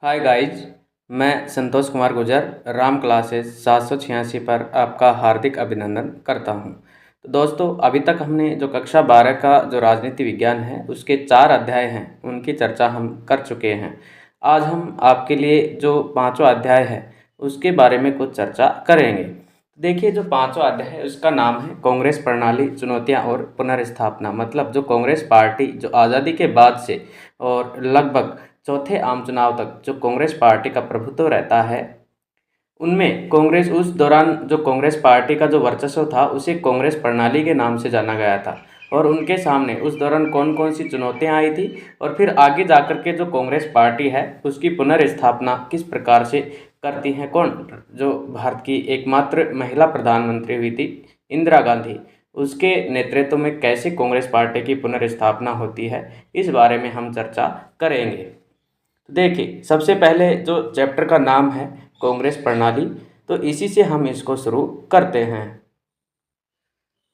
Hi guys. मैं संतोष कुमार गुजर Ram classes 786 पर आपका हार्दिक अभिनंदन करता हूं। तो दोस्तों, अभी तक हमने जो कक्षा 12 का जो राजनीति विज्ञान है उसके 4 अध्याय हैं उनकी चर्चा हम कर चुके हैं। आज हम आपके लिए जो 5वां अध्याय है उसके बारे में कुछ चर्चा करेंगे। देखिए, जो 5वां अध्याय है उसका नाम है कांग्रेस प्रणाली, चुनौतियां और पुनर्स्थापना। मतलब जो कांग्रेस पार्टी जो आज़ादी के बाद से और लगभग चौथे आम चुनाव तक जो कांग्रेस पार्टी का प्रभुत्व रहता है, उनमें कांग्रेस उस दौरान जो कांग्रेस पार्टी का जो वर्चस्व था उसे कांग्रेस प्रणाली के नाम से जाना गया था। और उनके सामने उस दौरान कौन कौन सी चुनौतियां आई थी और फिर आगे जाकर के जो कांग्रेस पार्टी है उसकी पुनर्स्थापना किस प्रकार से करती हैं कौन, जो भारत की एकमात्र महिला प्रधानमंत्री हुई थी इंदिरा गांधी, उसके नेतृत्व में कैसे कांग्रेस पार्टी की पुनर्स्थापना होती है, इस बारे में हम चर्चा करेंगे। तो देखिए, सबसे पहले जो चैप्टर का नाम है कांग्रेस प्रणाली, तो इसी से हम इसको शुरू करते हैं।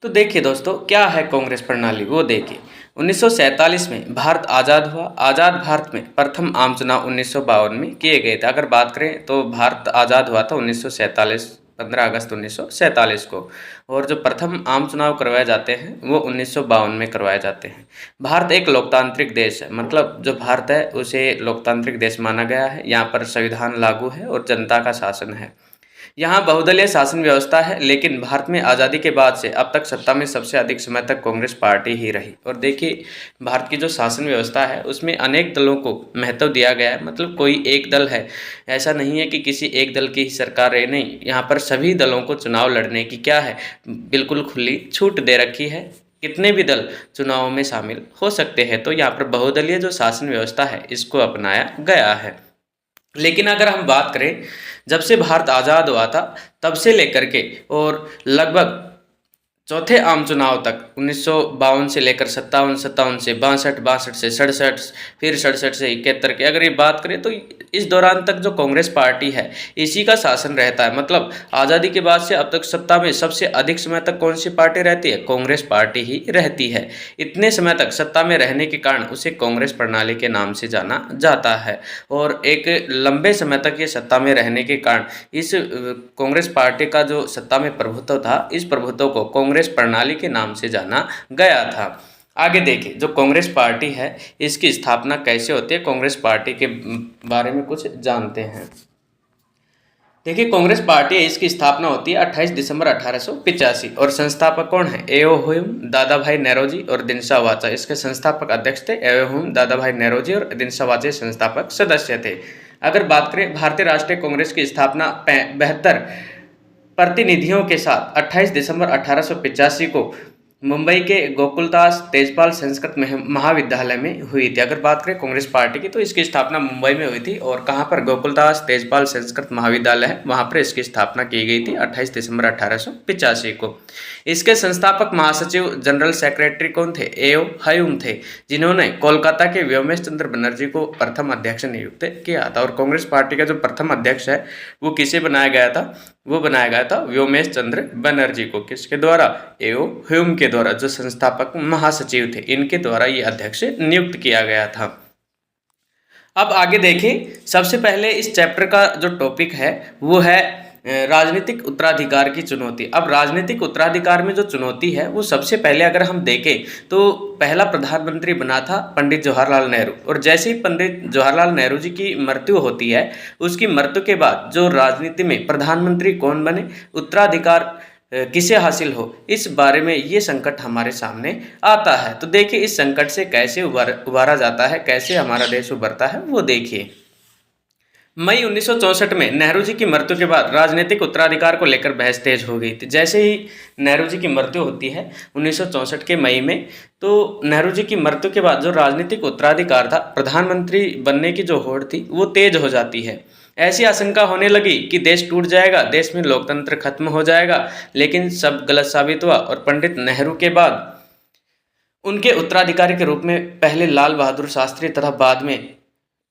तो देखिए दोस्तों, क्या है कांग्रेस प्रणाली वो देखिए। 1947 में भारत आज़ाद हुआ। आज़ाद भारत में प्रथम आम चुनाव 1952 में किए गए थे। अगर बात करें तो भारत आज़ाद हुआ था 1947, 15 अगस्त 1947 को। और जो प्रथम आम चुनाव करवाए जाते हैं वो 1952 में करवाए जाते हैं। भारत एक लोकतांत्रिक देश है, मतलब जो भारत है उसे लोकतांत्रिक देश माना गया है। यहाँ पर संविधान लागू है और जनता का शासन है। यहाँ बहुदलीय शासन व्यवस्था है, लेकिन भारत में आज़ादी के बाद से अब तक सत्ता में सबसे अधिक समय तक कांग्रेस पार्टी ही रही। और देखिए, भारत की जो शासन व्यवस्था है उसमें अनेक दलों को महत्व दिया गया है। मतलब कोई एक दल है, ऐसा नहीं है कि किसी एक दल की ही सरकार रहे, नहीं, यहाँ पर सभी दलों को चुनाव लड़ने की क्या है, बिल्कुल खुली छूट दे रखी है। कितने भी दल चुनाव में शामिल हो सकते हैं। तो यहाँ पर बहुदलीय जो शासन व्यवस्था है इसको अपनाया गया है। लेकिन अगर हम बात करें, जब से भारत आज़ाद हुआ था तब से लेकर के और लगभग चौथे आम चुनाव तक 1952 से लेकर 57, 57 से 62, 62 से 67, फिर 67 से 71 की अगर ये बात करें तो इस दौरान तक जो कांग्रेस पार्टी है इसी का शासन रहता है। मतलब आज़ादी के बाद से अब तक सत्ता में सबसे अधिक समय तक कौन सी पार्टी रहती है? कांग्रेस पार्टी ही रहती है। इतने समय तक सत्ता में रहने के कारण उसे कांग्रेस प्रणाली के नाम से जाना जाता है। और एक लंबे समय तक ये सत्ता में रहने के कारण इस कांग्रेस पार्टी का जो सत्ता में प्रभुत्व था, इस प्रभुत्व को कांग्रेस प्रणाली के नाम से जाना गया था। आगे देखिए, जो कांग्रेस पार्टी है इसकी स्थापना कैसे होती है, कांग्रेस पार्टी के बारे में कुछ जानते हैं। देखिए, कांग्रेस पार्टी है इसकी स्थापना होती है 28 दिसंबर 1885 और संस्थापक कौन है? एओ ह्यूम, दादा भाई नेरोजी और दिनशा वाचा। इसके संस्थापक अध्यक्ष थे एओ ह्यूम, दादा भाई नेरोजी और दिनशा वाचा संस्थापक सदस्य थे। अगर बात करें भारतीय राष्ट्रीय कांग्रेस की स्थापना 72 प्रतिनिधियों के साथ 28 दिसंबर 1885 को मुंबई के गोकुलदास तेजपाल संस्कृत महाविद्यालय में हुई थी। अगर बात करें कांग्रेस पार्टी की तो इसकी स्थापना मुंबई में हुई थी। और कहाँ पर? गोकुलदास तेजपाल संस्कृत महाविद्यालय है, वहाँ पर इसकी स्थापना की गई थी 28 दिसंबर 1885 को। इसके संस्थापक महासचिव जनरल सेक्रेटरी कौन थे? एओ ह्यूम थे, जिन्होंने कोलकाता के व्योमेश चंद्र बनर्जी को प्रथम अध्यक्ष नियुक्त किया था। और कांग्रेस पार्टी का जो प्रथम अध्यक्ष है वो किसे बनाया गया था? वो बनाया गया था व्योमेश चंद्र बनर्जी को। किसके द्वारा? एओ ह्यूम के द्वारा, जो संस्थापक महासचिव थे, इनके द्वारा ये अध्यक्ष नियुक्त किया गया था। अब आगे देखिए, सबसे पहले इस चैप्टर का जो टॉपिक है वो है राजनीतिक उत्तराधिकार की चुनौती। अब राजनीतिक उत्तराधिकार में जो चुनौती है वो सबसे पहले अगर हम देखें तो पहला प्रधानमंत्री बना था पंडित जवाहरलाल नेहरू। और जैसे ही पंडित जवाहरलाल नेहरू जी की मृत्यु होती है, उसकी मृत्यु के बाद जो राजनीति में प्रधानमंत्री कौन बने, उत्तराधिकार किसे हासिल हो, इस बारे में ये संकट हमारे सामने आता है। तो देखिए, इस संकट से कैसे उबारा जाता है, कैसे हमारा देश उभरता है वो देखिए। मई 1964 में नेहरू जी की मृत्यु के बाद राजनीतिक उत्तराधिकार को लेकर बहस तेज हो गई थी। जैसे ही नेहरू जी की मृत्यु होती है 1964 के मई में, तो नेहरू जी की मृत्यु के बाद जो राजनीतिक उत्तराधिकार था, प्रधानमंत्री बनने की जो होड़ थी वो तेज हो जाती है। ऐसी आशंका होने लगी कि देश टूट जाएगा, देश में लोकतंत्र खत्म हो जाएगा। लेकिन सब गलत साबित हुआ और पंडित नेहरू के बाद उनके उत्तराधिकारी के रूप में पहले लाल बहादुर शास्त्री तथा बाद में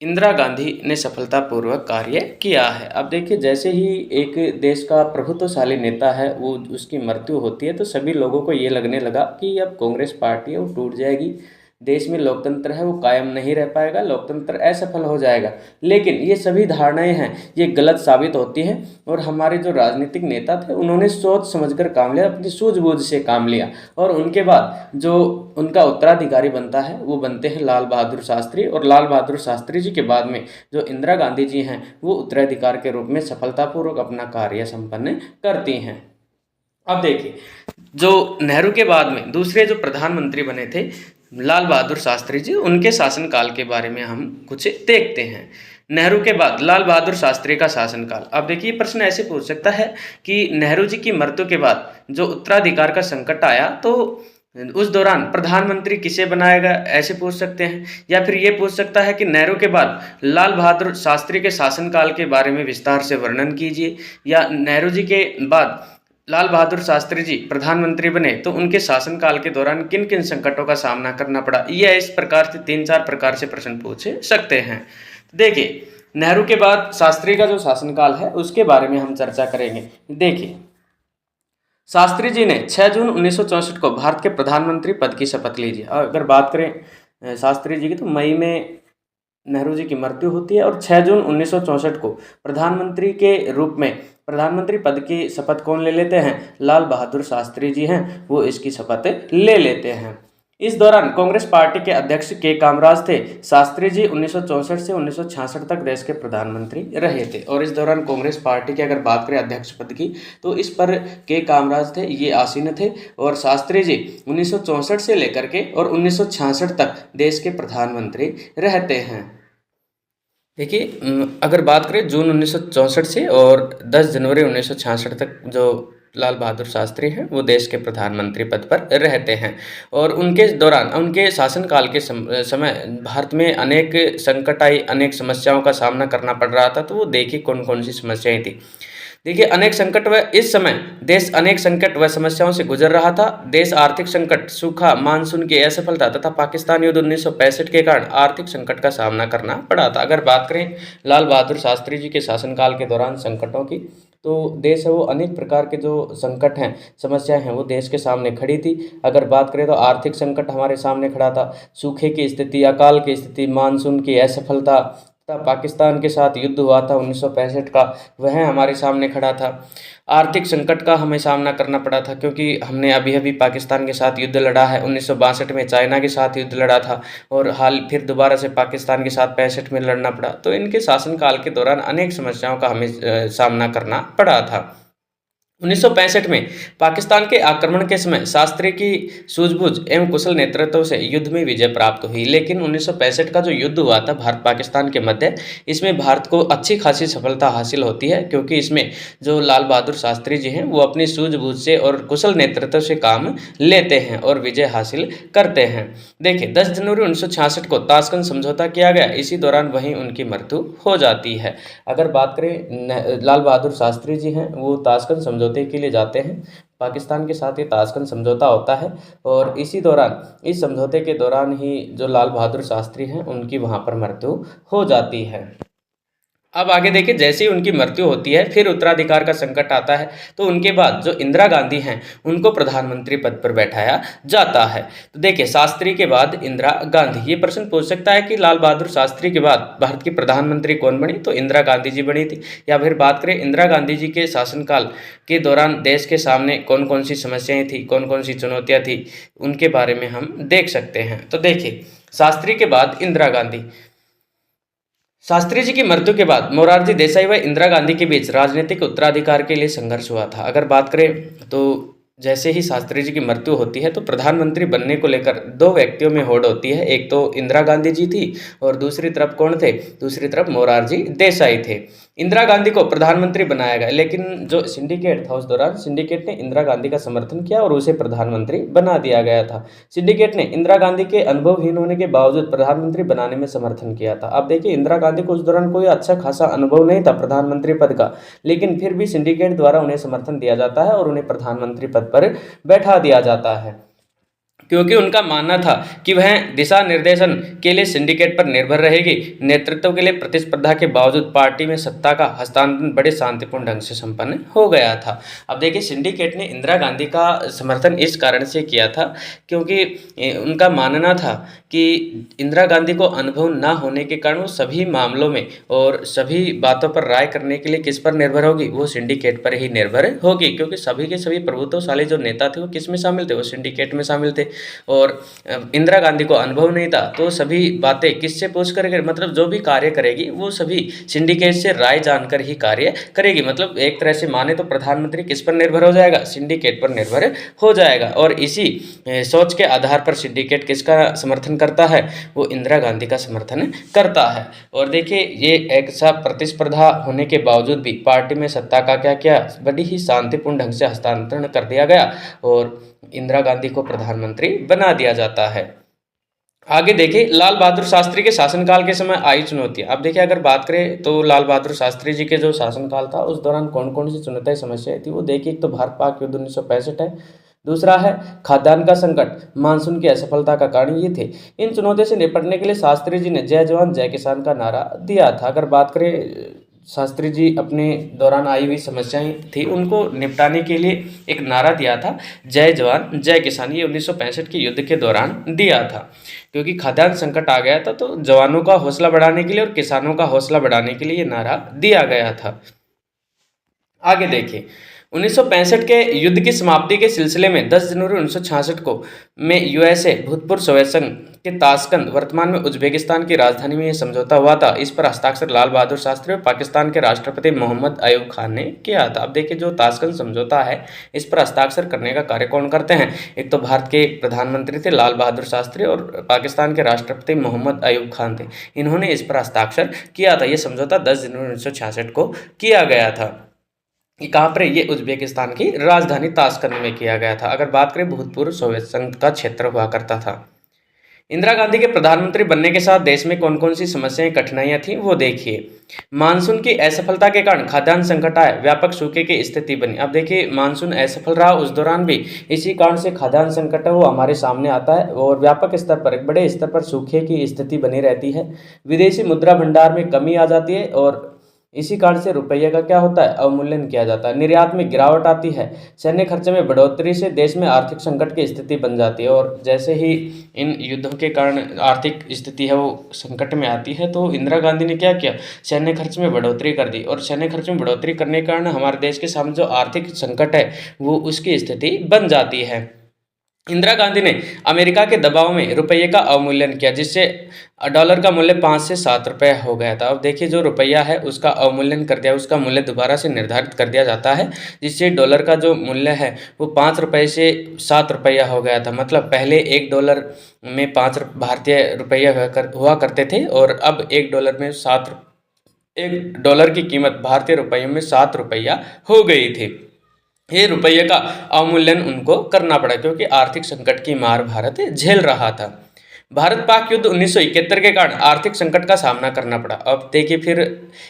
इंदिरा गांधी ने सफलतापूर्वक कार्य किया है। अब देखिए, जैसे ही एक देश का प्रभुत्वशाली नेता है वो उसकी मृत्यु होती है तो सभी लोगों को ये लगने लगा कि अब कांग्रेस पार्टी है वो टूट जाएगी, देश में लोकतंत्र है वो कायम नहीं रह पाएगा, लोकतंत्र असफल हो जाएगा। लेकिन ये सभी धारणाएं हैं ये गलत साबित होती हैं और हमारे जो राजनीतिक नेता थे उन्होंने सोच समझकर काम लिया, अपनी सूझबूझ से काम लिया और उनके बाद जो उनका उत्तराधिकारी बनता है वो बनते हैं लाल बहादुर शास्त्री। और लाल बहादुर शास्त्री जी के बाद में जो इंदिरा गांधी जी हैं वो उत्तराधिकार के रूप में सफलतापूर्वक अपना कार्य संपन्न करती हैं। अब देखिए, जो नेहरू के बाद में दूसरे जो प्रधानमंत्री बने थे लाल बहादुर शास्त्री जी, उनके शासनकाल के बारे में हम कुछ देखते हैं। नेहरू के बाद लाल बहादुर शास्त्री का शासनकाल। अब देखिए, प्रश्न ऐसे पूछ सकता है कि नेहरू जी की मृत्यु के बाद जो उत्तराधिकार का संकट आया तो उस दौरान प्रधानमंत्री किसे बनाएगा, ऐसे पूछ सकते हैं। या फिर ये पूछ सकता है कि नेहरू के बाद लाल बहादुर शास्त्री के शासनकाल के बारे में विस्तार से वर्णन कीजिए, या नेहरू जी के बाद लाल बहादुर शास्त्री जी प्रधानमंत्री बने तो उनके शासनकाल के दौरान किन किन संकटों का सामना करना पड़ा। यह इस प्रकार से 3-4 प्रकार से प्रश्न पूछ सकते हैं। देखिए, नेहरू के बाद शास्त्री का जो शासनकाल है उसके बारे में हम चर्चा करेंगे। देखिए, शास्त्री जी ने 6 जून 1964 को भारत के प्रधानमंत्री पद की शपथ ली थी। अगर बात करें शास्त्री जी की तो मई में नेहरू जी की मृत्यु होती है और 6 जून 1964 को प्रधानमंत्री के रूप में प्रधानमंत्री पद की शपथ कौन ले लेते हैं, लाल बहादुर शास्त्री जी हैं, वो इसकी शपथ ले लेते हैं। इस दौरान कांग्रेस पार्टी के अध्यक्ष के कामराज थे। शास्त्री जी 1964 से 1966 तक देश के प्रधानमंत्री रहे थे और इस दौरान कांग्रेस पार्टी की अगर बात करें अध्यक्ष पद की तो इस पर के कामराज थे, ये आसीन थे और शास्त्री जी 1964 से लेकर के और 1966 तक देश के प्रधानमंत्री रहते हैं। देखिए, अगर बात करें जून 1964 से और 10 जनवरी 1966 तक जो लाल बहादुर शास्त्री हैं वो देश के प्रधानमंत्री पद पर रहते हैं और उनके दौरान उनके शासनकाल के समय भारत में अनेक संकट आई, अनेक समस्याओं का सामना करना पड़ रहा था। तो वो देखिए कौन कौन सी समस्याएं थी। देखिए, अनेक संकट व इस समय देश अनेक संकट व समस्याओं से गुजर रहा था। देश आर्थिक संकट, सूखा, मानसून की असफलता तथा पाकिस्तान युद्ध 1965 के कारण आर्थिक संकट का सामना करना पड़ा था। अगर बात करें लाल बहादुर शास्त्री जी के शासनकाल के दौरान संकटों की तो देश है वो अनेक प्रकार के जो संकट हैं, समस्याएं हैं वो देश के सामने खड़ी थी। अगर बात करें तो आर्थिक संकट हमारे सामने खड़ा था, सूखे की स्थिति, अकाल की स्थिति, मानसून की असफलता तथा पाकिस्तान के साथ युद्ध हुआ था 1965 का, वह हमारे सामने खड़ा था। आर्थिक संकट का हमें सामना करना पड़ा था क्योंकि हमने अभी अभी पाकिस्तान के साथ युद्ध लड़ा है। 1962 में चाइना के साथ युद्ध लड़ा था और हाल फिर दोबारा से पाकिस्तान के साथ 65 में लड़ना पड़ा। तो इनके शासनकाल के दौरान अनेक समस्याओं का हमें सामना करना पड़ा था। 1965 में पाकिस्तान के आक्रमण के समय शास्त्री की सूझबूझ एवं कुशल नेतृत्व से युद्ध में विजय प्राप्त हुई। लेकिन 1965 का जो युद्ध हुआ था भारत पाकिस्तान के मध्य, इसमें भारत को अच्छी खासी सफलता हासिल होती है क्योंकि इसमें जो लाल बहादुर शास्त्री जी हैं वो अपनी सूझबूझ से और कुशल नेतृत्व से काम लेते हैं और विजय हासिल करते हैं। देखिए, 10 जनवरी 1966 को ताशकंद समझौता किया गया, इसी दौरान वहीं उनकी मृत्यु हो जाती है। अगर बात करें लाल बहादुर शास्त्री जी हैं वो ताशकंद समझौते के लिए जाते हैं, पाकिस्तान के साथ ये ताशकंद समझौता होता है और इसी दौरान इस समझौते के दौरान ही जो लाल बहादुर शास्त्री हैं उनकी वहाँ पर मृत्यु हो जाती है। अब आगे देखिए, जैसे ही उनकी मृत्यु होती है फिर उत्तराधिकार का संकट आता है तो उनके बाद जो इंदिरा गांधी हैं उनको प्रधानमंत्री पद पर बैठाया जाता है। तो देखिए, शास्त्री के बाद इंदिरा गांधी, ये प्रश्न पूछ सकता है कि लाल बहादुर शास्त्री के बाद भारत की प्रधानमंत्री कौन बनी, तो इंदिरा गांधी जी बनी थी। या फिर बात करें इंदिरा गांधी जी के शासनकाल के दौरान देश के सामने कौन कौन सी समस्याएं थी, कौन कौन सी चुनौतियाँ थी, उनके बारे में हम देख सकते हैं। तो देखिए, शास्त्री के बाद इंदिरा गांधी। शास्त्री जी की मृत्यु के बाद मोरारजी देसाई व इंदिरा गांधी के बीच राजनीतिक उत्तराधिकार के लिए संघर्ष हुआ था। अगर बात करें तो जैसे ही शास्त्री जी की मृत्यु होती है तो प्रधानमंत्री बनने को लेकर दो व्यक्तियों में होड़ होती है। एक तो इंदिरा गांधी जी थी और दूसरी तरफ कौन थे, दूसरी तरफ मोरारजी देसाई थे। इंदिरा गांधी को प्रधानमंत्री बनाया गया लेकिन जो सिंडिकेट था उस दौरान सिंडिकेट ने इंदिरा गांधी का समर्थन किया और उसे प्रधानमंत्री बना दिया गया था। सिंडिकेट ने इंदिरा गांधी के अनुभवहीन होने के बावजूद प्रधानमंत्री बनाने में समर्थन किया था। अब देखिए, इंदिरा गांधी को उस दौरान कोई अच्छा खासा अनुभव नहीं था प्रधानमंत्री पद का, लेकिन फिर भी सिंडिकेट द्वारा उन्हें समर्थन दिया जाता है और उन्हें प्रधानमंत्री पद पर बैठा दिया जाता है। क्योंकि उनका मानना था कि वह दिशा निर्देशन के लिए सिंडिकेट पर निर्भर रहेगी। नेतृत्व के लिए प्रतिस्पर्धा के बावजूद पार्टी में सत्ता का हस्तांतरण बड़े शांतिपूर्ण ढंग से संपन्न हो गया था। अब देखिए, सिंडिकेट ने इंदिरा गांधी का समर्थन इस कारण से किया था क्योंकि उनका मानना था कि इंदिरा गांधी को अनुभव न होने के कारण वो सभी मामलों में और सभी बातों पर राय करने के लिए किस पर निर्भर होगी, वो सिंडिकेट पर ही निर्भर होगी। क्योंकि सभी के सभी प्रभुत्वशाली जो नेता थे वो किस में शामिल थे, वो सिंडिकेट में शामिल थे। और इंदिरा गांधी को अनुभव नहीं था तो सभी बातें किससे पूछ कर, मतलब जो भी कार्य करेगी वो सभी सिंडिकेट से राय जानकर ही कार्य करेगी। मतलब एक तरह से माने तो प्रधानमंत्री किस पर निर्भर हो जाएगा, सिंडिकेट पर निर्भर हो जाएगा। और इसी सोच के आधार पर सिंडिकेट किसका समर्थन करता है, वो इंदिरा गांधी का समर्थन करता है। और देखिए, ये एक सा प्रतिस्पर्धा होने के बावजूद भी पार्टी में सत्ता का क्या क्या बड़ी ही शांतिपूर्ण ढंग से हस्तांतरण कर दिया गया और इंदिरा गांधी को प्रधानमंत्री बना दिया जाता है। आगे देखिए, लाल बहादुर शास्त्री के शासनकाल के समय आई चुनौतियां। अब देखिए, अगर बात करें तो लाल बहादुर शास्त्री जी के जो शासनकाल था उस दौरान कौन कौन सी चुनौतियां समस्याएं थी, वो देखिए। एक तो भारत पाक युद्ध 1965 है, दूसरा है खाद्यान्न का संकट, मानसून की असफलता का कारण ये थे। इन चुनौतियों से निपटने के लिए शास्त्री जी ने जय जवान जय किसान का नारा दिया था। अगर बात करें, शास्त्री जी अपने दौरान आई हुई समस्याएं थी उनको निपटाने के लिए एक नारा दिया था, जय जवान जय किसान। ये 1965 के युद्ध के दौरान दिया था क्योंकि खाद्यान्न संकट आ गया था, तो जवानों का हौसला बढ़ाने के लिए और किसानों का हौसला बढ़ाने के लिए ये नारा दिया गया था। आगे देखिए, 1965 के युद्ध की समाप्ति के सिलसिले में 10 जनवरी 1966 को में यूएसए भूतपूर्व सोवियत संघ के ताशकंद, वर्तमान में उज्बेकिस्तान की राजधानी में यह समझौता हुआ था। इस पर हस्ताक्षर लाल बहादुर शास्त्री और पाकिस्तान के राष्ट्रपति मोहम्मद अयूब खान ने किया था। अब देखिए, जो ताशकंद समझौता है इस पर हस्ताक्षर करने का कार्य कौन करते हैं, एक तो भारत के प्रधानमंत्री थे लाल बहादुर शास्त्री और पाकिस्तान के राष्ट्रपति मोहम्मद अयूब खान थे। इन्होंने इस पर हस्ताक्षर किया था। ये समझौता 10 जनवरी 1966 को किया गया था। कहाँ पर, ये उज्बेकिस्तान की राजधानी ताशकंद में किया गया था। अगर बात करें, भूतपूर्व सोवियत संघ का क्षेत्र हुआ करता था। इंदिरा गांधी के प्रधानमंत्री बनने के साथ देश में कौन कौन सी समस्याएं कठिनाइयां थी, वो देखिए। मानसून की असफलता के कारण खाद्यान्न संकट आए, व्यापक सूखे की स्थिति बनी। अब देखिए, मानसून असफल रहा उस दौरान भी, इसी कारण से खाद्यान्न संकट है वो हमारे सामने आता है और व्यापक स्तर पर, एक बड़े स्तर पर सूखे की स्थिति बनी रहती है। विदेशी मुद्रा भंडार में कमी आ जाती है और इसी कारण से रुपये का क्या होता है, अवमूल्यन किया जाता है। निर्यात में गिरावट आती है। सैन्य खर्चे में बढ़ोतरी से देश में आर्थिक संकट की स्थिति बन जाती है और जैसे ही इन युद्धों के कारण आर्थिक स्थिति है वो संकट में आती है, तो इंदिरा गांधी ने क्या किया, सैन्य खर्च में बढ़ोतरी कर दी और सैन्य खर्च में बढ़ोतरी करने के कारण हमारे देश के सामने जो आर्थिक संकट है वो उसकी स्थिति बन जाती है। इंदिरा गांधी ने अमेरिका के दबाव में रुपये का अवमूल्यन किया, जिससे डॉलर का मूल्य 5 से 7 रुपये हो गया था। अब देखिए, जो रुपया है उसका अवमूल्यन कर दिया, उसका मूल्य दोबारा से निर्धारित कर दिया जाता है, जिससे डॉलर का जो मूल्य है वो 5 रुपये से 7 रुपया हो गया था। मतलब पहले $1 में 5 भारतीय रुपये हुआ करते थे और अब $1 में $1 की कीमत भारतीय रुपयों में 7 रुपया हो गई थी। ये रुपये का अवमूल्यन उनको करना पड़ा क्योंकि आर्थिक संकट की मार भारत झेल रहा था। भारत पाक युद्ध 1971 के कारण आर्थिक संकट का सामना करना पड़ा। अब देखिए, फिर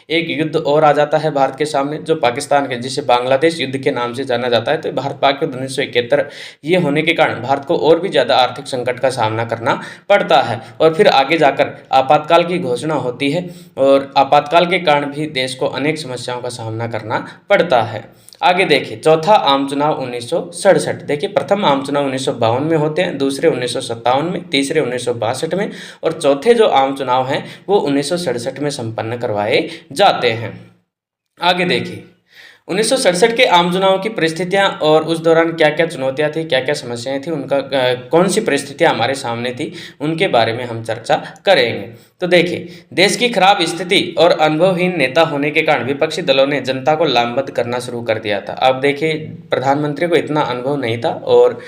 एक युद्ध और आ जाता है भारत के सामने, जो पाकिस्तान के, जिसे बांग्लादेश युद्ध के नाम से जाना जाता है। तो भारत पाक युद्ध 1971 ये होने के कारण भारत को और भी ज़्यादा आर्थिक संकट का सामना करना पड़ता है और फिर आगे जाकर आपातकाल की घोषणा होती है और आपातकाल के कारण भी देश को अनेक समस्याओं का सामना करना पड़ता है। आगे देखिए, चौथा आम चुनाव 1967। देखिए, प्रथम आम चुनाव 1952 में होते हैं, दूसरे 1957 में, तीसरे 1962 में और चौथे जो आम चुनाव हैं वो 1967 में संपन्न करवाए जाते हैं। आगे देखिए, 1967 के आम चुनाव की परिस्थितियां और उस दौरान क्या क्या चुनौतियां थी, क्या क्या समस्याएं थी, उनका कौन सी परिस्थितियां हमारे सामने थी, उनके बारे में हम चर्चा करेंगे। तो देखिए, देश की खराब स्थिति और अनुभवहीन नेता होने के कारण विपक्षी दलों ने जनता को लामबंद करना शुरू कर दिया था। अब देखिए, प्रधानमंत्री को इतना अनुभव नहीं था और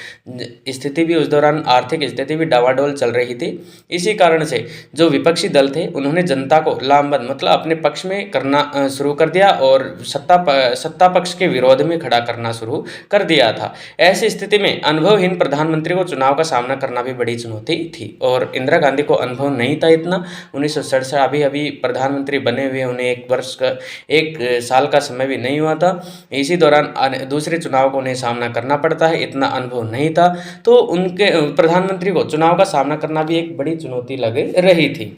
स्थिति भी उस दौरान, आर्थिक स्थिति भी डावाडोल चल रही थी। इसी कारण से जो विपक्षी दल थे उन्होंने जनता को लामबंद, मतलब अपने पक्ष में करना शुरू कर दिया और सत्ता पक्ष के विरोध में खड़ा करना शुरू कर दिया था। ऐसी स्थिति में अनुभवहीन प्रधानमंत्री को चुनाव का सामना करना भी बड़ी चुनौती थी और इंदिरा गांधी को अनुभव नहीं था इतना 1967 अभी अभी प्रधानमंत्री बने हुए, उन्हें 1 साल का समय भी नहीं हुआ था। इसी दौरान दूसरे चुनाव को उन्हें सामना करना पड़ता है, इतना अनुभव नहीं था, तो उनके प्रधानमंत्री को चुनाव का सामना करना भी एक बड़ी चुनौती लग रही थी।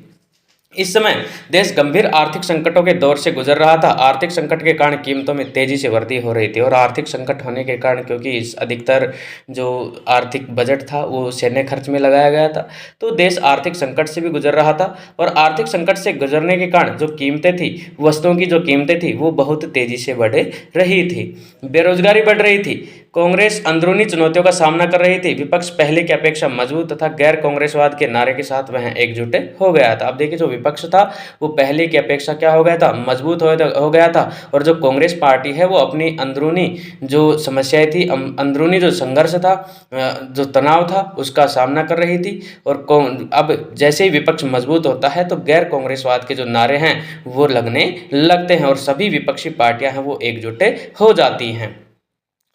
इस समय देश गंभीर आर्थिक संकटों के दौर से गुजर रहा था। आर्थिक संकट के कारण कीमतों में तेजी से वृद्धि हो रही थी, और आर्थिक संकट होने के कारण, क्योंकि इस अधिकतर जो आर्थिक बजट था वो सैन्य खर्च में लगाया गया था, तो देश आर्थिक संकट से भी गुजर रहा था। और आर्थिक संकट से गुजरने के कारण जो कीमतें थी, वस्तुओं की जो कीमतें थी, वो बहुत तेजी से बढ़ रही थी। बेरोजगारी बढ़ रही थी। कांग्रेस अंदरूनी चुनौतियों का सामना कर रही थी। विपक्ष पहले की अपेक्षा मजबूत तथा गैर कांग्रेसवाद के नारे के साथ वह एकजुट हो गया था। अब देखिए, जो विपक्ष था वो पहले की अपेक्षा क्या हो गया था, मजबूत हो गया था। और जो कांग्रेस पार्टी है वो अपनी अंदरूनी जो समस्याएं थी, अंदरूनी जो संघर्ष था, जो तनाव था, उसका सामना कर रही थी। और अब जैसे ही विपक्ष मजबूत होता है तो गैर कांग्रेसवाद के जो नारे हैं वो लगने लगते हैं, और सभी विपक्षी पार्टियां हैं वो एकजुट हो जाती हैं।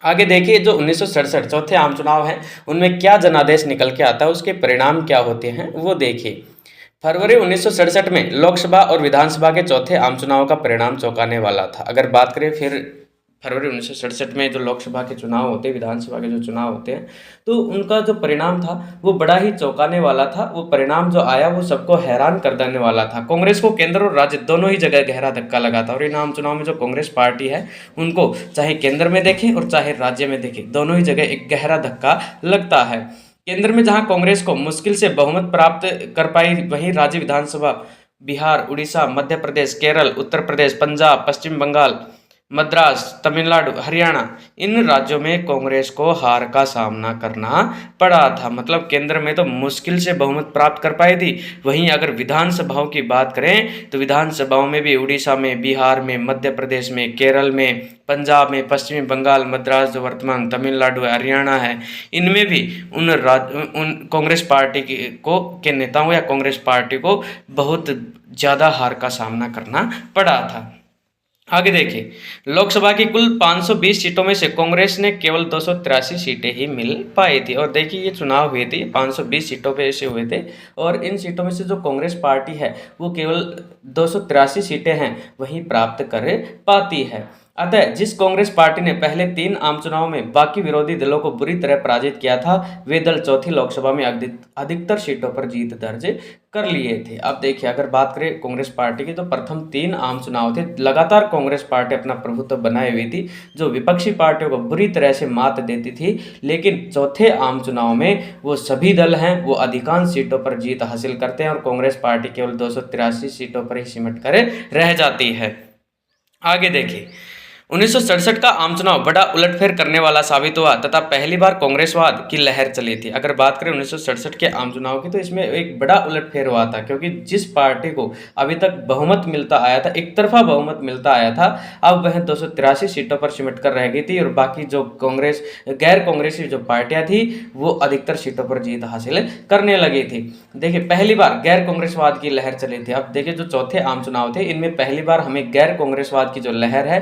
आगे देखिए, जो 1967 चौथे आम चुनाव हैं, उनमें क्या जनादेश निकल के आता है, उसके परिणाम क्या होते हैं वो देखिए। फरवरी 1967 में लोकसभा और विधानसभा के चौथे आम चुनाव का परिणाम चौंकाने वाला था। अगर बात करें फिर फरवरी 1967 में जो लोकसभा के चुनाव होते हैं, विधानसभा के जो चुनाव होते हैं, तो उनका जो परिणाम था वो बड़ा ही चौंकाने वाला था। वो परिणाम जो आया वो सबको हैरान कर देने वाला था। कांग्रेस को केंद्र और राज्य दोनों ही जगह गहरा धक्का लगा था। और इन आम चुनाव में जो कांग्रेस पार्टी है उनको चाहे केंद्र में देखें और चाहे राज्य में देखें, दोनों ही जगह एक गहरा धक्का लगता है। केंद्र में जहां कांग्रेस को मुश्किल से बहुमत प्राप्त कर पाई, वहीं राज्य विधानसभा बिहार, उड़ीसा, मध्य प्रदेश, केरल, उत्तर प्रदेश, पंजाब, पश्चिम बंगाल, मद्रास, तमिलनाडु, हरियाणा, इन राज्यों में कांग्रेस को हार का सामना करना पड़ा था। मतलब केंद्र में तो मुश्किल से बहुमत प्राप्त कर पाई थी। वहीं अगर विधानसभाओं की बात करें तो विधानसभाओं में भी उड़ीसा में, बिहार में, मध्य प्रदेश में, केरल में, पंजाब में, पश्चिमी बंगाल, मद्रास जो वर्तमान तमिलनाडु, हरियाणा है, इनमें भी उन कांग्रेस पार्टी के नेताओं या कांग्रेस पार्टी को बहुत ज़्यादा हार का सामना करना पड़ा था। आगे देखिए, लोकसभा की कुल 520 सीटों में से कांग्रेस ने केवल 283 सीटें ही मिल पाई थी। और देखिए, ये चुनाव हुए थे, 520 सीटों पे ऐसे हुए थे, और इन सीटों में से जो कांग्रेस पार्टी है वो केवल 283 सीटें हैं वही प्राप्त कर पाती है। अतः जिस कांग्रेस पार्टी ने पहले 3 आम चुनाव में बाकी विरोधी दलों को बुरी तरह पराजित किया था, वे दल चौथी लोकसभा में अधिकतर सीटों पर जीत दर्ज कर लिए थे। अब देखिए, अगर बात करें कांग्रेस पार्टी की, तो प्रथम 3 आम चुनाव थे, लगातार कांग्रेस पार्टी अपना प्रभुत्व बनाए हुई थी, जो विपक्षी पार्टियों को बुरी तरह से मात देती थी। लेकिन चौथे आम चुनाव में वो सभी दल हैं वो अधिकांश सीटों पर जीत हासिल करते हैं, और कांग्रेस पार्टी केवल 283 सीटों पर ही सिमट कर रह जाती है। आगे देखिए, 1967 का आम चुनाव बड़ा उलटफेर करने वाला साबित हुआ तथा पहली बार कांग्रेसवाद की लहर चली थी। अगर बात करें 1967 के आम चुनाव की, तो इसमें एक बड़ा उलटफेर हुआ था, क्योंकि जिस पार्टी को अभी तक बहुमत मिलता आया था, एक तरफा बहुमत मिलता आया था, अब वह 283 सीटों पर सिमट कर रह गई थी, और बाकी जो गैर कांग्रेसी जो पार्टियां थी वो अधिकतर सीटों पर जीत हासिल करने लगी थी। देखिए, पहली बार गैर कांग्रेसवाद की लहर चली थी। अब देखिए, जो चौथे आम चुनाव थे, इनमें पहली बार हमें गैर कांग्रेसवाद की जो लहर है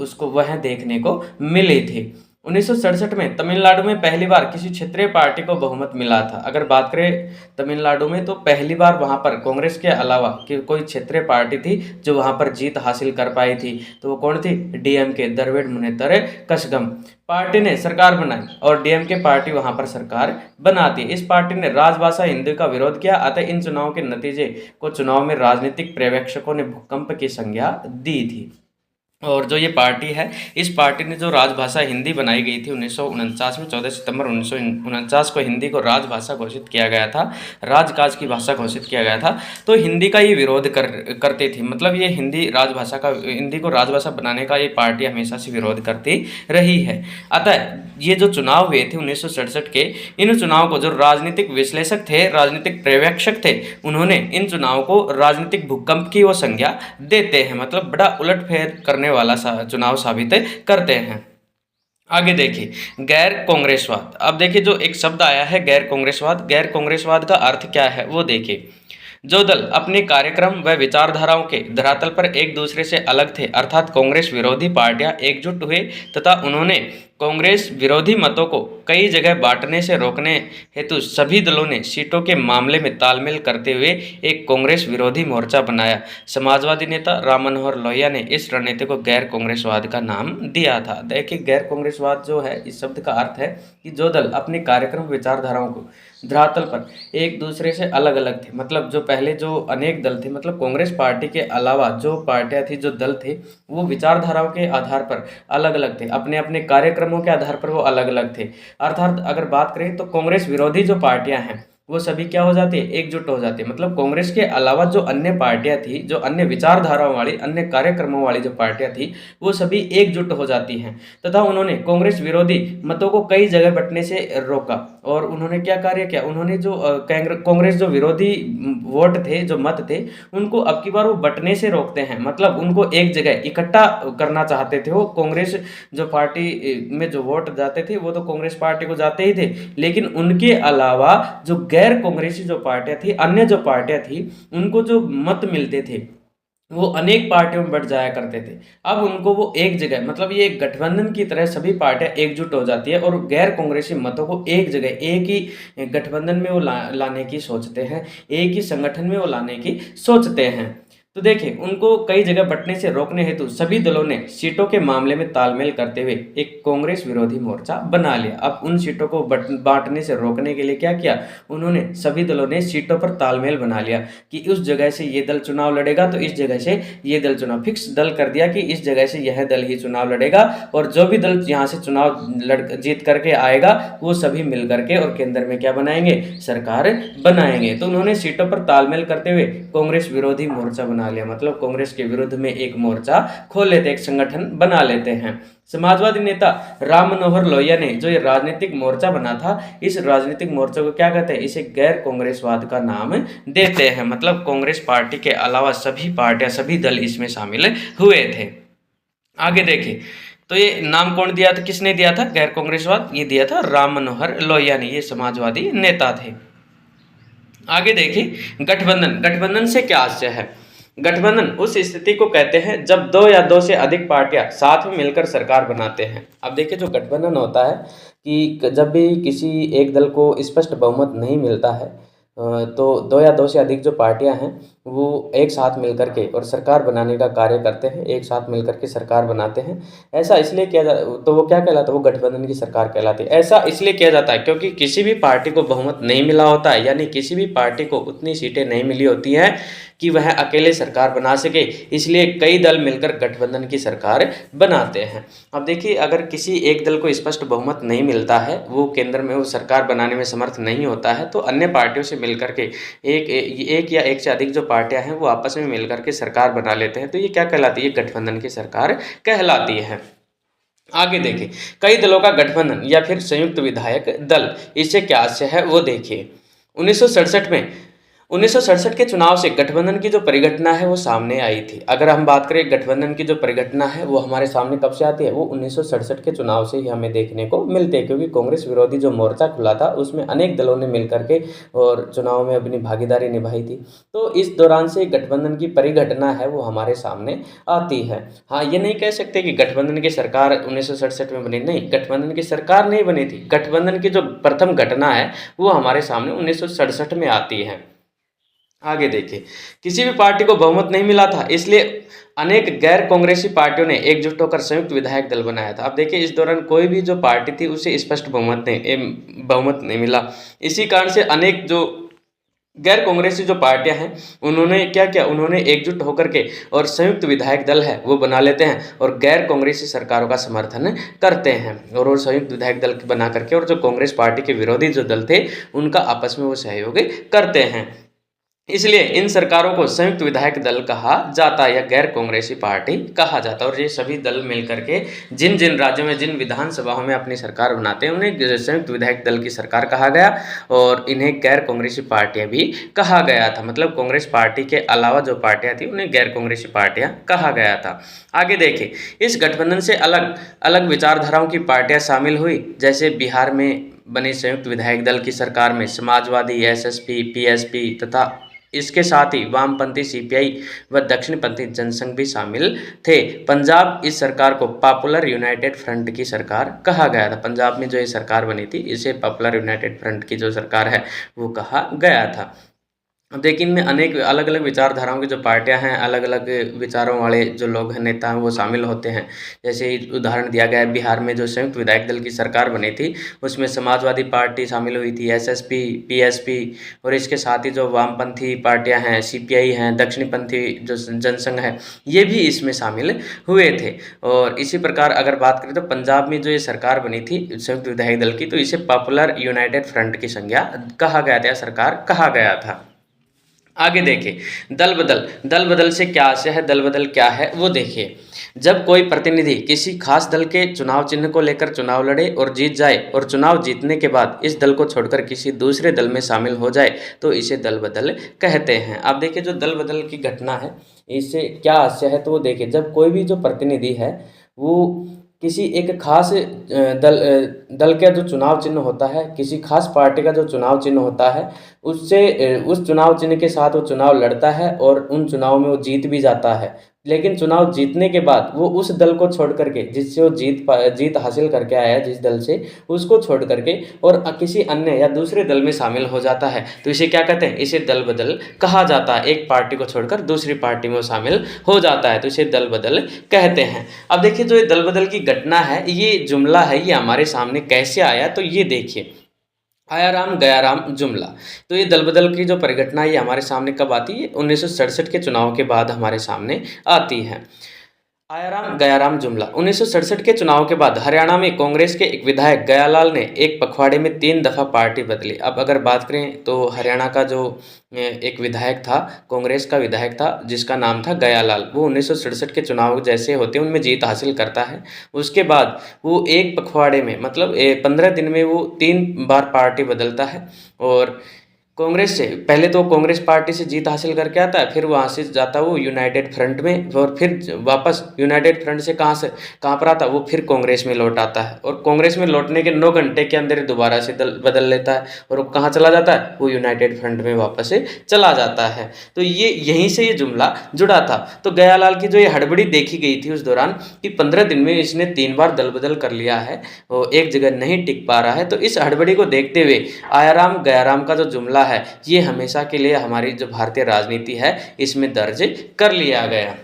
उसको वह देखने को मिली थी। 1967 में तमिलनाडु में पहली बार किसी क्षेत्रीय पार्टी को बहुमत मिला था। अगर बात करें तमिलनाडु में, तो पहली बार वहां पर कांग्रेस के अलावा कि कोई क्षेत्रीय पार्टी थी जो वहां पर जीत हासिल कर पाई थी, तो वो कौन थी? डीएमके, द्रविड़ मुनेत्र कझगम पार्टी ने सरकार बनाई, और डीएमके पार्टी वहां पर सरकार बनाती है। इस पार्टी ने राजभाषा हिंदी का विरोध किया, अतः इन चुनाव के नतीजे को चुनाव में राजनीतिक पर्यवेक्षकों ने भूकंप की संज्ञा दी थी। और जो ये पार्टी है, इस पार्टी ने जो राजभाषा हिंदी बनाई गई थी 1949 में, 14 सितंबर 1949 को हिंदी को राजभाषा घोषित किया गया था, राजकाज की भाषा घोषित किया गया था, तो हिंदी का ये विरोध करती थी। मतलब ये हिंदी को राजभाषा बनाने का ये पार्टी हमेशा से विरोध करती रही है। अतः ये जो चुनाव हुए थे 1967 के, इन चुनाव को जो राजनीतिक विश्लेषक थे, राजनीतिक पर्यवेक्षक थे, उन्होंने इन चुनाव को राजनीतिक भूकंप की वो संज्ञा देते हैं। मतलब बड़ा उलटफेर करने वाला चुनाव साबित करते हैं। आगे देखिए, गैर कांग्रेसवाद। अब देखिए, जो एक शब्द आया है गैर कांग्रेसवाद, गैर कांग्रेसवाद का अर्थ क्या है वो देखिए। जो दल अपने कार्यक्रम व विचारधाराओं के धरातल पर एक दूसरे से अलग थे, अर्थात कांग्रेस विरोधी पार्टियां एकजुट हुए तथा उन्होंने कांग्रेस विरोधी मतों को कई जगह बांटने से रोकने हेतु सभी दलों ने सीटों के मामले में तालमेल करते हुए एक कांग्रेस विरोधी मोर्चा बनाया। समाजवादी नेता राम मनोहर लोहिया ने इस रणनीति को गैर कांग्रेसवाद का नाम दिया था। देखिए, गैर कांग्रेसवाद जो है, इस शब्द का अर्थ है कि जो दल अपने कार्यक्रम विचारधाराओं को धरातल पर एक दूसरे से अलग अलग थे। मतलब जो पहले जो अनेक दल थे, मतलब कांग्रेस पार्टी के अलावा जो पार्टियां थी, जो दल थे, वो विचारधाराओं के आधार पर अलग अलग थे, अपने अपने कार्यक्रमों के आधार पर वो अलग अलग थे। अर्थात अगर बात करें तो कांग्रेस विरोधी जो पार्टियां हैं वो सभी क्या हो जाती है, एकजुट हो जाती है। मतलब कांग्रेस के अलावा जो अन्य पार्टियां थी, जो अन्य विचारधाराओं वाली, अन्य कार्यक्रमों वाली जो पार्टियां थी, वो सभी एकजुट हो जाती हैं तथा उन्होंने कांग्रेस विरोधी मतों को कई जगह बंटने से रोका। और उन्होंने क्या कार्य किया, उन्होंने जो कांग्रेस जो विरोधी वोट थे, जो मत थे, उनको अब की बार वो बंटने से रोकते हैं। मतलब उनको एक जगह इकट्ठा करना चाहते थे। वो कांग्रेस जो पार्टी में जो वोट जाते थे वो तो कांग्रेस पार्टी को जाते ही थे, लेकिन उनके अलावा जो गैर कांग्रेसी जो पार्टियां थी, अन्य जो पार्टियां थी, उनको जो मत मिलते थे वो अनेक पार्टियों में बट जाया करते थे। अब उनको वो एक जगह, मतलब ये एक गठबंधन की तरह सभी पार्टियां एकजुट हो जाती है और गैर कांग्रेसी मतों को एक जगह, एक ही गठबंधन में वो लाने की सोचते हैं, एक ही संगठन में वो लाने की सोचते हैं। तो देखिए, उनको कई जगह बंटने से रोकने हेतु सभी दलों ने सीटों के मामले में तालमेल करते हुए एक कांग्रेस विरोधी मोर्चा बना लिया। अब उन सीटों को बांटने से रोकने के लिए क्या किया, उन्होंने सभी दलों ने सीटों पर तालमेल बना लिया कि उस जगह से ये दल चुनाव लड़ेगा तो इस जगह से ये दल चुनाव, फिक्स दल कर दिया कि इस जगह से यह दल ही चुनाव लड़ेगा और जो भी दल यहाँ से चुनाव जीत करके आएगा वो सभी मिल करके और केंद्र में क्या बनाएंगे, सरकार बनाएंगे। तो उन्होंने सीटों पर तालमेल करते हुए कांग्रेस विरोधी मोर्चा बना लिया। मतलब कांग्रेस के विरुद्ध में एक मोर्चा खोल लेते, एक संगठन बना लेते हैं। समाजवादी नेता राम मनोहर लोहिया ने जो ये राजनीतिक मोर्चा बना था, इस राजनीतिक मोर्चे को क्या कहते हैं, इसे गैर कांग्रेसवाद का नाम देते हैं। मतलब कांग्रेस पार्टी के अलावा सभी पार्टियां, सभी दल इसमें शामिल हुए थे। आगे देखिए, तो ये नाम कौन दिया था, किसने दिया था गैर कांग्रेसवाद, ये दिया था राम मनोहर लोहिया ने, ये समाजवादी नेता थे। आगे देखिए, गठबंधन से क्या आशय है। गठबंधन उस स्थिति को कहते हैं जब दो या दो से अधिक पार्टियां साथ में मिलकर सरकार बनाते हैं। अब देखिए, जो गठबंधन होता है कि जब भी किसी एक दल को स्पष्ट बहुमत नहीं मिलता है तो दो या दो से अधिक जो पार्टियां हैं वो एक साथ मिलकर के और सरकार बनाने का कार्य करते हैं, एक साथ मिलकर के सरकार बनाते हैं। ऐसा इसलिए किया तो वो क्या कहलाता है, वो गठबंधन की सरकार कहलाती है। ऐसा इसलिए किया जाता है क्योंकि किसी भी पार्टी को बहुमत नहीं मिला होता है, यानी किसी भी पार्टी को उतनी सीटें नहीं मिली होती हैं कि वह अकेले सरकार बना सके, इसलिए कई दल मिलकर गठबंधन की सरकार बनाते हैं। अब देखिए, अगर किसी एक दल को स्पष्ट बहुमत नहीं मिलता है, वो केंद्र में वो सरकार बनाने में समर्थ नहीं होता है, तो अन्य पार्टियों से मिलकर के एक या एक से अधिक जो पार्टियां हैं वो आपस में मिलकर के सरकार बना लेते हैं। तो ये क्या कहलाती है, गठबंधन की सरकार कहलाती है। आगे देखिए, कई दलों का गठबंधन या फिर संयुक्त विधायक दल, इससे क्या आशय है वो देखिए। 1967 के चुनाव से गठबंधन की जो परिघटना है वो सामने आई थी। अगर हम बात करें गठबंधन की जो परिघटना है वो हमारे सामने कब से आती है, वो 1967 के चुनाव से ही हमें देखने को मिलते हैं, क्योंकि कांग्रेस विरोधी जो मोर्चा खुला था उसमें अनेक दलों ने मिलकर के और चुनाव में अपनी भागीदारी निभाई थी। तो इस दौरान से गठबंधन की परिघटना है वो हमारे सामने आती है। हाँ, ये नहीं कह सकते कि गठबंधन की सरकार 1967 में बनी, नहीं, गठबंधन की सरकार नहीं बनी थी। गठबंधन की जो प्रथम घटना है वो हमारे सामने 1967 में आती है। आगे देखिए, किसी भी पार्टी को बहुमत नहीं मिला था, इसलिए अनेक गैर कांग्रेसी पार्टियों ने एकजुट होकर संयुक्त विधायक दल बनाया था। अब देखिए, इस दौरान कोई भी जो पार्टी थी उसे स्पष्ट बहुमत नहीं मिला। इसी कारण से अनेक जो गैर कांग्रेसी जो पार्टियां हैं उन्होंने क्या किया, उन्होंने एकजुट होकर के और संयुक्त विधायक दल है वो बना लेते हैं और गैर कांग्रेसी सरकारों का समर्थन करते हैं और वो संयुक्त विधायक दल बना करके और जो कांग्रेस पार्टी के विरोधी जो दल थे उनका आपस में वो सहयोग करते हैं। इसलिए इन सरकारों को संयुक्त विधायक दल कहा जाता है या गैर कांग्रेसी पार्टी कहा जाता है। और ये सभी दल मिलकर के जिन जिन राज्यों में, जिन विधानसभाओं में अपनी सरकार बनाते हैं उन्हें संयुक्त विधायक दल की सरकार कहा गया और इन्हें गैर कांग्रेसी पार्टियां भी कहा गया था। मतलब कांग्रेस पार्टी के अलावा जो पार्टियां थी उन्हें गैर कांग्रेसी पार्टियां कहा गया था। आगे देखिए, इस गठबंधन से अलग अलग विचारधाराओं की पार्टियां शामिल हुई। जैसे बिहार में बनी संयुक्त विधायक दल की सरकार में समाजवादी, एसएसपी, पीएसपी तथा इसके साथ ही वामपंथी सीपीआई व दक्षिणपंथी जनसंघ भी शामिल थे। पंजाब इस सरकार को पॉपुलर यूनाइटेड फ्रंट की सरकार कहा गया था। पंजाब में जो ये सरकार बनी थी इसे पॉपुलर यूनाइटेड फ्रंट की जो सरकार है वो कहा गया था। अब देखिए इनमें अनेक अलग अलग विचारधाराओं की जो पार्टियां हैं, अलग अलग विचारों वाले जो लोग हैं, नेता हैं, वो शामिल होते हैं। जैसे उदाहरण दिया गया है बिहार में जो संयुक्त विधायक दल की सरकार बनी थी उसमें समाजवादी पार्टी शामिल हुई थी, एसएसपी, पीएसपी, और इसके साथ ही जो वामपंथी पार्टियां हैं, सीपीआई हैं, दक्षिणपंथी जो जनसंघ है, ये भी इसमें शामिल हुए थे। और इसी प्रकार अगर बात करें तो पंजाब में जो ये सरकार बनी थी संयुक्त विधायक दल की, तो इसे पॉपुलर यूनाइटेड फ्रंट की संज्ञा कहा गया था, सरकार कहा गया था। आगे देखिए दल बदल से क्या आशय है, दल बदल क्या है वो देखिए। जब कोई प्रतिनिधि किसी खास दल के चुनाव चिन्ह को लेकर चुनाव लड़े और जीत जाए और चुनाव जीतने के बाद इस दल को छोड़कर किसी दूसरे दल में शामिल हो जाए तो इसे दल बदल कहते हैं। अब देखिए जो दल बदल की घटना है इससे क्या आशय है तो वो देखिए, जब कोई भी जो प्रतिनिधि है वो किसी एक खास दल का जो चुनाव चिन्ह होता है, किसी खास पार्टी का जो चुनाव चिन्ह होता है, उससे उस चुनाव चिन्ह के साथ वो चुनाव लड़ता है और उन चुनाव में वो जीत भी जाता है। लेकिन चुनाव जीतने के बाद वो उस दल को छोड़ करके, जिससे वो जीत हासिल करके आया है, जिस दल से, उसको छोड़ करके और किसी अन्य या दूसरे दल में शामिल हो जाता है तो इसे क्या कहते हैं, इसे दल बदल कहा जाता है। एक पार्टी को छोड़कर दूसरी पार्टी में वो शामिल हो जाता है तो इसे दल बदल कहते हैं। अब देखिए जो ये दल बदल की घटना है, ये जुमला है, ये हमारे सामने कैसे आया तो ये देखिए, आया राम गया राम जुमला। तो ये दल बदल की जो परिघटना ये हमारे सामने कब आती है, 1967 के चुनाव के बाद हमारे सामने आती है। आया राम गया राम जुमला। 1967 के चुनाव के बाद हरियाणा में कांग्रेस के एक विधायक गयालाल ने एक पखवाड़े में 3 दफ़ा पार्टी बदली। अब अगर बात करें तो हरियाणा का जो एक विधायक था, कांग्रेस का विधायक था जिसका नाम था गयालाल, वो 1967 के चुनाव जैसे होते हैं उनमें जीत हासिल करता है। उसके बाद वो एक पखवाड़े में मतलब 15 दिन में वो 3 बार पार्टी बदलता है और कांग्रेस से पहले तो कांग्रेस पार्टी से जीत हासिल करके आता है, फिर वहाँ से जाता है वो यूनाइटेड फ्रंट में और फिर वापस यूनाइटेड फ्रंट से कहाँ पर आता है, वो फिर कांग्रेस में लौट आता है और कांग्रेस में लौटने के 9 घंटे के अंदर दोबारा से दल बदल लेता है और वो कहाँ चला जाता है, वो यूनाइटेड फ्रंट में वापस से चला जाता है। तो ये यहीं से ये जुमला जुड़ा था। तो गयालाल की जो ये हड़बड़ी देखी गई थी उस दौरान कि 15 दिन में इसने 3 बार दल बदल कर लिया है और एक जगह नहीं टिक पा रहा है, तो इस हड़बड़ी को देखते हुए आया राम गया राम का जो जुमला है ये हमेशा के लिए हमारी जो भारतीय राजनीति है इसमें दर्ज कर लिया गया।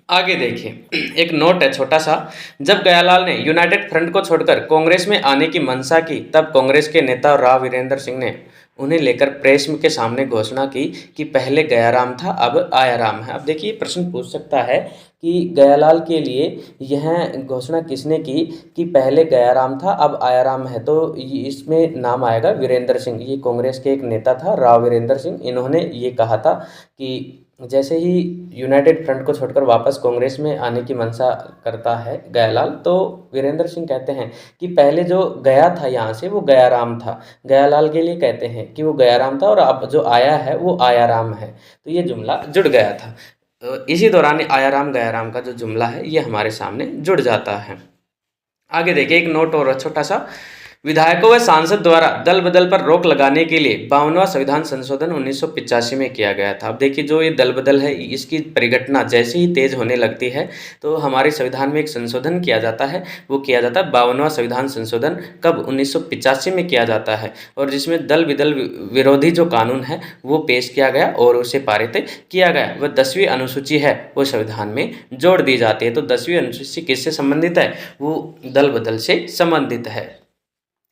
आगे देखिए एक नोट है छोटा सा, जब गयालाल ने यूनाइटेड फ्रंट को छोड़कर कांग्रेस में आने की मंशा की तब कांग्रेस के नेता राव वीरेंद्र सिंह ने उन्हें लेकर प्रेस के सामने घोषणा की कि पहले गयाराम था अब आयाराम है। अब देखिए प्रश्न पूछ सकता है कि गयालाल के लिए यह घोषणा किसने की कि पहले गयाराम था अब आयाराम है, तो इसमें नाम आएगा वीरेंद्र सिंह। ये कांग्रेस के एक नेता था राव वीरेंद्र सिंह, इन्होंने ये कहा था कि जैसे ही यूनाइटेड फ्रंट को छोड़कर वापस कांग्रेस में आने की मंशा करता है गयालाल, तो वीरेंद्र सिंह कहते हैं कि पहले जो गया था यहाँ से वो गयाराम था। गयालाल के लिए कहते हैं कि वो गयाराम था और अब जो आया है वो आयाराम है। तो ये जुमला जुड़ गया था। तो इसी दौरान आया राम गया राम का जो जुमला है ये हमारे सामने जुड़ जाता है। आगे देखिए एक नोट और छोटा सा, विधायकों व सांसद द्वारा दल बदल पर रोक लगाने के लिए 52वां संविधान संशोधन 1985 में किया गया था। अब देखिए जो ये दल बदल है इसकी परिघटना जैसे ही तेज होने लगती है तो हमारे संविधान में एक संशोधन किया जाता है, वो किया जाता है 52वां संविधान संशोधन। कब, 1985 में किया जाता है और जिसमें दल बदल विरोधी जो कानून है वो पेश किया गया और उसे पारित किया गया। वह 10वीं अनुसूची है वो संविधान में जोड़ दी जाती है। तो 10वीं अनुसूची किससे संबंधित है, वो दल बदल से संबंधित है।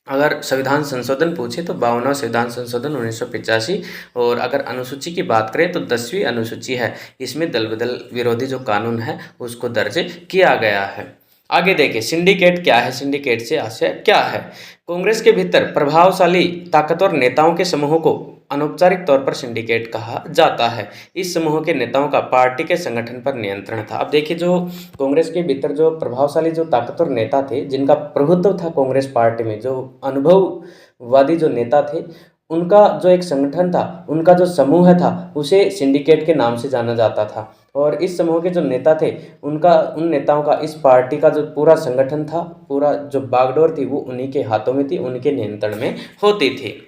अगर संविधान संशोधन पूछे तो 52वां संविधान संशोधन 1985, और अगर अनुसूची की बात करें तो 10वीं अनुसूची है, इसमें दल बदल विरोधी जो कानून है उसको दर्ज किया गया है। आगे देखिए सिंडिकेट क्या है, सिंडिकेट से आशय क्या है। कांग्रेस के भीतर प्रभावशाली ताकतवर नेताओं के समूह को अनौपचारिक तौर पर सिंडिकेट कहा जाता है। इस समूह के नेताओं का पार्टी के संगठन पर नियंत्रण था। अब देखिए जो कांग्रेस के भीतर जो प्रभावशाली जो ताकतवर नेता थे, जिनका प्रभुत्व था कांग्रेस पार्टी में, जो अनुभववादी जो नेता थे, उनका जो एक संगठन था, उनका जो समूह था, उसे सिंडिकेट के नाम से जाना जाता था। और इस समूह के जो नेता थे उन नेताओं का इस पार्टी का जो पूरा संगठन था, पूरा जो बागडोर थी वो उन्हीं के हाथों में थी, उनके नियंत्रण में होती थी।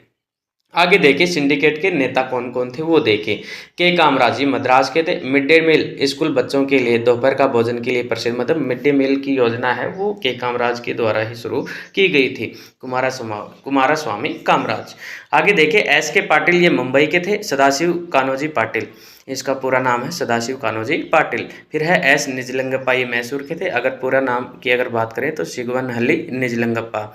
आगे देखे सिंडिकेट के नेता कौन कौन थे वो देखे। के कामराज जी मद्रास के थे। मिड डे मील स्कूल बच्चों के लिए दोपहर का भोजन के लिए प्रसिद्ध, मतलब मिड डे मील की योजना है वो के कामराज के द्वारा ही शुरू की गई थी। कुमारा स्वामी कामराज। आगे देखे एस के पाटिल, ये मुंबई के थे। सदाशिव कान्होजी पाटिल, इसका पूरा नाम है सदाशिव कान्होजी पाटिल। फिर है एस निजलिंगप्पा, ये मैसूर के थे। अगर पूरा नाम की अगर बात करें तो शिगवनहल्ली निजलिंगप्पा।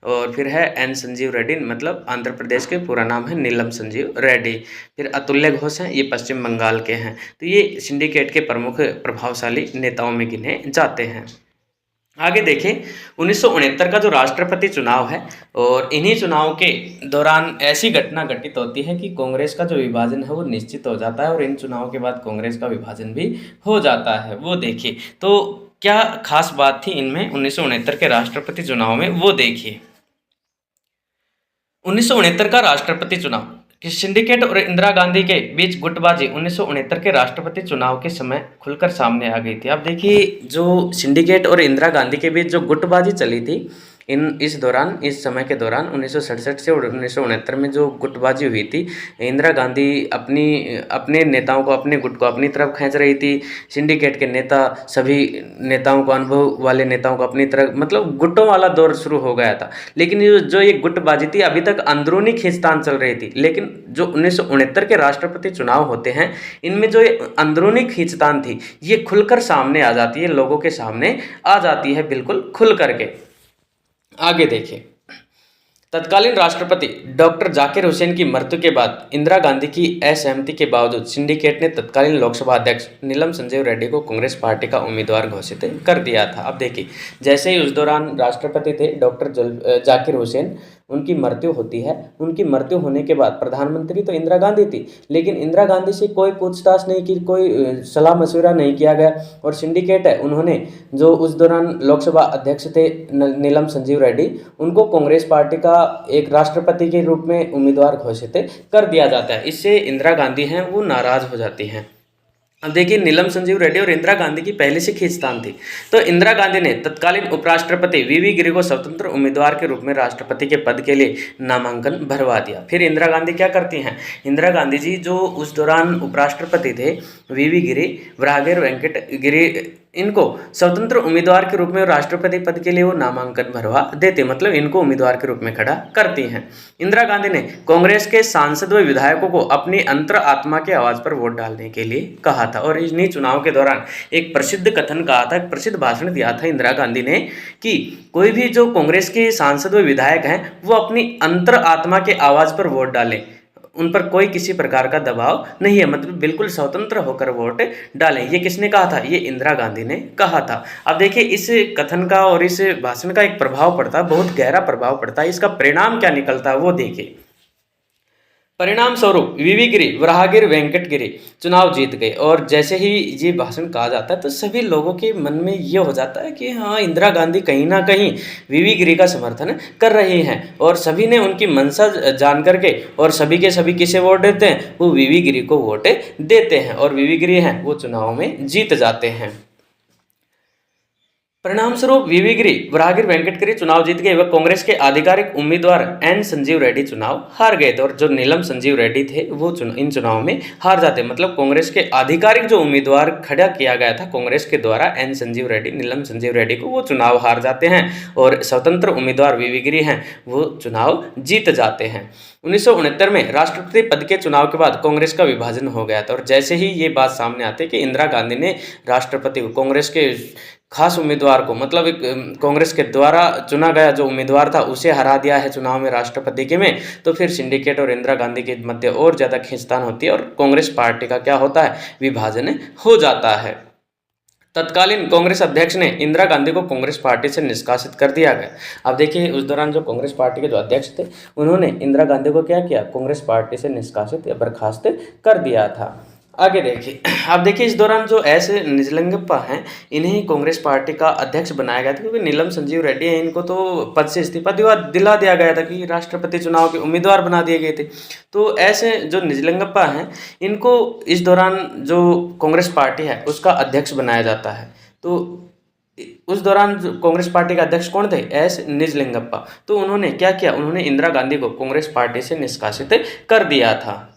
और फिर है एन संजीव रेड्डी, मतलब आंध्र प्रदेश के, पूरा नाम है नीलम संजीव रेड्डी। फिर अतुल्य घोष हैं, ये पश्चिम बंगाल के हैं। तो ये सिंडिकेट के प्रमुख प्रभावशाली नेताओं में गिने जाते हैं। आगे देखें 1969 का जो राष्ट्रपति चुनाव है, और इन्हीं चुनाव के दौरान ऐसी घटना घटित होती है कि कांग्रेस का जो विभाजन है वो निश्चित हो जाता है, और इन चुनाव के बाद कांग्रेस का विभाजन भी हो जाता है। वो देखिए तो क्या खास बात थी इनमें 1969 के राष्ट्रपति चुनाव में, वो देखिए। 1969 का राष्ट्रपति चुनाव कि सिंडिकेट और इंदिरा गांधी के बीच गुटबाजी 1969 के राष्ट्रपति चुनाव के समय खुलकर सामने आ गई थी। अब देखिए जो सिंडिकेट और इंदिरा गांधी के बीच जो गुटबाजी चली थी इस समय के दौरान 1967 से और 1969 में जो गुटबाजी हुई थी, इंदिरा गांधी अपने नेताओं को, अपने गुट को अपनी तरफ खींच रही थी। सिंडिकेट के नेता सभी नेताओं को, अनुभव वाले नेताओं को अपनी तरफ, मतलब गुटों वाला दौर शुरू हो गया था। लेकिन ये गुटबाजी थी अभी तक अंदरूनी खींचतान चल रही थी, लेकिन जो 1969 के राष्ट्रपति चुनाव होते हैं इनमें जो ये अंदरूनी खींचतान थी ये खुलकर सामने आ जाती है, लोगों के सामने आ जाती है बिल्कुल खुल करके। आगे देखिए तत्कालीन राष्ट्रपति डॉक्टर जाकिर हुसैन की मृत्यु के बाद इंदिरा गांधी की असहमति के बावजूद सिंडिकेट ने तत्कालीन लोकसभा अध्यक्ष नीलम संजीव रेड्डी को कांग्रेस पार्टी का उम्मीदवार घोषित कर दिया था। अब देखिए जैसे ही उस दौरान राष्ट्रपति थे डॉक्टर जाकिर हुसैन, उनकी मृत्यु होती है। उनकी मृत्यु होने के बाद प्रधानमंत्री तो इंदिरा गांधी थी, लेकिन इंदिरा गांधी से कोई पूछताछ नहीं की, कोई सलाह मशविरा नहीं किया गया। और सिंडिकेट है उन्होंने जो उस दौरान लोकसभा अध्यक्ष थे नीलम संजीव रेड्डी, उनको कांग्रेस पार्टी का एक राष्ट्रपति के रूप में उम्मीदवार घोषित कर दिया जाता है। इससे इंदिरा गांधी हैं वो नाराज हो जाती हैं। अब देखिए नीलम संजीव रेड्डी और इंदिरा गांधी की पहले से खींचतान थी, तो इंदिरा गांधी ने तत्कालीन उपराष्ट्रपति वीवी गिरि को स्वतंत्र उम्मीदवार के रूप में राष्ट्रपति के पद के लिए नामांकन भरवा दिया। फिर इंदिरा गांधी क्या करती हैं, इंदिरा गांधी जी जो उस दौरान उपराष्ट्रपति थे वीवी गिरि, वराहगिरि वेंकट गिरि, इनको स्वतंत्र उम्मीदवार के रूप में राष्ट्रपति पद के लिए वो नामांकन भरवा देते, मतलब इनको उम्मीदवार के रूप में खड़ा करती हैं। इंदिरा गांधी ने कांग्रेस के सांसद व विधायकों को अपनी अंतर आत्मा के आवाज पर वोट डालने के लिए कहा था। और इन्हीं चुनाव के दौरान एक प्रसिद्ध कथन कहा था, एक प्रसिद्ध भाषण दिया था इंदिरा गांधी ने कि कोई भी जो कांग्रेस के सांसद व विधायक हैं वो अपनी अंतर आत्मा के आवाज पर वोट डालें, उन पर कोई किसी प्रकार का दबाव नहीं है, मतलब बिल्कुल स्वतंत्र होकर वोट डालें। ये किसने कहा था, ये इंदिरा गांधी ने कहा था। अब देखिए इस कथन का और इस भाषण का एक प्रभाव पड़ता है, बहुत गहरा प्रभाव पड़ता है। इसका परिणाम क्या निकलता है वो देखिए। परिणाम स्वरूप वीवी गिरि, वराहगिरि वेंकट गिरि चुनाव जीत गए। और जैसे ही ये भाषण कहा जाता है तो सभी लोगों के मन में ये हो जाता है कि हाँ इंदिरा गांधी कहीं ना कहीं वीवी गिरि का समर्थन कर रही हैं, और सभी ने उनकी मंशा जान करके और सभी के सभी किसे वोट देते हैं, वो वीवी गिरि को वोट देते हैं, और वीवी गिरि हैं वो चुनाव में जीत जाते हैं। परिणाम स्वरूप वीवी गिरि, वराहगिरि वेंकट गिरि चुनाव जीत गए व कांग्रेस के आधिकारिक उम्मीदवार एन संजीव रेड्डी चुनाव हार गए थे। और जो नीलम संजीव रेड्डी थे वो इन चुनाव में हार जाते, मतलब कांग्रेस के आधिकारिक जो उम्मीदवार खड़ा किया गया था कांग्रेस के द्वारा एन संजीव रेड्डी, नीलम संजीव रेड्डी को, वो चुनाव हार जाते हैं, और स्वतंत्र उम्मीदवार वीवी गिरि हैं वो चुनाव जीत जाते हैं। 1969 में राष्ट्रपति पद के चुनाव के बाद कांग्रेस का विभाजन हो गया था। और जैसे ही ये बात सामने आती है कि इंदिरा गांधी ने राष्ट्रपति को, कांग्रेस के खास उम्मीदवार को, मतलब एक कांग्रेस के द्वारा चुना गया जो उम्मीदवार था उसे हरा दिया है चुनाव में राष्ट्रपति के में, तो फिर सिंडिकेट और इंदिरा गांधी के मध्य और ज़्यादा खींचतान होती है और कांग्रेस पार्टी का क्या होता है, विभाजन हो जाता है। तत्कालीन कांग्रेस अध्यक्ष ने इंदिरा गांधी को कांग्रेस पार्टी से निष्कासित कर दिया गया। अब देखिए उस दौरान जो कांग्रेस पार्टी के जो अध्यक्ष थे उन्होंने इंदिरा गांधी को क्या किया, कांग्रेस पार्टी से निष्कासित या बर्खास्त कर दिया था। आगे देखिए, अब देखिए इस दौरान जो एस निजलिंगप्पा हैं इन्हें कांग्रेस पार्टी का अध्यक्ष बनाया गया था, क्योंकि नीलम संजीव रेड्डी हैं इनको तो पद से इस्तीफा दिला दिया गया था कि राष्ट्रपति चुनाव के उम्मीदवार बना दिए गए थे। तो ऐसे जो निजलिंगप्पा हैं इनको इस दौरान जो कांग्रेस पार्टी है उसका अध्यक्ष बनाया जाता है। तो उस दौरान जो कांग्रेस पार्टी के अध्यक्ष कौन थे, एस निजलिंगप्पा। तो उन्होंने क्या किया, उन्होंने इंदिरा गांधी को कांग्रेस पार्टी से निष्कासित कर दिया था।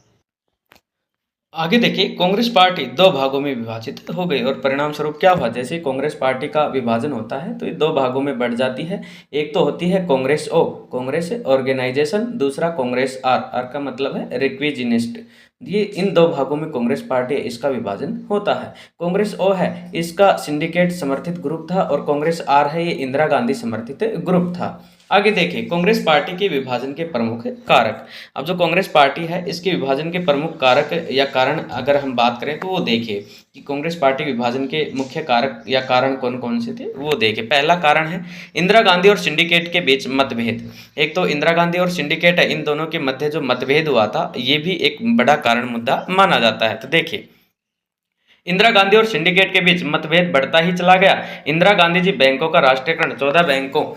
आगे देखिए, कांग्रेस पार्टी दो भागों में विभाजित हो गई और परिणाम स्वरूप क्या हुआ, जैसे कांग्रेस पार्टी का विभाजन होता है तो ये दो भागों में बढ़ जाती है। एक तो होती है कांग्रेस ओ, कांग्रेस ऑर्गेनाइजेशन, दूसरा कांग्रेस आर, आर का मतलब है रिक्विजिनिस्ट। ये इन दो भागों में कांग्रेस पार्टी इसका विभाजन होता है। कांग्रेस ओ है, इसका सिंडिकेट समर्थित ग्रुप था और कांग्रेस आर है, ये इंदिरा गांधी समर्थित ग्रुप था। आगे देखिए, कांग्रेस पार्टी के विभाजन के प्रमुख कारक। अब जो कांग्रेस पार्टी है इसके विभाजन के प्रमुख कारक या कारण अगर हम बात करें तो वो देखिए कि कांग्रेस पार्टी विभाजन के मुख्य कारक या कारण कौन कौन से थे वो देखिए। पहला कारण है इंदिरा गांधी और सिंडिकेट के बीच मतभेद। एक तो इंदिरा गांधी और सिंडिकेट है, इन दोनों के मध्य जो मतभेद हुआ था ये भी एक बड़ा कारण मुद्दा माना जाता है। तो देखिए, इंदिरा गांधी और सिंडिकेट के बीच मतभेद बढ़ता ही चला गया। इंदिरा गांधी जी बैंकों का राष्ट्रीयकरण, 14 बैंकों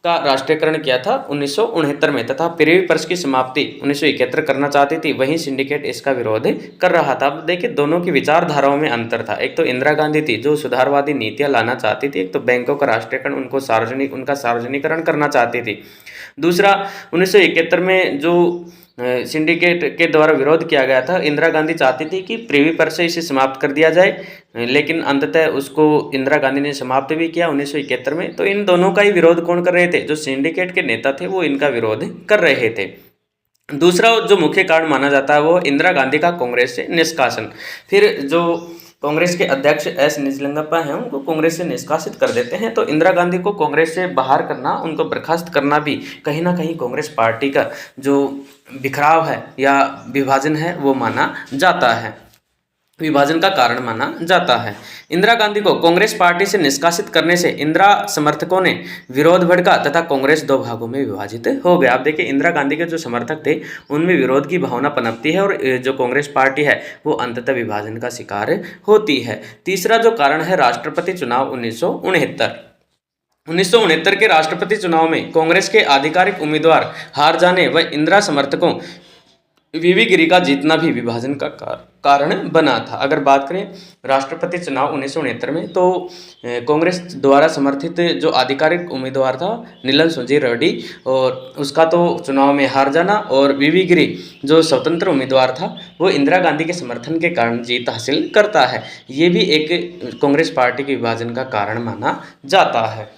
का राष्ट्रीयकरण किया था 1969 में, तथा प्रिवी पर्स की समाप्ति 1971 करना चाहती थी। वहीं सिंडिकेट इसका विरोध कर रहा था। अब देखिए, दोनों की विचारधाराओं में अंतर था। एक तो इंदिरा गांधी थी जो सुधारवादी नीतियां लाना चाहती थी, एक तो बैंकों का राष्ट्रीयकरण, उनका सार्वजनिकरण करना चाहती थी। दूसरा, 1971 में जो सिंडिकेट के द्वारा विरोध किया गया था, इंदिरा गांधी चाहती थी कि प्रिवी पर्स से इसे समाप्त कर दिया जाए, लेकिन अंततः उसको इंदिरा गांधी ने समाप्त भी किया 1971 में। तो इन दोनों का ही विरोध कौन कर रहे थे, जो सिंडिकेट के नेता थे वो इनका विरोध कर रहे थे। दूसरा जो मुख्य कारण माना जाता है वो इंदिरा गांधी का कांग्रेस से निष्कासन। फिर जो कांग्रेस के अध्यक्ष एस निजलिंगप्पा हैं उनको कांग्रेस से निष्कासित कर देते हैं। तो इंदिरा गांधी को कांग्रेस से बाहर करना, उनको बर्खास्त करना भी कहीं ना कहीं कांग्रेस पार्टी का जो बिखराव है या विभाजन है वो माना जाता है, विभाजन का कारण माना जाता है। इंदिरा गांधी को कांग्रेस पार्टी से निष्कासित करने से इंदिरा समर्थकों ने विरोध भड़का तथा कांग्रेस दो भागों में विभाजित हो गया। अब देखिए, इंदिरा गांधी के जो समर्थक थे उनमें विरोध की भावना पनपती है और जो कांग्रेस पार्टी है वो अंततः विभाजन का शिकार होती है। तीसरा जो कारण है राष्ट्रपति चुनाव 1969 के राष्ट्रपति चुनाव में कांग्रेस के आधिकारिक उम्मीदवार हार जाने व इंदिरा समर्थकों वीवी गिरी का जीतना भी विभाजन का कारण बना था। अगर बात करें राष्ट्रपति चुनाव 1969 में, तो कांग्रेस द्वारा समर्थित जो आधिकारिक उम्मीदवार था नीलम संजय रेड्डी, और उसका तो चुनाव में हार जाना, और वीवी गिरी जो स्वतंत्र उम्मीदवार था वो इंदिरा गांधी के समर्थन के कारण जीत हासिल करता है। ये भी एक कांग्रेस पार्टी के विभाजन का कारण माना जाता है।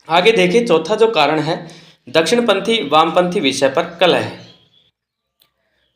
आगे देखिए, चौथा जो कारण है दक्षिणपंथी वामपंथी विषय पर कलह।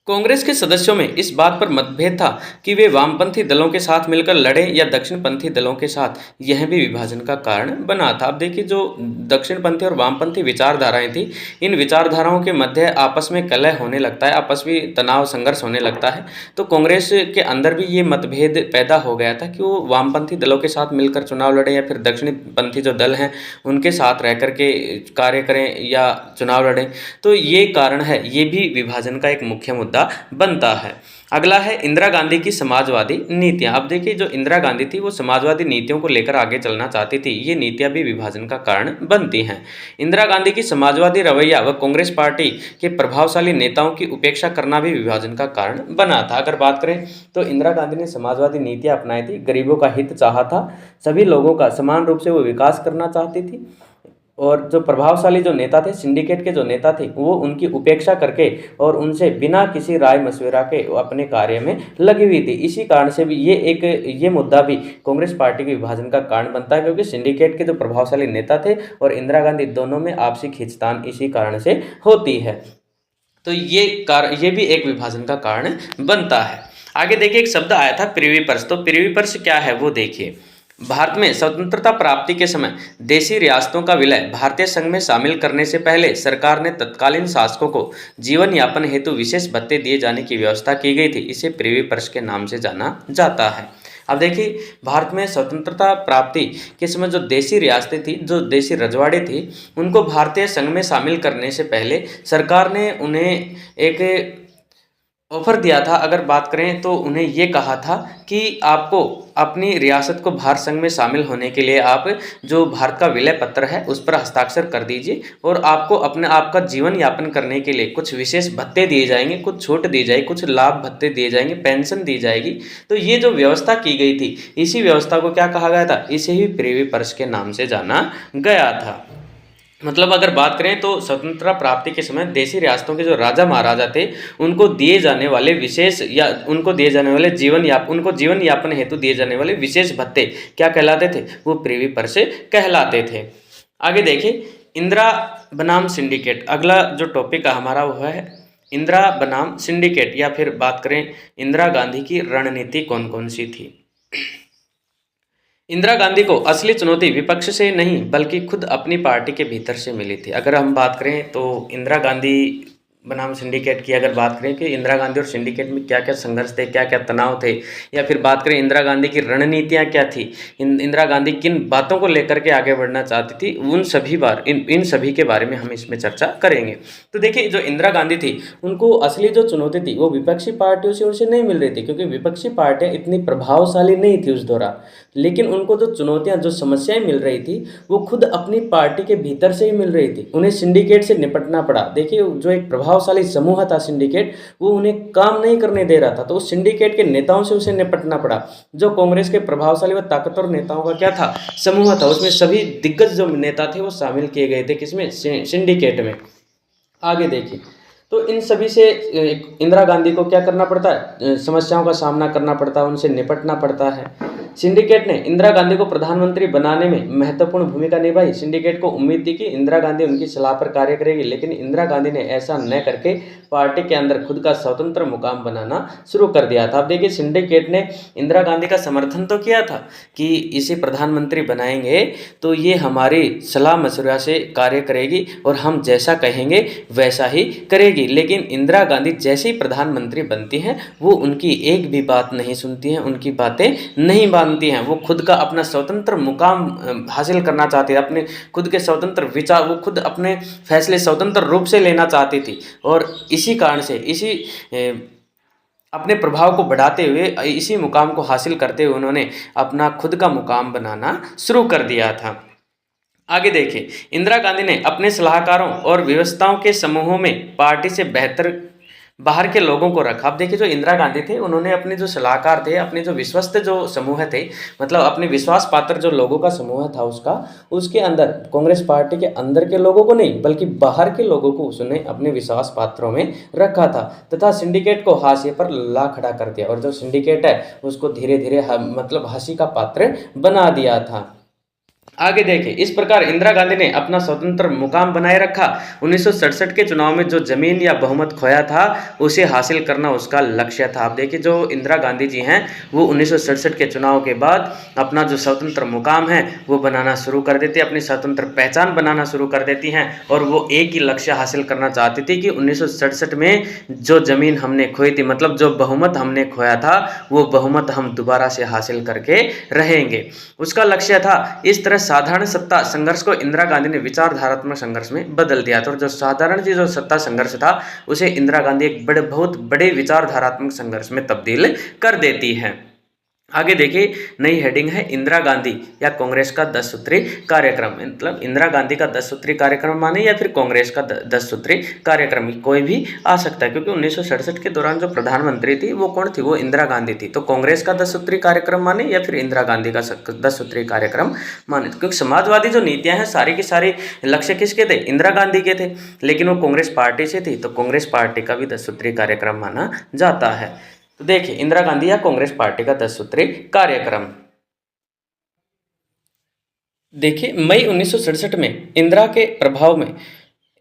कांग्रेस के सदस्यों में इस बात पर मतभेद था कि वे वामपंथी दलों के साथ मिलकर लड़ें या दक्षिणपंथी दलों के साथ। यह भी विभाजन का कारण बना था। अब देखिए, जो दक्षिणपंथी और वामपंथी विचारधाराएं थी, इन विचारधाराओं के मध्य आपस में कलह होने लगता है, आपस में तनाव संघर्ष होने लगता है। तो कांग्रेस के अंदर भी ये मतभेद पैदा हो गया था कि वो वामपंथी दलों के साथ मिलकर चुनाव लड़ें या फिर दक्षिणपंथी जो दल हैं उनके साथ रह करके कार्य करें या चुनाव लड़ें। तो ये कारण है, ये भी विभाजन का एक मुख्य मुद्दा बनता है। अगला है इंदिरा गांधी की समाजवादी नीतियां। अब देखिए, जो इंदिरा गांधी थी वो समाजवादी नीतियों को लेकर आगे चलना चाहती थी। ये नीतियां भी विभाजन का कारण बनती हैं। इंदिरा गांधी की समाजवादी रवैया व कांग्रेस पार्टी के प्रभावशाली नेताओं की उपेक्षा करना भी विभाजन का कारण बना था। अगर बात करें तो इंदिरा गांधी ने समाजवादी नीतियां अपनाई थी, गरीबों का हित चाहा था, सभी लोगों का समान रूप से वो विकास करना चाहती थी, और जो प्रभावशाली जो नेता थे, सिंडिकेट के जो नेता थे, वो उनकी उपेक्षा करके और उनसे बिना किसी राय मशविरा के अपने कार्य में लगी हुई थी। इसी कारण से भी ये मुद्दा भी कांग्रेस पार्टी के विभाजन का कारण बनता है, क्योंकि सिंडिकेट के जो प्रभावशाली नेता थे और इंदिरा गांधी दोनों में आपसी खींचतान इसी कारण से होती है। तो ये भी एक विभाजन का कारण बनता है। आगे देखिए, एक शब्द आया था प्रिवी पर्स। तो प्रिवी पर्स क्या है वो देखिए। भारत में स्वतंत्रता प्राप्ति के समय देशी रियासतों का विलय भारतीय संघ में शामिल करने से पहले सरकार ने तत्कालीन शासकों को जीवन यापन हेतु विशेष भत्ते दिए जाने की व्यवस्था की गई थी। इसे प्रिवी पर्स के नाम से जाना जाता है। अब देखिए, भारत में स्वतंत्रता प्राप्ति के समय जो देशी रियासतें थी, जो देशी रजवाड़े थी, उनको भारतीय संघ में शामिल करने से पहले सरकार ने उन्हें एक ऑफ़र दिया था। अगर बात करें तो उन्हें ये कहा था कि आपको अपनी रियासत को भारत संघ में शामिल होने के लिए आप जो भारत का विलय पत्र है उस पर हस्ताक्षर कर दीजिए और आपको अपने आपका जीवन यापन करने के लिए कुछ विशेष भत्ते दिए जाएंगे, कुछ छूट दी जाएगी, कुछ लाभ भत्ते दिए जाएंगे, पेंशन दी जाएगी। तो ये जो व्यवस्था की गई थी, इसी व्यवस्था को क्या कहा गया था? इसे ही प्रिवी पर्स के नाम से जाना गया था। मतलब अगर बात करें तो स्वतंत्रता प्राप्ति के समय देशी रियासतों के जो राजा महाराजा थे उनको दिए जाने वाले विशेष या उनको दिए जाने वाले उनको जीवन यापन हेतु दिए जाने वाले विशेष भत्ते क्या कहलाते थे? वो प्रिवी पर्स कहलाते थे। आगे देखिए, इंदिरा बनाम सिंडिकेट। अगला जो टॉपिक हमारा वो है इंदिरा बनाम सिंडिकेट, या फिर बात करें इंदिरा गांधी की रणनीति कौन कौन सी थी। इंदिरा गांधी को असली चुनौती विपक्ष से नहीं बल्कि खुद अपनी पार्टी के भीतर से मिली थी। अगर हम बात करें तो इंदिरा गांधी बनाम सिंडिकेट की अगर बात करें कि इंदिरा गांधी और सिंडिकेट में क्या क्या संघर्ष थे, क्या क्या तनाव थे, या फिर बात करें इंदिरा गांधी की रणनीतियां क्या थी, इंदिरा गांधी किन बातों को लेकर के आगे बढ़ना चाहती थी, इन सभी के बारे में हम इसमें चर्चा करेंगे। तो देखिए, जो इंदिरा गांधी थी उनको असली जो चुनौती थी वो विपक्षी पार्टियों से उनसे नहीं मिल रही थी, क्योंकि विपक्षी पार्टियां इतनी प्रभावशाली नहीं थी उस दौरान। लेकिन उनको जो चुनौतियां, जो समस्याएं मिल रही थी वो खुद अपनी पार्टी के भीतर से ही मिल रही थी। उन्हें सिंडिकेट से निपटना पड़ा। देखिए, जो एक प्रभावशाली समूह था सिंडिकेट, वो उन्हें काम नहीं करने दे रहा था, तो उस सिंडिकेट के नेताओं से उसे निपटना पड़ा। जो कांग्रेस के प्रभावशाली व ताकतवर नेताओं का क्या था? समूह था। उसमें सभी दिग्गज जो नेता थे वो शामिल किए गए थे। किसमें? सिंडिकेट में। आगे देखिए, तो इन सभी से इंदिरा गांधी को क्या करना पड़ता है? समस्याओं का सामना करना पड़ता है, उनसे निपटना पड़ता है। सिंडिकेट ने इंदिरा गांधी को प्रधानमंत्री बनाने में महत्वपूर्ण भूमिका निभाई। सिंडिकेट को उम्मीद थी कि इंदिरा गांधी उनकी सलाह पर कार्य करेगी, लेकिन इंदिरा गांधी ने ऐसा न करके पार्टी के अंदर खुद का स्वतंत्र मुकाम बनाना शुरू कर दिया था। अब देखिए, सिंडिकेट ने इंदिरा गांधी का समर्थन तो किया था कि इसे प्रधानमंत्री बनाएंगे तो ये हमारी सलाह मशवरा से कार्य करेगी और हम जैसा कहेंगे वैसा ही करेगी। लेकिन इंदिरा गांधी जैसे ही प्रधानमंत्री बनती हैं वो उनकी एक भी बात नहीं सुनती हैं, उनकी बातें नहीं मानती हैं। वो खुद का अपना स्वतंत्र मुकाम हासिल करना चाहती है, अपने खुद के स्वतंत्र विचार, वो खुद अपने फैसले स्वतंत्र रूप से लेना चाहती थी। और इसी कारण से अपने प्रभाव को बढ़ाते हुए, इसी मुकाम को हासिल करते हुए उन्होंने अपना खुद का मुकाम बनाना शुरू कर दिया था। आगे देखिए, इंदिरा गांधी ने अपने सलाहकारों और व्यवस्थाओं के समूहों में पार्टी से बेहतर बाहर के लोगों को रखा। अब देखिए, जो इंदिरा गांधी थे उन्होंने अपने जो सलाहकार थे, अपने जो विश्वस्त जो समूह थे, मतलब अपने विश्वास पात्र जो लोगों का समूह था उसके अंदर कांग्रेस पार्टी के अंदर के लोगों को नहीं बल्कि बाहर के लोगों को उसने अपने विश्वास पात्रों में रखा था, तथा सिंडिकेट को हाशिए पर ला खड़ा कर दिया। और जो सिंडिकेट है उसको धीरे धीरे मतलब हंसी का पात्र बना दिया था। आगे देखिए, इस प्रकार इंदिरा गांधी ने अपना स्वतंत्र मुकाम बनाए रखा। 1967 के चुनाव में जो जमीन या बहुमत खोया था उसे हासिल करना उसका लक्ष्य था। अब देखिए, जो इंदिरा गांधी जी हैं वो 1967 के चुनाव के बाद अपना जो स्वतंत्र मुकाम है वो बनाना शुरू कर देती, अपनी स्वतंत्र पहचान बनाना शुरू कर देती हैं। और वो एक ही लक्ष्य हासिल करना चाहती थी कि 1967 में जो जमीन हमने खोई थी, मतलब जो बहुमत हमने खोया था, वो बहुमत हम दोबारा से हासिल करके रहेंगे। उसका लक्ष्य था। इस तरह साधारण सत्ता संघर्ष को इंदिरा गांधी ने विचारधारात्मक संघर्ष में बदल दिया था। और जो साधारण जो सत्ता संघर्ष था उसे इंदिरा गांधी एक बहुत बड़े विचारधारात्मक संघर्ष में तब्दील कर देती है। आगे देखिए, नई हेडिंग है इंदिरा गांधी या कांग्रेस का 10 सूत्री कार्यक्रम। मतलब इंदिरा गांधी का 10 सूत्री कार्यक्रम माने या फिर कांग्रेस का 10 सूत्री कार्यक्रम, कोई भी आ सकता है, क्योंकि 1967 के दौरान जो प्रधानमंत्री थी वो कौन थी? वो इंदिरा गांधी थी। तो कांग्रेस का 10 सूत्री कार्यक्रम माने या फिर इंदिरा गांधी का 10 सूत्री कार्यक्रम माने, क्योंकि समाजवादी जो नीतियां हैं सारी की सारी लक्ष्य किसके थे? इंदिरा गांधी के थे, लेकिन वो कांग्रेस पार्टी से थी, तो कांग्रेस पार्टी का भी 10 सूत्री कार्यक्रम माना जाता है। तो देखिए, इंदिरा गांधी या कांग्रेस पार्टी का 10 सूत्री कार्यक्रम। देखिए, मई 1967 में इंदिरा के प्रभाव में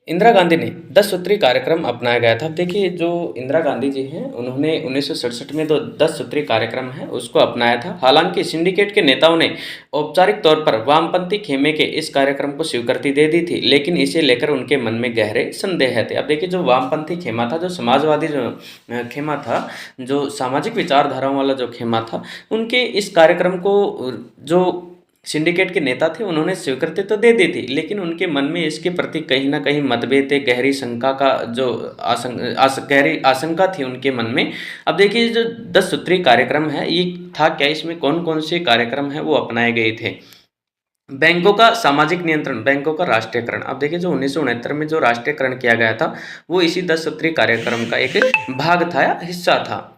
इंदिरा गांधी ने 10 सूत्री कार्यक्रम अपनाया गया था। देखिए, जो इंदिरा गांधी जी हैं उन्होंने 1967 में जो 10 सूत्री कार्यक्रम है उसको अपनाया था। हालांकि सिंडिकेट के नेताओं ने औपचारिक तौर पर वामपंथी खेमे के इस कार्यक्रम को स्वीकृति दे दी थी, लेकिन इसे लेकर उनके मन में गहरे संदेह थे। अब देखिए, जो वामपंथी खेमा था, जो समाजवादी जो खेमा था, जो सामाजिक विचारधाराओं वाला जो खेमा था, उनके इस कार्यक्रम को जो सिंडिकेट के नेता थे, उन्होंने स्वीकृति तो दे दी थी, लेकिन उनके मन में इसके प्रति कहीं न कहीं मतभेद थे, गहरी शंका का जो गहरी आशंका थी उनके मन में। अब देखिए जो 10 सूत्रीय कार्यक्रम है, ये था क्या, इसमें कौन-कौन से कार्यक्रम हैं वो अपनाए गए थे। बैंकों का सामाजिक नियंत्रण, बैंकों का राष्ट्रीयकरण। अब देखिए जो 1969 में जो राष्ट्रीयकरण किया गया था, वो इसी 10 सूत्रीय कार्यक्रम का एक भाग था या हिस्सा था।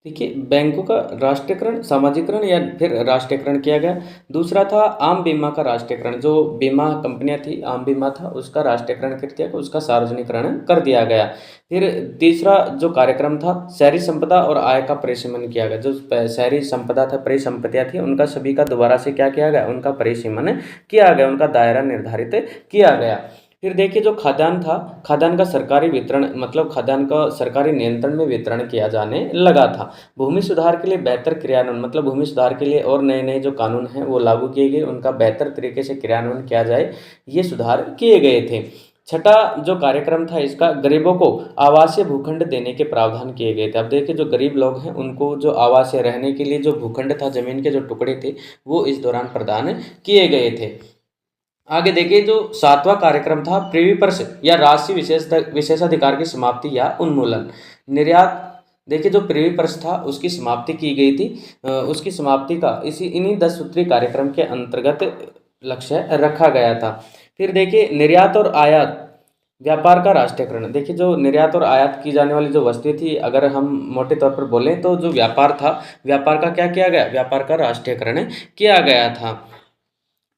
देखिए बैंकों का राष्ट्रीयकरण, सामाजिकरण या फिर राष्ट्रीयकरण किया गया। दूसरा था आम बीमा का राष्ट्रीयकरण, जो बीमा कंपनियां थी, आम बीमा था, उसका राष्ट्रीयकरण कर दिया, उसका सार्वजनिकरण कर दिया गया। फिर तीसरा जो कार्यक्रम था, शहरी संपदा और आय का परिसीमन किया गया। जो शहरी संपदा था, परिसंपत्तियां थी, उनका सभी का दोबारा से क्या किया गया, उनका परिसीमन किया गया, उनका दायरा निर्धारित किया गया। फिर देखिए जो खाद्यान्न था, खाद्यान्न का सरकारी वितरण, मतलब खाद्यान्न का सरकारी नियंत्रण में वितरण किया जाने लगा था। भूमि सुधार के लिए बेहतर क्रियान्वयन, मतलब भूमि सुधार के लिए और नए नए जो कानून हैं वो लागू किए गए, उनका बेहतर तरीके से क्रियान्वयन किया जाए, ये सुधार किए गए थे। छठा जो कार्यक्रम था इसका, गरीबों को आवासीय भूखंड देने के प्रावधान किए गए थे। अब देखिए जो गरीब लोग हैं उनको जो आवासीय रहने के लिए जो भूखंड था, जमीन के जो टुकड़े थे, वो इस दौरान प्रदान किए गए थे। आगे देखिए जो सातवां कार्यक्रम था, प्रीवी पर्स या राशि विशेषाधिकार की समाप्ति या उन्मूलन। निर्यात, देखिए जो प्रीवी पर्स था उसकी समाप्ति की गई थी, उसकी समाप्ति का इन्हीं 10 सूत्रीय कार्यक्रम के अंतर्गत लक्ष्य रखा गया था। फिर देखिए निर्यात और आयात, व्यापार का राष्ट्रीयकरण। देखिए जो निर्यात और आयात की जाने वाली जो वस्तुएं थी, अगर हम मोटे तौर पर बोलें तो जो व्यापार था, व्यापार का क्या किया गया, व्यापार का राष्ट्रीयकरण किया गया था।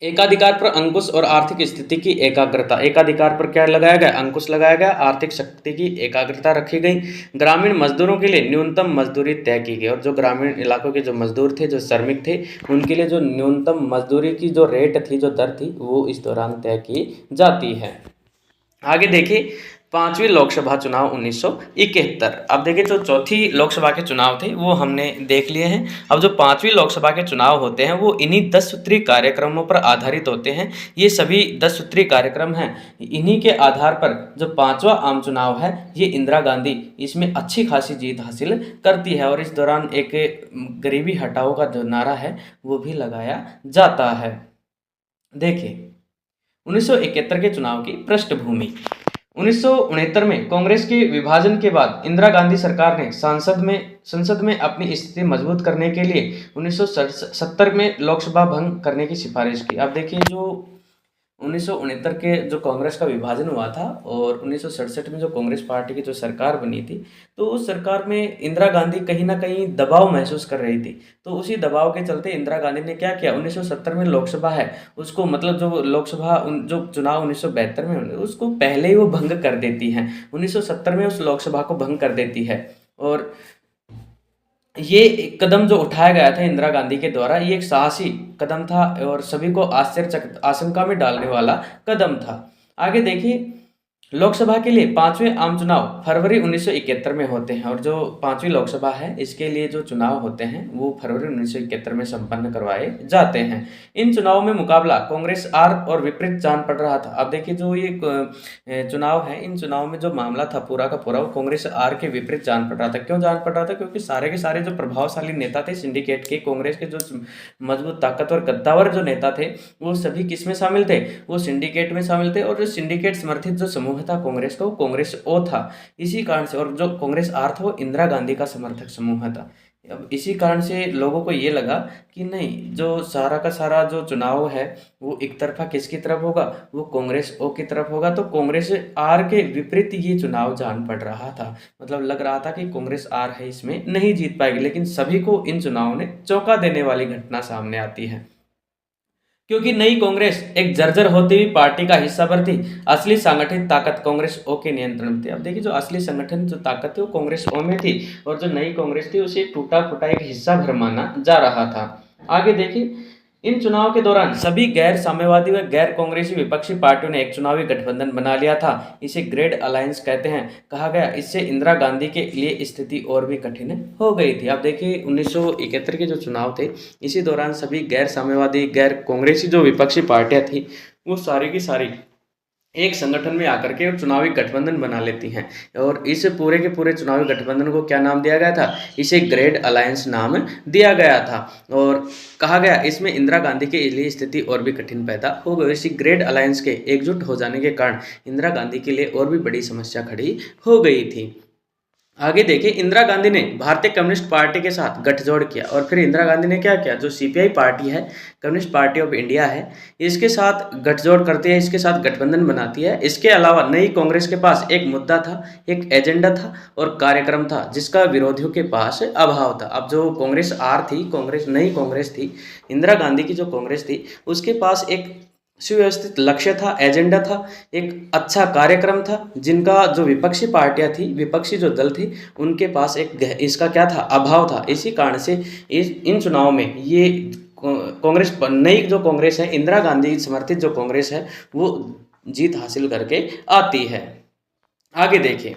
एकाधिकार पर अंकुश और आर्थिक स्थिति की एकाग्रता, एकाधिकार पर क्या लगाया गया, अंकुश लगाया गया, आर्थिक शक्ति की एकाग्रता रखी गई। ग्रामीण मजदूरों के लिए न्यूनतम मजदूरी तय की गई, और जो ग्रामीण इलाकों के जो मजदूर थे, जो श्रमिक थे, उनके लिए जो न्यूनतम मजदूरी की जो रेट थी, जो दर थी, वो इस दौरान तय की जाती है। आगे देखिए 5वीं लोकसभा चुनाव 1971। अब देखिए जो चौथी लोकसभा के चुनाव थे वो हमने देख लिए हैं। अब जो 5वीं लोकसभा के चुनाव होते हैं वो इन्हीं 10 सूत्रीय कार्यक्रमों पर आधारित होते हैं। ये सभी 10 सूत्रीय कार्यक्रम हैं, इन्हीं के आधार पर जो 5वां आम चुनाव है, ये इंदिरा गांधी इसमें अच्छी खासी जीत हासिल करती है, और इस दौरान एक गरीबी हटाओ का जो नारा है वो भी लगाया जाता है। देखिए 1971 के चुनाव की पृष्ठभूमि। 1969 में कांग्रेस के विभाजन के बाद इंदिरा गांधी सरकार ने संसद में अपनी स्थिति मजबूत करने के लिए 1970 में लोकसभा भंग करने की सिफारिश की। अब देखिए जो 1969 के जो कांग्रेस का विभाजन हुआ था और 1967 में जो कांग्रेस पार्टी की जो सरकार बनी थी, तो उस सरकार में इंदिरा गांधी कहीं ना कहीं दबाव महसूस कर रही थी। तो उसी दबाव के चलते इंदिरा गांधी ने क्या किया, 1970 में लोकसभा है उसको, मतलब जो लोकसभा जो चुनाव 1972 में होने, उसको पहले ही वो भंग कर देती हैं। 1970 में उस लोकसभा को भंग कर देती है, और ये एक कदम जो उठाया गया था इंदिरा गांधी के द्वारा, ये एक साहसी कदम था और सभी को आश्चर्यचकित, आशंका में डालने वाला कदम था। आगे देखिए लोकसभा के लिए 5वें आम चुनाव फरवरी 1971 में होते हैं, और जो 5वीं लोकसभा है इसके लिए जो चुनाव होते हैं वो फरवरी 1971 में संपन्न करवाए जाते हैं। इन चुनावों में मुकाबला कांग्रेस आर और विपरीत जान पड़ रहा था। अब देखिए जो ये चुनाव है, इन चुनाव में जो मामला था पूरा का पूरा, वो कांग्रेस आर के विपरीत जान पड़ रहा था। क्यों जान पड़ रहा था? क्योंकि सारे के सारे जो प्रभावशाली नेता थे सिंडिकेट के, कांग्रेस के जो मजबूत ताकतवर कद्दावर जो नेता थे, वो सभी किस में शामिल थे, वो सिंडिकेट में शामिल थे। और जो सिंडिकेट समर्थित जो समूह था कांग्रेस का, वो कांग्रेस ओ था। इसी कारण से, और जो कांग्रेस आर था वो इंदिरा गांधी का समर्थक समूह था। अब इसी कारण से लोगों को ये लगा कि नहीं, जो सारा का सारा जो चुनाव है वो एक तरफा किसकी तरफ होगा, वो कांग्रेस ओ की तरफ होगा। तो कांग्रेस आर के विपरीत ये चुनाव जान पड़ रहा था, मतलब लग रहा था कि कांग्रेस आर है इसमें नहीं जीत पाएगी। लेकिन सभी को इन चुनावों ने चौंका देने वाली घटना सामने आती है, क्योंकि नई कांग्रेस एक जर्जर होती हुई पार्टी का हिस्सा भर थी। असली संगठित ताकत कांग्रेस ओ के नियंत्रण में थी। अब देखिए जो असली संगठन जो ताकत थी वो कांग्रेस ओ में थी, और जो नई कांग्रेस थी उसे टूटा फूटा एक हिस्सा भर माना जा रहा था। आगे देखिए इन चुनाव के दौरान सभी गैर साम्यवादी व गैर कांग्रेसी विपक्षी पार्टियों ने एक चुनावी गठबंधन बना लिया था। इसे ग्रेड अलायंस कहते हैं, कहा गया। इससे इंदिरा गांधी के लिए स्थिति और भी कठिन हो गई थी। अब देखिए 1971 के जो चुनाव थे, इसी दौरान सभी गैर साम्यवादी गैर कांग्रेसी जो विपक्षी पार्टियां थी वो सारी की सारी एक संगठन में आकर के चुनावी गठबंधन बना लेती हैं। और इस पूरे के पूरे चुनावी गठबंधन को क्या नाम दिया गया था? इसे ग्रेट अलायंस नाम दिया गया था। और कहा गया इसमें इंदिरा गांधी के लिए स्थिति और भी कठिन पैदा हो गई। इसी ग्रेट अलायंस के एकजुट हो जाने के कारण इंदिरा गांधी के लिए और भी बड़ी समस्या खड़ी हो गई थी। आगे देखिए, इंदिरा गांधी ने भारतीय कम्युनिस्ट पार्टी के साथ गठजोड़ किया। और फिर इंदिरा गांधी ने क्या किया? जो सीपीआई पार्टी है, कम्युनिस्ट पार्टी ऑफ इंडिया है, इसके साथ गठजोड़ करती है, इसके साथ गठबंधन बनाती है। इसके अलावा नई कांग्रेस के पास एक मुद्दा था, एक एजेंडा था और कार्यक्रम था, जिसका विरोधियों के पास अभाव था। अब जो कांग्रेस आर थी, कांग्रेस नई कांग्रेस थी, इंदिरा गांधी की जो कांग्रेस थी, उसके पास एक सुव्यवस्थित लक्ष्य था, एजेंडा था, एक अच्छा कार्यक्रम था, जिनका जो विपक्षी पार्टियां थी, विपक्षी जो दल थी, उनके पास एक इसका क्या था? अभाव था। इसी कारण से इन चुनाव में ये कांग्रेस, नई जो कांग्रेस है, इंदिरा गांधी समर्थित जो कांग्रेस है, वो जीत हासिल करके आती है। आगे देखिए,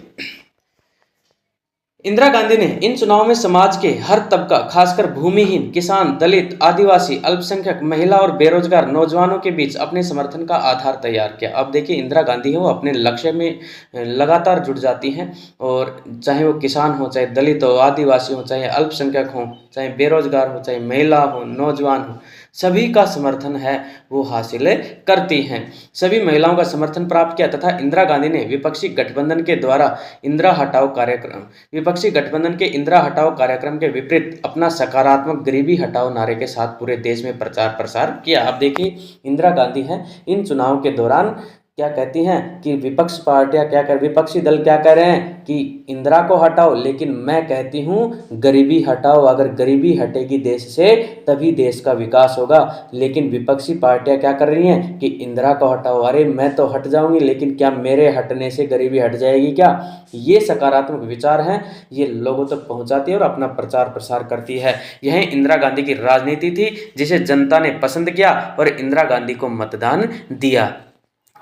इंदिरा गांधी ने इन चुनावों में समाज के हर तबका, खासकर भूमिहीन, किसान, दलित, आदिवासी, अल्पसंख्यक, महिला और बेरोजगार नौजवानों के बीच अपने समर्थन का आधार तैयार किया। अब देखिए, इंदिरा गांधी है वो अपने लक्ष्य में लगातार जुट जाती हैं। और चाहे वो किसान हो, चाहे दलित हो, आदिवासी हो, चाहे अल्पसंख्यक हो, चाहे बेरोजगार हो, चाहे महिला हो, नौजवान हो, सभी का समर्थन है वो हासिल करती हैं। सभी महिलाओं का समर्थन प्राप्त किया तथा इंदिरा गांधी ने विपक्षी गठबंधन के द्वारा इंदिरा हटाओ कार्यक्रम विपक्षी गठबंधन के इंदिरा हटाओ कार्यक्रम के विपरीत अपना सकारात्मक गरीबी हटाओ नारे के साथ पूरे देश में प्रचार प्रसार किया। अब देखिए, इंदिरा गांधी है इन चुनाव के दौरान क्या कहती हैं कि विपक्ष पार्टियां विपक्षी दल क्या कह रहे हैं कि इंदिरा को हटाओ, लेकिन मैं कहती हूँ गरीबी हटाओ। अगर गरीबी हटेगी देश से तभी देश का विकास होगा। लेकिन विपक्षी पार्टियां क्या कर रही हैं कि इंदिरा को हटाओ। अरे मैं तो हट जाऊंगी, लेकिन क्या मेरे हटने से गरीबी हट जाएगी क्या? ये सकारात्मक विचार हैं, ये लोगों तक पहुंचाती है और अपना प्रचार प्रसार करती है। यह इंदिरा गांधी की राजनीति थी, जिसे जनता ने पसंद किया और इंदिरा गांधी को मतदान दिया।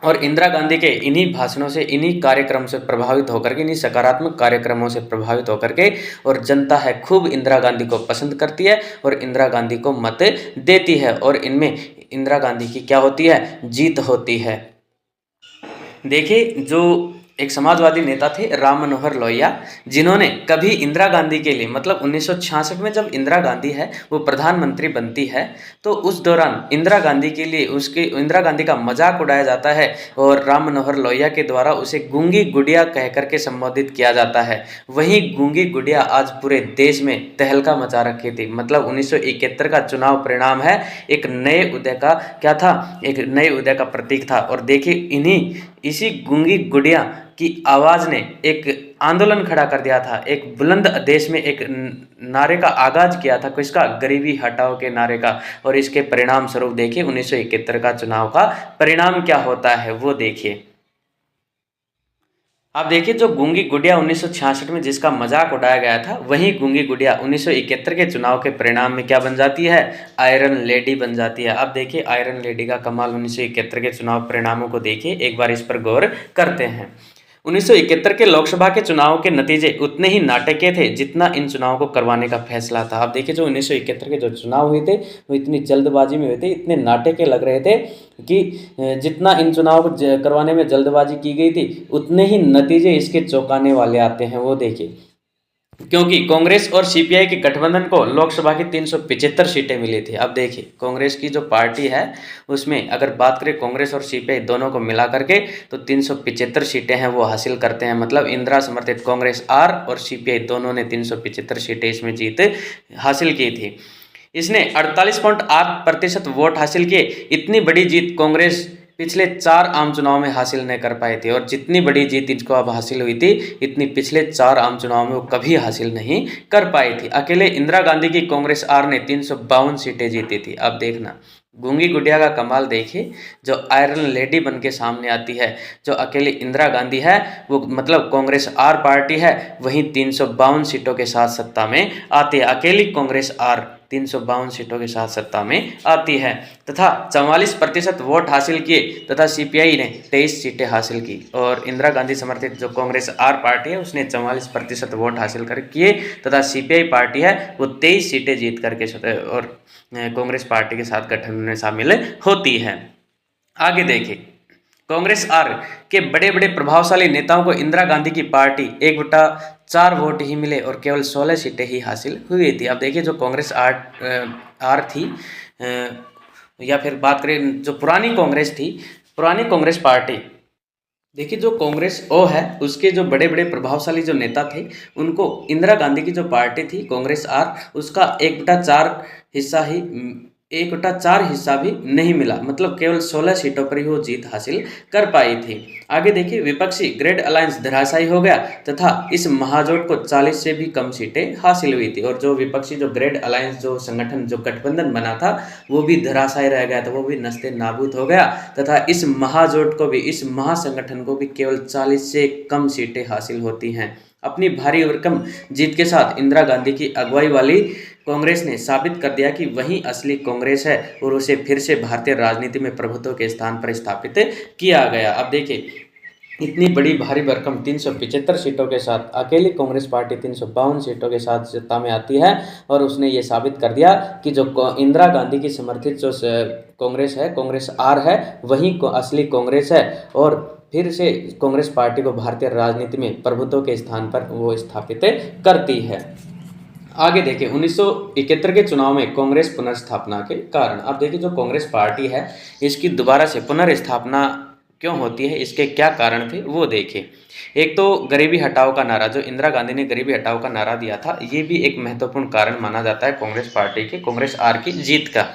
और इंदिरा गांधी के इन्हीं भाषणों से, इन्हीं कार्यक्रम से प्रभावित होकर के, इन्हीं सकारात्मक कार्यक्रमों से प्रभावित होकर के, और जनता है खूब इंदिरा गांधी को पसंद करती है और इंदिरा गांधी को मत देती है। और इनमें इंदिरा गांधी की क्या होती है? जीत होती है। देखिए, जो एक समाजवादी नेता थे राम मनोहर लोहिया, जिन्होंने कभी इंदिरा गांधी के लिए, मतलब 1966 में जब इंदिरा गांधी है वो प्रधानमंत्री बनती है, तो उस दौरान इंदिरा गांधी के लिए इंदिरा गांधी का मजाक उड़ाया जाता है और राम मनोहर लोहिया के द्वारा उसे गूंगी गुड़िया कह करके संबोधित किया जाता है। वहीं गूंगी गुड़िया आज पूरे देश में तहलका मचा रखी थी। मतलब 1971 का चुनाव परिणाम है, एक नए उदय का क्या था? एक नए उदय का प्रतीक था। और देखिए, इसी गूंगी गुड़िया की आवाज़ ने एक आंदोलन खड़ा कर दिया था, एक बुलंद देश में एक नारे का आगाज किया था, किसका? गरीबी हटाओ के नारे का। और इसके परिणाम स्वरूप देखिए 1971 का चुनाव का परिणाम क्या होता है वो देखिए। आप देखिए, जो गूंगी गुड़िया 1966 में जिसका मजाक उड़ाया गया था, वही गूंगी गुड़िया 1971 के चुनाव के परिणाम में क्या बन जाती है? आयरन लेडी बन जाती है। अब देखिए, आयरन लेडी का कमाल 1971 के चुनाव परिणामों को देखिए, एक बार इस पर गौर करते हैं। 1971 के लोकसभा के चुनाव के नतीजे उतने ही नाटकीय थे जितना इन चुनाव को करवाने का फैसला था। अब देखिए, जो 1971 के जो चुनाव हुए थे वो इतनी जल्दबाजी में हुए थे, इतने नाटकीय लग रहे थे कि जितना इन चुनाव को करवाने में जल्दबाजी की गई थी, उतने ही नतीजे इसके चौंकाने वाले आते हैं वो देखिए। क्योंकि कांग्रेस और सीपीआई के गठबंधन को लोकसभा की 375 सीटें मिली थी। अब देखिए, कांग्रेस की जो पार्टी है उसमें अगर बात करें कांग्रेस और सीपीआई दोनों को मिला करके, तो 375 सीटें हैं वो हासिल करते हैं। मतलब इंदिरा समर्थित कांग्रेस आर और सीपीआई दोनों ने 375 सीटें इसमें जीत हासिल की थी। इसने 48.8% वोट हासिल किए। इतनी बड़ी जीत कांग्रेस पिछले 4 आम चुनाव में हासिल नहीं कर पाई थी, और जितनी बड़ी जीत इनको अब हासिल हुई थी, इतनी पिछले 4 आम चुनाव में वो कभी हासिल नहीं कर पाई थी। अकेले इंदिरा गांधी की कांग्रेस आर ने 352 सीटें जीती थी। अब देखना, गूंगी गुड़िया का कमाल देखिए, जो आयरन लेडी बन के सामने आती है, जो अकेली इंदिरा गांधी है, वो मतलब कांग्रेस आर पार्टी है, वहीं 352 सीटों के साथ सत्ता में आती है। अकेली कांग्रेस आर 352 सीटों के साथ सत्ता में आती है तथा 44% वोट हासिल किए, तथा सीपीआई ने 23 सीटें हासिल की। और इंदिरा गांधी समर्थित जो कांग्रेस आर पार्टी है उसने 44% वोट हासिल कर किए, तथा सीपीआई पार्टी है वो 23 सीटें जीत करके और कांग्रेस पार्टी के साथ गठबंधन में शामिल होती है। आगे देखिए, कांग्रेस आर के बड़े बड़े प्रभावशाली नेताओं को इंदिरा गांधी की पार्टी 1/4 वोट ही मिले और केवल 16 सीटें ही हासिल हुई थी। अब देखिए जो कांग्रेस आर थी, या फिर बात करें जो पुरानी कांग्रेस थी, पुरानी कांग्रेस पार्टी, देखिए जो कांग्रेस ओ है उसके जो बड़े बड़े प्रभावशाली जो नेता थे उनको इंदिरा गांधी की जो पार्टी थी कांग्रेस आर, उसका 1/4 हिस्सा ही 1/4 हिस्सा भी नहीं मिला, मतलब केवल 16 सीटों पर ही वो जीत हासिल कर पाई थी। आगे देखिए विपक्षी ग्रेट अलायंस धराशायी हो गया तथा इस महाजोट को 40 से भी कम सीटें हासिल हुई थी, और जो विपक्षी जो ग्रेट अलायंस जो संगठन जो गठबंधन बना था वो भी धराशायी रह गया था, वो भी नस्ते नाबूद हो गया तथा इस महाजोट को भी, इस महासंगठन को भी केवल 40 से कम सीटें हासिल होती हैं। अपनी भारी भरकम जीत के साथ इंदिरा गांधी की अगुवाई वाली कांग्रेस ने साबित कर दिया कि वही असली कांग्रेस है और उसे फिर से भारतीय राजनीति में प्रभुत्व के स्थान पर स्थापित किया गया। अब देखिए इतनी बड़ी भारी भरकम 375 सीटों के साथ अकेली कांग्रेस पार्टी 352 सीटों के साथ सत्ता में आती है, और उसने ये साबित कर दिया कि जो इंदिरा गांधी की समर्थित जो कांग्रेस है, कांग्रेस आर है, वही असली कांग्रेस है, और फिर से कांग्रेस पार्टी को भारतीय राजनीति में प्रभुत्व के स्थान पर वो स्थापित करती है। आगे देखिए 1971 के चुनाव में कांग्रेस पुनर्स्थापना के कारण। अब देखिए जो कांग्रेस पार्टी है इसकी दोबारा से पुनर्स्थापना क्यों होती है, इसके क्या कारण थे वो देखिए। एक तो गरीबी हटाओ का नारा, जो इंदिरा गांधी ने गरीबी हटाओ का नारा दिया था, ये भी एक महत्वपूर्ण कारण माना जाता है कांग्रेस पार्टी के, कांग्रेस आर की जीत का।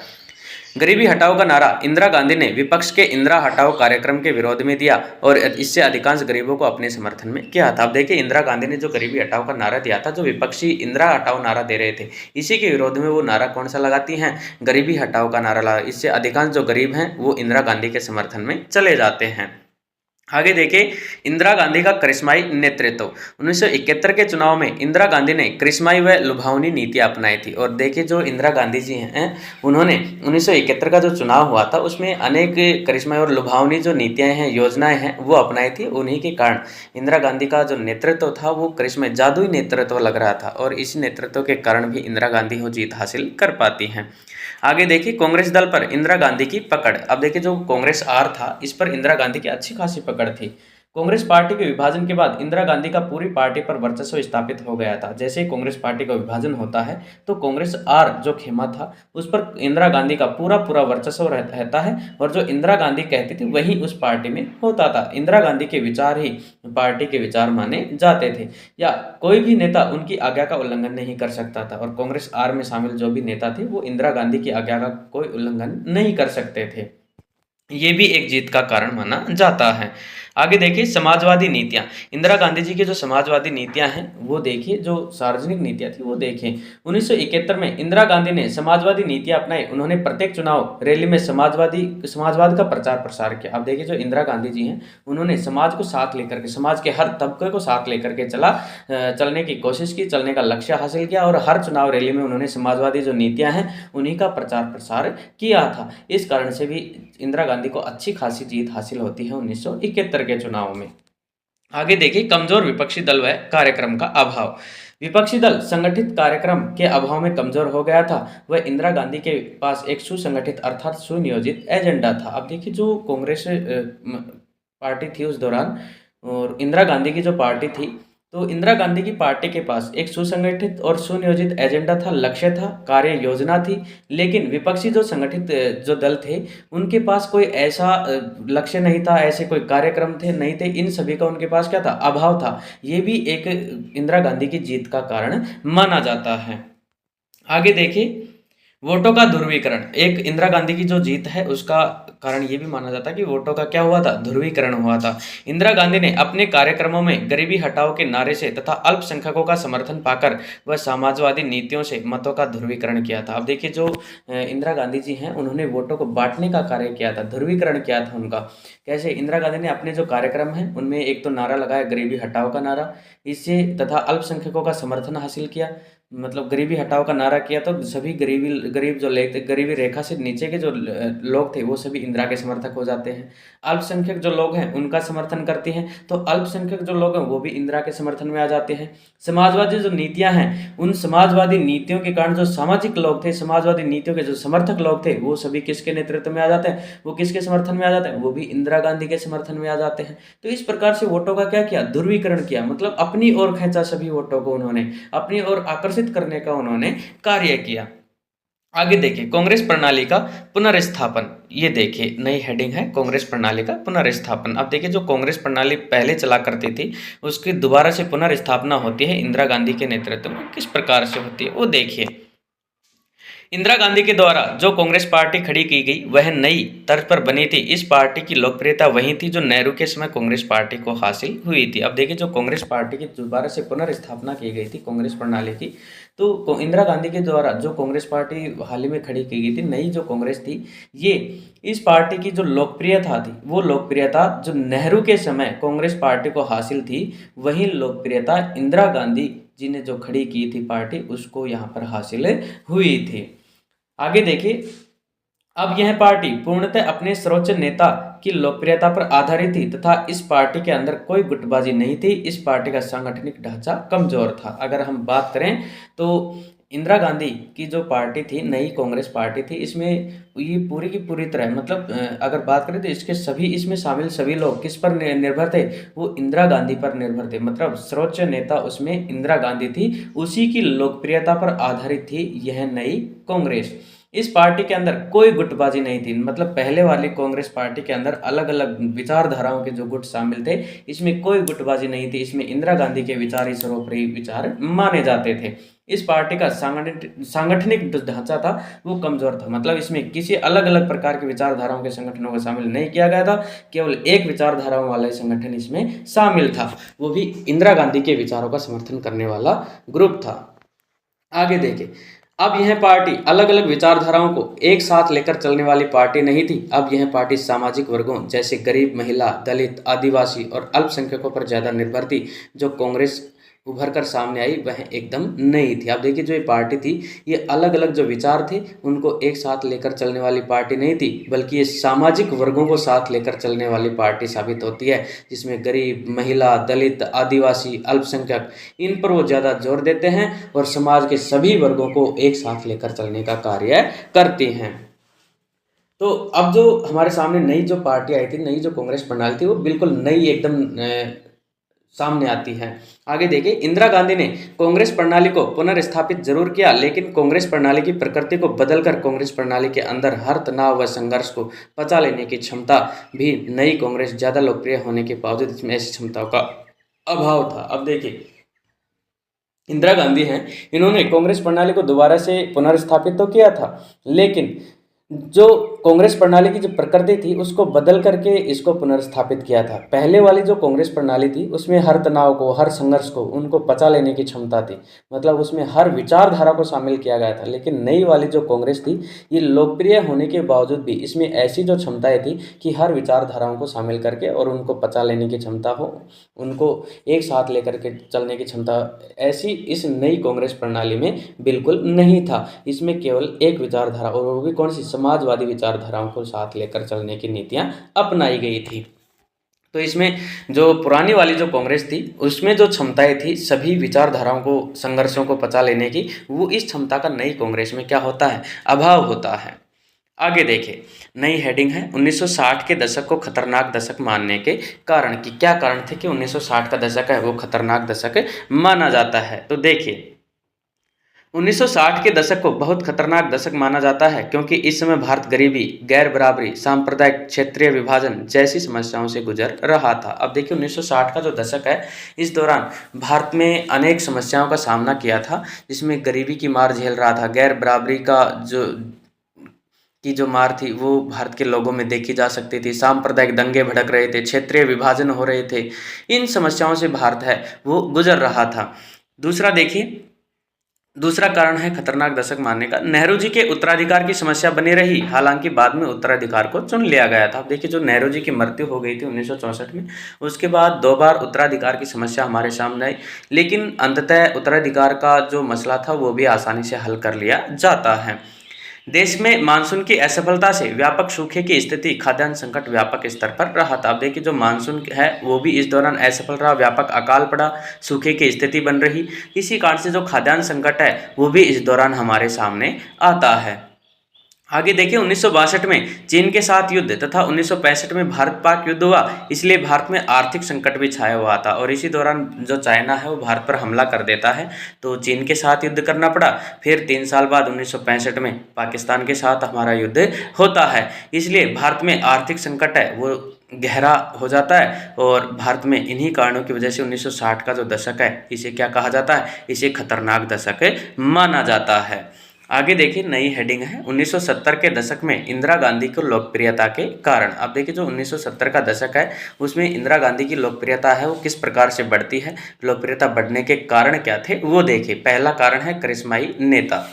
गरीबी हटाओ का नारा इंदिरा गांधी ने विपक्ष के इंदिरा हटाओ कार्यक्रम के विरोध में दिया और इससे अधिकांश गरीबों को अपने समर्थन में किया था। अब देखिए इंदिरा गांधी ने जो गरीबी हटाओ का नारा दिया था, जो विपक्षी इंदिरा हटाओ नारा दे रहे थे, इसी के विरोध में वो नारा कौन सा लगाती हैं, गरीबी हटाओ का नारा लगा। इससे अधिकांश जो गरीब हैं वो इंदिरा गांधी के समर्थन में चले जाते हैं। आगे देखिए इंदिरा गांधी का करिश्माई नेतृत्व। 1971 के चुनाव में इंदिरा गांधी ने करिश्माई व लुभावनी नीतियां अपनाई थी, और देखिए जो इंदिरा गांधी जी हैं उन्होंने 1971 का जो चुनाव हुआ था उसमें अनेक करिश्माई और लुभावनी जो नीतियां हैं, योजनाएं हैं, वो अपनाई थी। उन्हीं के कारण इंदिरा गांधी का जो नेतृत्व था वो करिश्माई जादुई नेतृत्व लग रहा था, और इस नेतृत्व के कारण भी इंदिरा गांधी वो जीत हासिल कर पाती हैं। आगे देखिए कांग्रेस दल पर इंदिरा गांधी की पकड़। अब देखिए जो कांग्रेस आर था इस पर इंदिरा गांधी की अच्छी खासी पकड़ थी। कांग्रेस पार्टी के विभाजन के बाद इंदिरा गांधी का पूरी पार्टी पर वर्चस्व स्थापित हो गया था। जैसे ही कांग्रेस पार्टी का विभाजन होता है तो कांग्रेस आर जो खेमा था उस पर इंदिरा गांधी का पूरा पूरा वर्चस्व रहता है, और जो इंदिरा गांधी कहती थी वही उस पार्टी में होता था। इंदिरा गांधी के विचार ही पार्टी के विचार माने जाते थे, या कोई भी नेता उनकी आज्ञा का उल्लंघन नहीं कर सकता था, और कांग्रेस आर में शामिल जो भी नेता थे वो इंदिरा गांधी की आज्ञा का कोई उल्लंघन नहीं कर सकते थे। ये भी एक जीत का कारण माना जाता है। आगे देखिए समाजवादी नीतियां। इंदिरा गांधी जी की जो समाजवादी नीतियां हैं वो देखिए, जो सार्वजनिक नीतियां थी वो देखिए। 1971 में इंदिरा गांधी ने समाजवादी नीतियां अपनाई। उन्होंने प्रत्येक चुनाव रैली में समाजवाद का प्रचार प्रसार किया। अब देखिए जो इंदिरा गांधी जी हैं उन्होंने समाज को साथ लेकर के, समाज के हर तबके को साथ लेकर के चलने की कोशिश की, चलने का लक्ष्य हासिल किया, और हर चुनाव रैली में उन्होंने समाजवादी जो नीतियां हैं उन्हीं का प्रचार प्रसार किया था। इस कारण से भी इंदिरा गांधी को अच्छी खासी जीत हासिल होती है 1971 के चुनाव में। आगे देखिए कमजोर विपक्षी दल व कार्यक्रम का अभाव। विपक्षी दल संगठित कार्यक्रम के अभाव में कमजोर हो गया था। वह इंदिरा गांधी के पास एक सुसंगठित अर्थात सुनियोजित एजेंडा था। अब देखिए जो कांग्रेस पार्टी थी उस दौरान, और इंदिरा गांधी की जो पार्टी थी, तो इंदिरा गांधी की पार्टी के पास एक सुसंगठित और सुनियोजित एजेंडा था, लक्ष्य था, कार्य योजना थी। लेकिन विपक्षी जो संगठित जो दल थे उनके पास कोई ऐसा लक्ष्य नहीं था, ऐसे कोई कार्यक्रम थे नहीं थे, इन सभी का उनके पास क्या था, अभाव था। ये भी एक इंदिरा गांधी की जीत का कारण माना जाता है। आगे देखिए वोटों का ध्रुवीकरण। एक इंदिरा गांधी की जो जीत है उसका कारण ये भी माना जाता है कि वोटों का क्या हुआ था, ध्रुवीकरण हुआ था। इंदिरा गांधी ने अपने कार्यक्रमों में गरीबी हटाओ के नारे से तथा अल्पसंख्यकों का समर्थन पाकर वह समाजवादी नीतियों से मतों का ध्रुवीकरण किया था। अब देखिए जो इंदिरा गांधी जी हैं उन्होंने वोटों को बांटने का कार्य किया था, ध्रुवीकरण किया था उनका। कैसे? इंदिरा गांधी ने अपने जो कार्यक्रम हैं उनमें एक तो नारा लगाया गरीबी हटाओ का नारा, इससे तथा अल्पसंख्यकों का समर्थन हासिल किया। मतलब गरीबी हटाओ का नारा किया, तो सभी गरीब जो गरीबी रेखा से नीचे के जो लोग थे वो सभी इंदिरा के समर्थक हो जाते हैं। अल्पसंख्यक जो लोग हैं उनका समर्थन करती हैं, तो अल्पसंख्यक जो लोग हैं वो भी इंदिरा के समर्थन में आ जाते हैं। समाजवादी जो नीतियां हैं, उन समाजवादी नीतियों के कारण जो सामाजिक लोग थे, समाजवादी नीतियों के जो समर्थक लोग थे, वो सभी किसके नेतृत्व में आ जाते हैं, वो किसके समर्थन में आ जाते हैं, वो भी इंदिरा गांधी के समर्थन में आ जाते हैं। तो इस प्रकार से वोटों का क्या किया, ध्रुवीकरण किया, मतलब अपनी ओर खींचा सभी वोटों को उन्होंने, अपनी ओर आकर्षित करने का उन्होंने कार्य किया। आगे देखिए कांग्रेस प्रणाली का पुनर्स्थापन, ये देखिए नई हेडिंग है कांग्रेस प्रणाली का पुनर्स्थापन। अब देखिए जो कांग्रेस प्रणाली पहले चला करती थी उसकी दोबारा से पुनर्स्थापना होती है इंदिरा गांधी के नेतृत्व में। किस प्रकार से होती है वो देखिए। इंदिरा गांधी के द्वारा जो कांग्रेस पार्टी खड़ी की गई वह नई तर्ज पर बनी थी। इस पार्टी की लोकप्रियता वही थी जो नेहरू के समय कांग्रेस पार्टी को हासिल हुई थी। अब देखिए जो कांग्रेस पार्टी की दोबारा से पुनर्स्थापना की गई थी कांग्रेस प्रणाली की, तो इंदिरा गांधी के द्वारा जो कांग्रेस पार्टी हाल ही में खड़ी की गई थी, नई जो कांग्रेस थी, ये इस पार्टी की जो लोकप्रियता थी वो लोकप्रियता जो नेहरू के समय कांग्रेस पार्टी को हासिल थी, वही लोकप्रियता इंदिरा गांधी जी ने जो खड़ी की थी पार्टी उसको यहाँ पर हासिल हुई थी। आगे देखिए, अब यह पार्टी पूर्णतः अपने सर्वोच्च नेता की लोकप्रियता पर आधारित थी तथा इस पार्टी के अंदर कोई गुटबाजी नहीं थी। इस पार्टी का सांगठनिक ढांचा कमजोर था। अगर हम बात करें तो इंदिरा गांधी की जो पार्टी थी, नई कांग्रेस पार्टी थी, इसमें ये पूरी की पूरी तरह मतलब अगर बात करें तो इसके सभी इसमें शामिल सभी लोग किस पर निर्भर थे, वो इंदिरा गांधी पर निर्भर थे। मतलब सर्वोच्च नेता उसमें इंदिरा गांधी थी, उसी की लोकप्रियता पर आधारित थी यह नई कांग्रेस। इस पार्टी के अंदर कोई गुटबाजी नहीं थी। मतलब पहले वाली कांग्रेस पार्टी के अंदर अलग अलग विचारधाराओं के जो गुट शामिल थे, इसमें कोई गुटबाजी नहीं थी। इसमें इंदिरा गांधी के विचार ही सर्वोपरि विचार माने जाते थे। इस पार्टी का सांगठनिक ढांचा था वो कमजोर था। मतलब इसमें किसी अलग अलग प्रकार की विचारधाराओं के संगठनों को शामिल नहीं किया गया था, केवल एक विचारधाराओं वाला संगठन इसमें शामिल था, वो भी इंदिरा गांधी के विचारों का समर्थन करने वाला ग्रुप था। आगे देखिए, अब यह पार्टी अलग अलग विचारधाराओं को एक साथ लेकर चलने वाली पार्टी नहीं थी। अब यह पार्टी सामाजिक वर्गों जैसे गरीब, महिला, दलित, आदिवासी और अल्पसंख्यकों पर ज़्यादा निर्भर थी। जो कांग्रेस उभर कर सामने आई वह एकदम नई थी। अब देखिए जो ये पार्टी थी, ये अलग अलग जो विचार थे उनको एक साथ लेकर चलने वाली पार्टी नहीं थी, बल्कि ये सामाजिक वर्गों को साथ लेकर चलने वाली पार्टी साबित होती है, जिसमें गरीब, महिला, दलित, आदिवासी, अल्पसंख्यक, इन पर वो ज़्यादा जोर देते हैं और समाज के सभी वर्गों को एक साथ लेकर चलने का कार्य करते हैं। तो अब जो हमारे सामने नई जो पार्टी आई थी, नई जो कांग्रेस प्रणाली थी, वो बिल्कुल नई एकदम सामने आती है। आगे देखिए, इंदिरा गांधी ने कांग्रेस प्रणाली को पुनर्स्थापित जरूर किया, लेकिन कांग्रेस प्रणाली की प्रकृति को बदलकर कांग्रेस प्रणाली के अंदर हर तनाव व संघर्ष को पचा लेने की क्षमता भी नई कांग्रेस ज़्यादा लोकप्रिय होने के बावजूद इसमें ऐसी क्षमताओं का अभाव था। अब देखिए, इंदिरा गांधी हैं, इन्होंने कांग्रेस प्रणाली को दोबारा से पुनर्स्थापित तो किया था, लेकिन जो कांग्रेस प्रणाली की जो प्रकृति थी उसको बदल करके इसको पुनर्स्थापित किया था। पहले वाली जो कांग्रेस प्रणाली थी उसमें हर तनाव को, हर संघर्ष को उनको पचा लेने की क्षमता थी। मतलब उसमें हर विचारधारा को शामिल किया गया था। लेकिन नई वाली जो कांग्रेस थी, ये लोकप्रिय होने के बावजूद भी इसमें ऐसी जो क्षमताएं थी कि हर विचारधाराओं को शामिल करके और उनको पचा लेने की क्षमता हो, उनको एक साथ लेकर के चलने की क्षमता, ऐसी इस नई कांग्रेस प्रणाली में बिल्कुल नहीं था। इसमें केवल एक विचारधारा, और वो भी कौन सी, समाजवादी विचारधाराओं को साथ लेकर चलने की नीतियां अपनाई गई थी। तो इसमें जो पुरानी वाली जो कांग्रेस थी उसमें जो क्षमताएं थी सभी विचारधाराओं को, संघर्षों को पचा लेने की, वो इस क्षमता का नई कांग्रेस में क्या होता है, अभाव होता है। आगे देखिए, नई हेडिंग है 1960 के दशक को खतरनाक दशक मानने के कारण। कि क्या कारण थे कि 1960 का दशक है वो खतरनाक दशक माना जाता है। तो देखिए, 1960 के दशक को बहुत खतरनाक दशक माना जाता है क्योंकि इस समय भारत गरीबी, गैर बराबरी, सांप्रदायिक क्षेत्रीय विभाजन जैसी समस्याओं से गुजर रहा था। अब देखिए 1960 का जो दशक है, इस दौरान भारत में अनेक समस्याओं का सामना किया था, जिसमें गरीबी की मार झेल रहा था, गैर बराबरी का जो मार थी वो भारत के लोगों में देखी जा सकती थी, सांप्रदायिक दंगे भड़क रहे थे, क्षेत्रीय विभाजन हो रहे थे। इन समस्याओं से भारत है वो गुजर रहा था। दूसरा देखिए, दूसरा कारण है खतरनाक दशक मानने का। नेहरू जी के उत्तराधिकार की समस्या बनी रही, हालांकि बाद में उत्तराधिकार को चुन लिया गया था। अब देखिए, जो नेहरू जी की मृत्यु हो गई थी 1964 में, उसके बाद 2 बार उत्तराधिकार की समस्या हमारे सामने आई, लेकिन अंततः उत्तराधिकार का जो मसला था वो भी आसानी से हल कर लिया जाता है। देश में मानसून की असफलता से व्यापक सूखे की स्थिति, खाद्यान्न संकट व्यापक स्तर पर रहा था। अब देखिए, जो मानसून है वो भी इस दौरान असफल रहा, व्यापक अकाल पड़ा, सूखे की स्थिति बन रही। इसी कारण से जो खाद्यान्न संकट है वो भी इस दौरान हमारे सामने आता है। आगे देखिए, 1962 में चीन के साथ युद्ध तथा 1965 में भारत पाक युद्ध हुआ, इसलिए भारत में आर्थिक संकट भी छाया हुआ था और इसी दौरान जो चाइना है वो भारत पर हमला कर देता है, तो चीन के साथ युद्ध करना पड़ा। फिर 3 साल बाद 1965 में पाकिस्तान के साथ हमारा युद्ध होता है, इसलिए भारत में आर्थिक संकट है वो गहरा हो जाता है और भारत में इन्हीं कारणों की वजह से 1960 का जो दशक है इसे क्या कहा जाता है, इसे खतरनाक दशक माना जाता है। आगे देखिए, नई हेडिंग है 1970 के दशक में इंदिरा गांधी को लोकप्रियता के कारण। अब देखिए, जो 1970 का दशक है उसमें इंदिरा गांधी की लोकप्रियता है वो किस प्रकार से बढ़ती है, लोकप्रियता बढ़ने के कारण क्या थे वो देखिए। पहला कारण है करिश्माई नेता।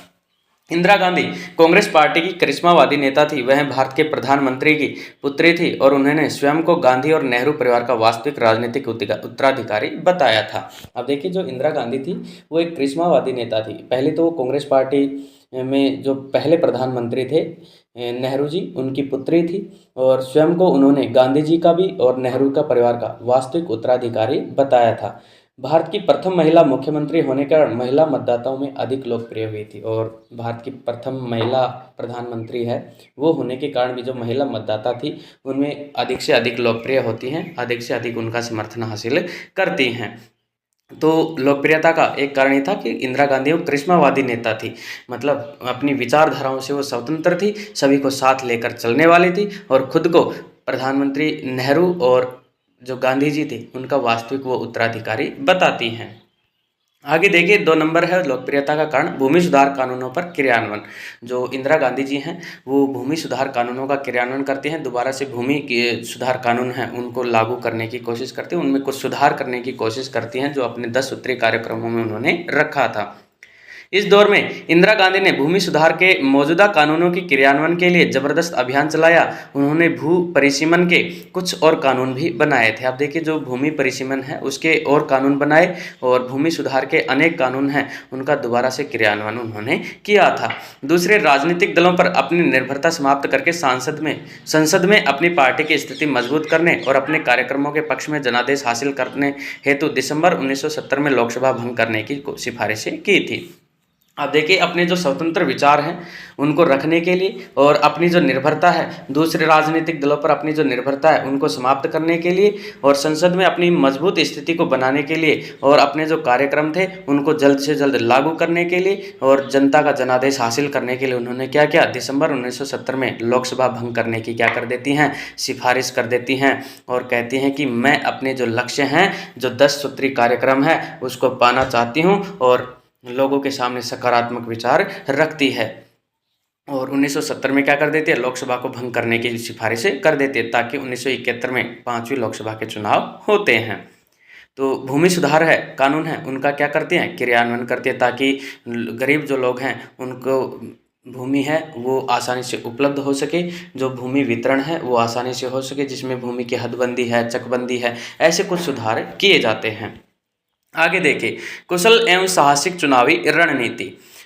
इंदिरा गांधी कांग्रेस पार्टी की करिश्मावादी नेता थी। वह भारत के प्रधानमंत्री की पुत्री थी और उन्होंने स्वयं को गांधी और नेहरू परिवार का वास्तविक राजनीतिक उत्तराधिकारी बताया था। अब देखिए, जो इंदिरा गांधी थी वो एक करिश्मावादी नेता थी। पहले तो वो कांग्रेस पार्टी में जो पहले प्रधानमंत्री थे नेहरू जी, उनकी पुत्री थी और स्वयं को उन्होंने गांधी जी का भी और नेहरू का परिवार का वास्तविक उत्तराधिकारी बताया था। भारत की प्रथम महिला मुख्यमंत्री होने के कारण महिला मतदाताओं में अधिक लोकप्रिय हुई थी और भारत की प्रथम महिला प्रधानमंत्री है वो होने के कारण भी जो महिला मतदाता थी उनमें अधिक से अधिक लोकप्रिय होती हैं, अधिक से अधिक उनका समर्थन हासिल करती हैं। तो लोकप्रियता का एक कारण ये था कि इंदिरा गांधी वो करिश्मावादी नेता थी, मतलब अपनी विचारधाराओं से वो स्वतंत्र थी, सभी को साथ लेकर चलने वाली थी और खुद को प्रधानमंत्री नेहरू और जो गांधी जी थे उनका वास्तविक वो उत्तराधिकारी बताती हैं। आगे देखिए, 2 नंबर है लोकप्रियता का कारण भूमि सुधार कानूनों पर क्रियान्वयन। जो इंदिरा गांधी जी हैं वो भूमि सुधार कानूनों का क्रियान्वयन करते हैं, दोबारा से भूमि के सुधार कानून हैं उनको लागू करने की कोशिश करते हैं, उनमें कुछ सुधार करने की कोशिश करती हैं जो अपने 10 सूत्रीय कार्यक्रमों में उन्होंने रखा था। इस दौर में इंदिरा गांधी ने भूमि सुधार के मौजूदा कानूनों के क्रियान्वयन के लिए जबरदस्त अभियान चलाया। उन्होंने भू परिसीमन के कुछ और कानून भी बनाए थे। अब देखिए, जो भूमि परिसीमन है उसके और कानून बनाए और भूमि सुधार के अनेक कानून हैं उनका दोबारा से क्रियान्वयन उन्होंने किया था। दूसरे, राजनीतिक दलों पर अपनी निर्भरता समाप्त करके संसद में अपनी पार्टी की स्थिति मजबूत करने और अपने कार्यक्रमों के पक्ष में जनादेश हासिल करने हेतु दिसंबर 1970 में लोकसभा भंग करने की सिफारिशें की थी। अब देखिए, अपने जो स्वतंत्र विचार हैं उनको रखने के लिए और अपनी जो निर्भरता है दूसरे राजनीतिक दलों पर अपनी जो निर्भरता है उनको समाप्त करने के लिए और संसद में अपनी मजबूत स्थिति को बनाने के लिए और अपने जो कार्यक्रम थे उनको जल्द से जल्द लागू करने के लिए और जनता का जनादेश हासिल करने के लिए उन्होंने क्या किया, दिसंबर 1970 में लोकसभा भंग करने की क्या कर देती हैं, सिफारिश कर देती हैं और कहती हैं कि मैं अपने जो लक्ष्य हैं, जो 10 सूत्री कार्यक्रम है उसको पाना चाहती हूँ और लोगों के सामने सकारात्मक विचार रखती है। और 1970 में क्या कर देती है, लोकसभा को भंग करने की सिफारिशें कर देती है ताकि 1971 में 5वीं लोकसभा के चुनाव होते हैं। तो भूमि सुधार है कानून है उनका क्या करते हैं, क्रियान्वयन करते हैं ताकि गरीब जो लोग हैं उनको भूमि है वो आसानी से उपलब्ध हो सके, जो भूमि वितरण है वो आसानी से हो सके, जिसमें भूमि की हदबंदी है, चकबंदी है, ऐसे कुछ सुधार किए जाते हैं। आगे देखिए, कुशल एवं साहसिक चुनावी रणनीति।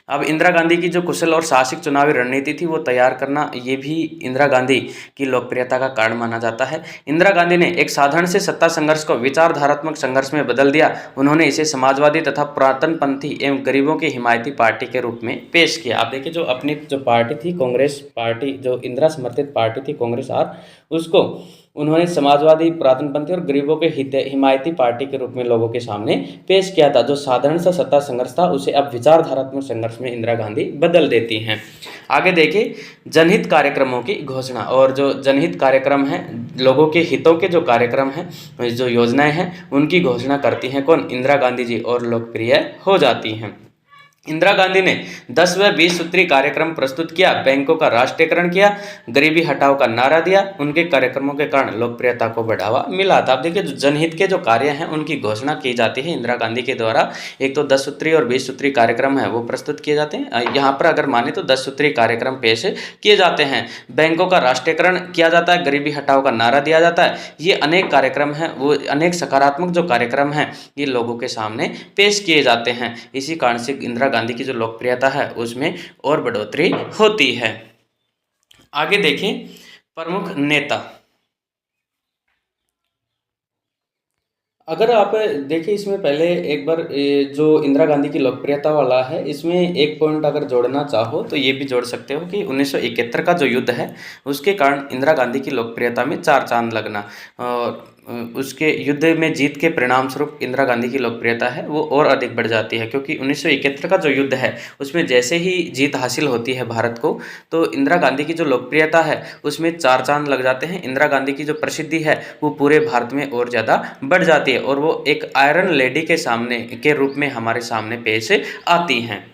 अब इंदिरा गांधी की जो कुशल और साहसिक चुनावी रणनीति थी वो तैयार करना, ये भी इंदिरा गांधी की लोकप्रियता का कारण माना जाता है। इंदिरा गांधी ने एक साधारण से सत्ता संघर्ष को विचारधारात्मक संघर्ष में बदल दिया। उन्होंने इसे समाजवादी तथा पुरातनपंथी एवं गरीबों की हिमायती पार्टी के रूप में पेश किया। आप देखिए, जो अपनी जो पार्टी थी कांग्रेस पार्टी, जो इंदिरा समर्थित पार्टी थी कांग्रेस आर, उसको उन्होंने समाजवादी, पुरातनपंथी और गरीबों के हिमायती पार्टी के रूप में लोगों के सामने पेश किया था। जो साधारण सा सत्ता संघर्ष था उसे अब विचारधारात्मक संघर्ष में इंदिरा गांधी बदल देती हैं। आगे देखिए, जनहित कार्यक्रमों की घोषणा। और जो जनहित कार्यक्रम हैं, लोगों के हितों के जो कार्यक्रम हैं, जो योजनाएं हैं, उनकी घोषणा करती हैं कौन, इंदिरा गांधी जी, और लोकप्रिय हो जाती हैं। इंदिरा गांधी ने 10 व 20 सूत्री कार्यक्रम प्रस्तुत किया, बैंकों का राष्ट्रीयकरण किया, गरीबी हटाओ का नारा दिया। उनके कार्यक्रमों के कारण लोकप्रियता को बढ़ावा मिला था। अब देखिए, जो जनहित के जो कार्य हैं उनकी घोषणा की जाती है इंदिरा गांधी के द्वारा। एक तो 10 सूत्री और 20 सूत्री कार्यक्रम है वो प्रस्तुत किए जाते हैं। यहाँ पर अगर माने तो 10 सूत्री कार्यक्रम पेश किए जाते हैं, बैंकों का राष्ट्रीयकरण किया जाता है, गरीबी हटाओ का नारा दिया जाता है। ये अनेक कार्यक्रम हैं, वो अनेक सकारात्मक जो कार्यक्रम हैं ये लोगों के सामने पेश किए जाते हैं। इसी कारण से इंदिरा गांधी की जो लोकप्रियता है उसमें और बढ़ोतरी होती है। आगे देखिए, प्रमुख नेता। अगर आप देखिए, इसमें पहले एक बार जो इंदिरा गांधी की लोकप्रियता वाला है, इसमें एक पॉइंट अगर जोड़ना चाहो तो ये भी जोड़ सकते हो कि 1971 का जो युद्ध है उसके कारण इंदिरा गांधी की लोकप्रियता में चार चांद लगना, और उसके युद्ध में जीत के परिणाम स्वरूप इंदिरा गांधी की लोकप्रियता है वो और अधिक बढ़ जाती है। क्योंकि 1971 का जो युद्ध है उसमें जैसे ही जीत हासिल होती है भारत को, तो इंदिरा गांधी की जो लोकप्रियता है उसमें चार चांद लग जाते हैं। इंदिरा गांधी की जो प्रसिद्धि है वो पूरे भारत में और ज़्यादा बढ़ जाती है और वो एक आयरन लेडी के सामने के रूप में हमारे सामने पेश आती हैं।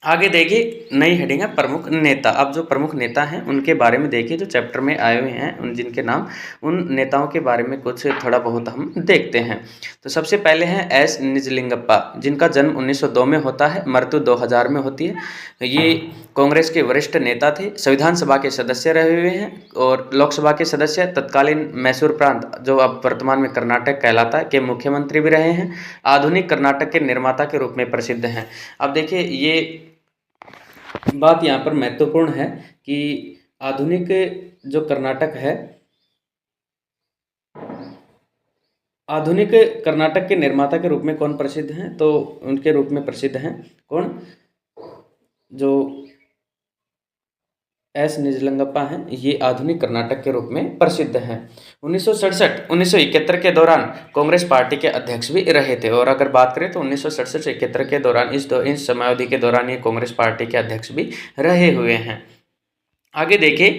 आगे देखिए, नई हेडिंग है प्रमुख नेता। अब जो प्रमुख नेता हैं उनके बारे में देखिए, जो चैप्टर में आए हुए हैं उन जिनके नाम, उन नेताओं के बारे में कुछ थोड़ा बहुत हम देखते हैं। तो सबसे पहले हैं एस निजलिंगप्पा, जिनका जन्म 1902 में होता है, मृत्यु 2000 में होती है। ये कांग्रेस के वरिष्ठ नेता थे, संविधान सभा के सदस्य रहे हुए हैं और लोकसभा के सदस्य, तत्कालीन मैसूर प्रांत जो अब वर्तमान में कर्नाटक कहलाता है के मुख्यमंत्री भी रहे हैं। आधुनिक कर्नाटक के निर्माता के रूप में प्रसिद्ध हैं। अब देखिए, ये बात यहाँ पर महत्वपूर्ण है कि आधुनिक जो कर्नाटक है, आधुनिक कर्नाटक के निर्माता के रूप में कौन प्रसिद्ध हैं, तो उनके रूप में प्रसिद्ध हैं कौन, जो एस निजलिंगप्पा हैं, ये आधुनिक कर्नाटक के रूप में प्रसिद्ध हैं। 1967-1971 के दौरान कांग्रेस पार्टी के अध्यक्ष भी रहे थे। और अगर बात करें तो 1967-71 के दौरान इस समयावधि के दौरान ये कांग्रेस पार्टी के अध्यक्ष भी रहे हुए हैं। आगे देखिए,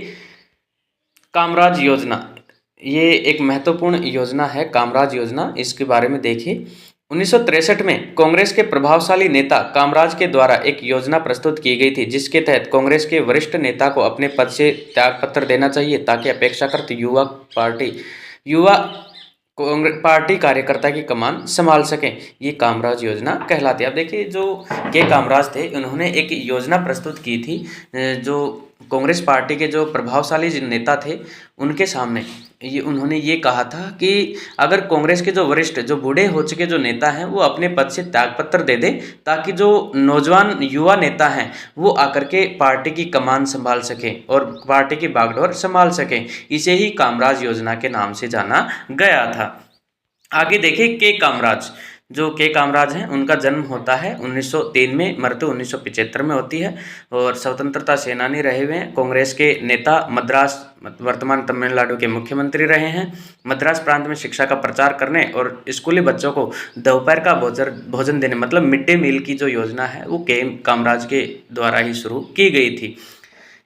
कामराज योजना, ये एक महत्वपूर्ण योजना है कामराज योजना। इसके बारे में देखिए, 1963 में कांग्रेस के प्रभावशाली नेता कामराज के द्वारा एक योजना प्रस्तुत की गई थी, जिसके तहत कांग्रेस के वरिष्ठ नेता को अपने पद से त्यागपत्र देना चाहिए ताकि अपेक्षाकृत युवा कांग्रेस पार्टी कार्यकर्ता की कमान संभाल सकें। ये कामराज योजना कहलाती है। अब देखिए, जो के कामराज थे उन्होंने एक योजना प्रस्तुत की थी, जो कांग्रेस पार्टी के जो प्रभावशाली नेता थे उनके सामने उन्होंने ये कहा था कि अगर कांग्रेस के जो वरिष्ठ, जो बूढ़े हो चुके जो नेता हैं वो अपने पद से त्यागपत्र दे दें ताकि जो नौजवान युवा नेता हैं वो आकर के पार्टी की कमान संभाल सकें और पार्टी की बागडोर संभाल सकें। इसे ही कामराज योजना के नाम से जाना गया था। आगे देखिए, के कामराज, जो के कामराज हैं उनका जन्म होता है 1903 में, मृत्यु 1975 में होती है और स्वतंत्रता सेनानी रहे हुए हैं। कांग्रेस के नेता, मद्रास वर्तमान तमिलनाडु के मुख्यमंत्री रहे हैं। मद्रास प्रांत में शिक्षा का प्रचार करने और स्कूली बच्चों को दोपहर का भोजन देने, मतलब मिड डे मील की जो योजना है वो के कामराज के द्वारा ही शुरू की गई थी।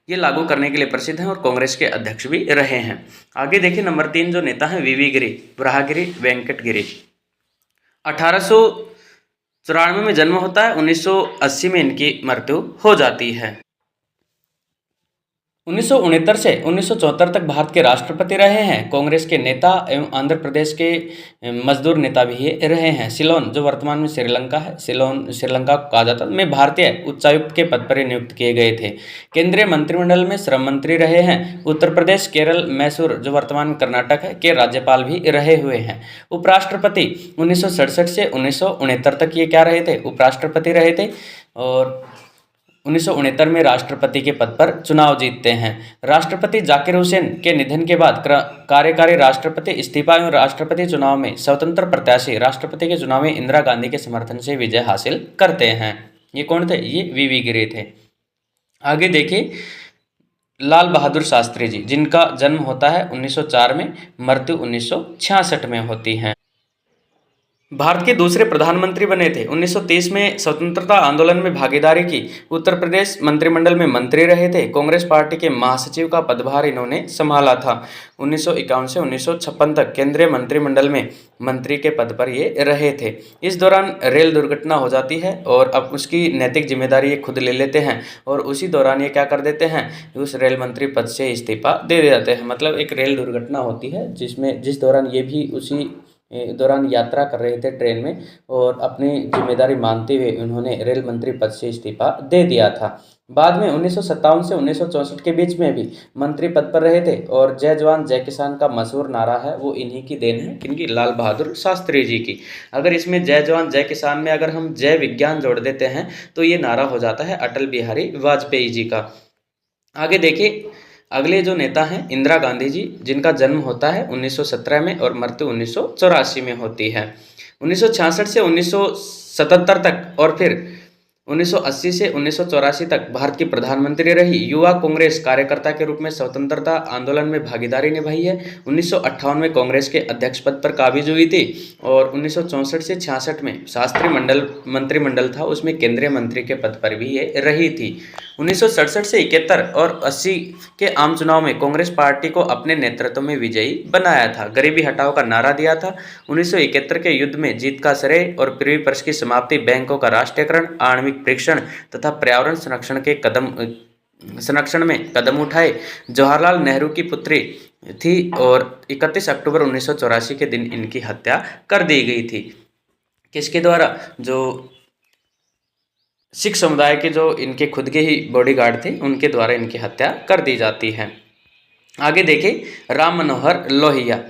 ये लागू करने के लिए प्रसिद्ध हैं और कांग्रेस के अध्यक्ष भी रहे हैं। आगे देखिए, नंबर 3 जो नेता हैं वीवी गिरी, वराहगिरी वेंकट गिरी। 1894 में जन्म होता है, 1980 में इनकी मृत्यु हो जाती है। 1969 से 1974 तक भारत के राष्ट्रपति रहे हैं। कांग्रेस के नेता एवं आंध्र प्रदेश के मजदूर नेता भी ये रहे हैं। सिलोन, जो वर्तमान में श्रीलंका है, सिलोन श्रीलंका को कहा जाता है, में भारतीय उच्चायुक्त के पद पर नियुक्त किए गए थे। केंद्रीय मंत्रिमंडल में श्रम मंत्री रहे हैं। उत्तर प्रदेश, केरल, मैसूर, जो वर्तमान में कर्नाटक है, के राज्यपाल भी रहे हुए हैं। उपराष्ट्रपति 1967 से 1969 तक ये क्या रहे थे, उपराष्ट्रपति रहे थे और 1969 में राष्ट्रपति के पद पर चुनाव जीतते हैं। राष्ट्रपति जाकिर हुसैन के निधन के बाद कार्यकारी राष्ट्रपति इस्तीफा एवं राष्ट्रपति चुनाव में स्वतंत्र प्रत्याशी राष्ट्रपति के चुनाव में इंदिरा गांधी के समर्थन से विजय हासिल करते हैं। ये कौन थे, ये वीवी गिरी थे। आगे देखिए, लाल बहादुर शास्त्री जी, जिनका जन्म होता है 1904 में, मृत्यु 1966 में होती है। भारत के दूसरे प्रधानमंत्री बने थे। 1930 में स्वतंत्रता आंदोलन में भागीदारी की। उत्तर प्रदेश मंत्रिमंडल में मंत्री रहे थे। कांग्रेस पार्टी के महासचिव का पदभार इन्होंने संभाला था। 1951 से 1956 तक केंद्रीय मंत्रिमंडल में मंत्री के पद पर ये रहे थे। इस दौरान रेल दुर्घटना हो जाती है और अब उसकी नैतिक जिम्मेदारी ये खुद ले लेते हैं और उसी दौरान ये क्या कर देते हैं, उस रेल मंत्री पद से इस्तीफा दे देते हैं। मतलब एक रेल दुर्घटना होती है जिस दौरान ये भी उसी दौरान यात्रा कर रहे थे ट्रेन में और अपनी जिम्मेदारी मानते हुए उन्होंने रेल मंत्री पद से इस्तीफा दे दिया था। बाद में 1957 से 1964 के बीच में भी मंत्री पद पर रहे थे और जय जवान जय किसान का मशहूर नारा है वो इन्हीं की देन है, किनकी, लाल बहादुर शास्त्री जी की। अगर इसमें जय जवान जय किसान में अगर हम जय विज्ञान जोड़ देते हैं तो ये नारा हो जाता है अटल बिहारी वाजपेयी जी का। आगे देखिए, अगले जो नेता हैं इंदिरा गांधी जी, जिनका जन्म होता है 1917 में और मृत्यु 1984 में होती है। 1966 से 1977 तक और फिर 1980 से 1984 तक भारत की प्रधानमंत्री रही। युवा कांग्रेस कार्यकर्ता के रूप में स्वतंत्रता आंदोलन में भागीदारी निभाई है। 1958 में कांग्रेस के अध्यक्ष पद पर काबिज हुई थी और 1964 से 66 में शास्त्री मंत्रिमंडल था, उसमें केंद्रीय मंत्री के पद पर भी ये रही थी। 1967 से 71 और 80 के आम चुनाव में कांग्रेस पार्टी को अपने नेतृत्व में विजयी बनाया था। गरीबी हटाओ का नारा दिया था। 1971 के युद्ध में जीत का श्रेय और पृथ्वी पर की समाप्ति, बैंकों का राष्ट्रीयकरण, आणविक परीक्षण तथा पर्यावरण संरक्षण में कदम उठाए। जवाहरलाल नेहरू की पुत्री थी और 31 अक्टूबर 1984 के दिन इनकी हत्या कर दी गई थी। किसके द्वारा? जो सिख समुदाय के जो इनके खुद के ही बॉडीगार्ड थे उनके द्वारा इनकी हत्या कर दी जाती है। आगे देखिए, राम मनोहर लोहिया,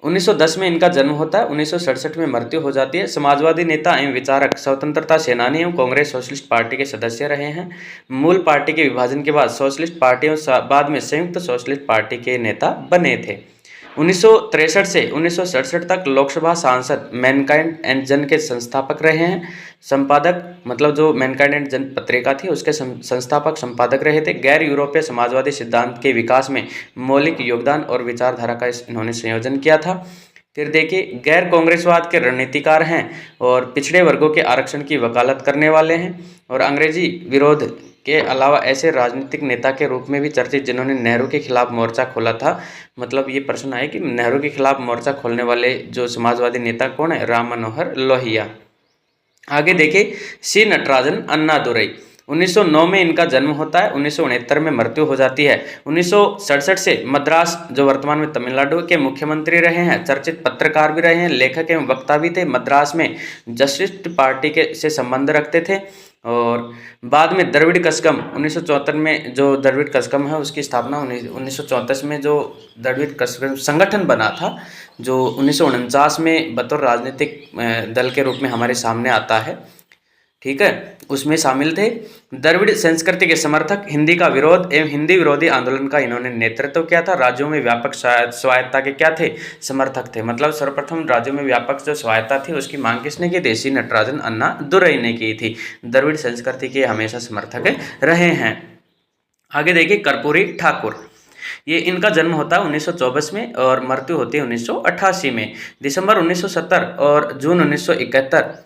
1910 में इनका जन्म होता है, 1967 में मृत्यु हो जाती है। समाजवादी नेता एवं विचारक, स्वतंत्रता सेनानी एवं कांग्रेस सोशलिस्ट पार्टी के सदस्य रहे हैं। मूल पार्टी के विभाजन के बाद सोशलिस्ट पार्टी बाद में संयुक्त सोशलिस्ट पार्टी के नेता बने थे। 1963 से 1967 तक लोकसभा सांसद, मैनकाइंड एंड जन के संस्थापक रहे हैं। संपादक, मतलब जो मैनकाइंड एंड जन पत्रिका थी उसके संस्थापक संपादक रहे थे। गैर यूरोपीय समाजवादी सिद्धांत के विकास में मौलिक योगदान और विचारधारा का इन्होंने संयोजन किया था। फिर देखिए, गैर कांग्रेसवाद के रणनीतिकार हैं और पिछड़े वर्गों के आरक्षण की वकालत करने वाले हैं और अंग्रेजी विरोध के अलावा ऐसे राजनीतिक नेता के रूप में भी चर्चित जिन्होंने नेहरू के खिलाफ मोर्चा खोला था। मतलब ये प्रश्न आए कि नेहरू के खिलाफ मोर्चा खोलने वाले जो समाजवादी नेता कौन है? राम मनोहर लोहिया। आगे देखिए, सी नटराजन अन्नादुरई, 1909 में इनका जन्म होता है, 1969 में मृत्यु हो जाती है। 1967 से मद्रास, जो वर्तमान में तमिलनाडु के मुख्यमंत्री रहे हैं। चर्चित पत्रकार भी रहे हैं, लेखक एवं वक्ता भी थे। मद्रास में जस्टिस्ट पार्टी के से संबंध रखते थे और बाद में द्रविड़ कसगम, 1974 में जो द्रविड़ कसगम है उसकी स्थापना 1934 में जो द्रविड़ कसगम संगठन बना था, जो 1949 में बतौर राजनीतिक दल के रूप में हमारे सामने आता है, ठीक है, उसमें शामिल थे। द्रविड़ संस्कृति के समर्थक, हिंदी का विरोध एवं हिंदी विरोधी आंदोलन का इन्होंने नेतृत्व किया था। राज्यों में व्यापक स्वायत्ता के क्या थे? समर्थक थे। मतलब सर्वप्रथम राज्यों में व्यापक जो स्वायत्ता थी उसकी मांग किसने की थी? सी नटराजन अन्नादुरई ने की थी। द्रविड़ संस्कृति के हमेशा समर्थक रहे हैं। आगे देखिए, कर्पूरी ठाकुर, ये इनका जन्म होता है 1924 में और मृत्यु होती है 1988 में। दिसंबर 1970 और जून 1971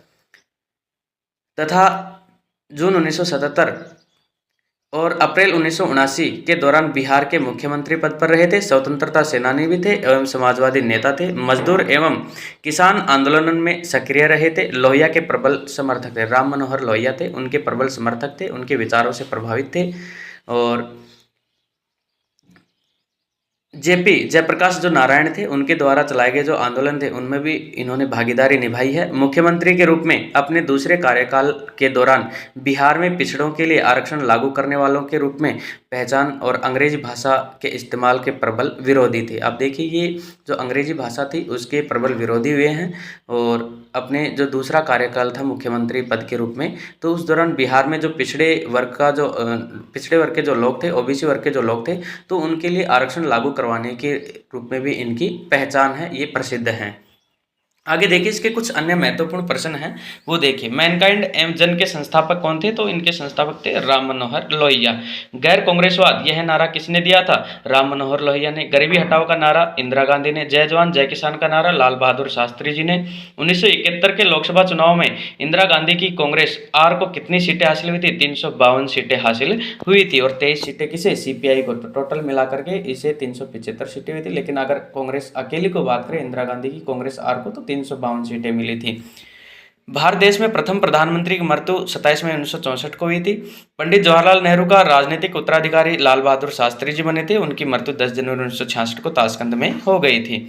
तथा जून 1977 और अप्रैल 1979 के दौरान बिहार के मुख्यमंत्री पद पर रहे थे। स्वतंत्रता सेनानी भी थे एवं समाजवादी नेता थे। मजदूर एवं किसान आंदोलन में सक्रिय रहे थे। लोहिया के प्रबल समर्थक थे। राम मनोहर लोहिया थे, उनके प्रबल समर्थक थे, उनके विचारों से प्रभावित थे। और जेपी जयप्रकाश जो नारायण थे उनके द्वारा चलाए गए जो आंदोलन थे उनमें भी इन्होंने भागीदारी निभाई है। मुख्यमंत्री के रूप में अपने दूसरे कार्यकाल के दौरान बिहार में पिछड़ों के लिए आरक्षण लागू करने वालों के रूप में पहचान और अंग्रेजी भाषा के इस्तेमाल के प्रबल विरोधी थे। अब देखिए, ये जो अंग्रेजी भाषा थी उसके प्रबल विरोधी हुए हैं और अपने जो दूसरा कार्यकाल था मुख्यमंत्री पद के रूप में, तो उस दौरान बिहार में जो पिछड़े वर्ग के जो लोग थे, ओबीसी वर्ग के जो लोग थे, तो उनके लिए आरक्षण लागू करवाने के रूप में भी इनकी पहचान है, ये प्रसिद्ध हैं। आगे देखिए इसके कुछ अन्य महत्वपूर्ण प्रश्न हैं, वो देखिए। मैनकाइंड एवं जन के संस्थापक कौन थे? तो इनके संस्थापक थे राम मनोहर लोहिया। गैर कांग्रेसवाद, यह नारा किसने दिया था? राम मनोहर लोहिया ने। गरीबी हटाओ का नारा इंदिरा गांधी ने। जय जवान जय किसान का नारा लाल बहादुर शास्त्री जी ने। 1971 के लोकसभा चुनाव में इंदिरा गांधी की कांग्रेस आर को कितनी सीटें हासिल हुई थी? 352 सीटें हासिल हुई थी, और 23 सीटें किसे? सीपीआई को। टोटल मिलाकर के इसे 375 सीटें हुई थी, लेकिन अगर कांग्रेस अकेली को बात करें इंदिरा गांधी की कांग्रेस आर को, तो 352 सीटें मिली थी। भारत देश में प्रथम प्रधानमंत्री की मृत्यु 27 मई 1964 को हुई थी। पंडित जवाहरलाल नेहरू का राजनीतिक उत्तराधिकारी लाल बहादुर शास्त्री जी बने थे। उनकी मृत्यु 10 जनवरी 1966 को ताशकंद में हो गई थी।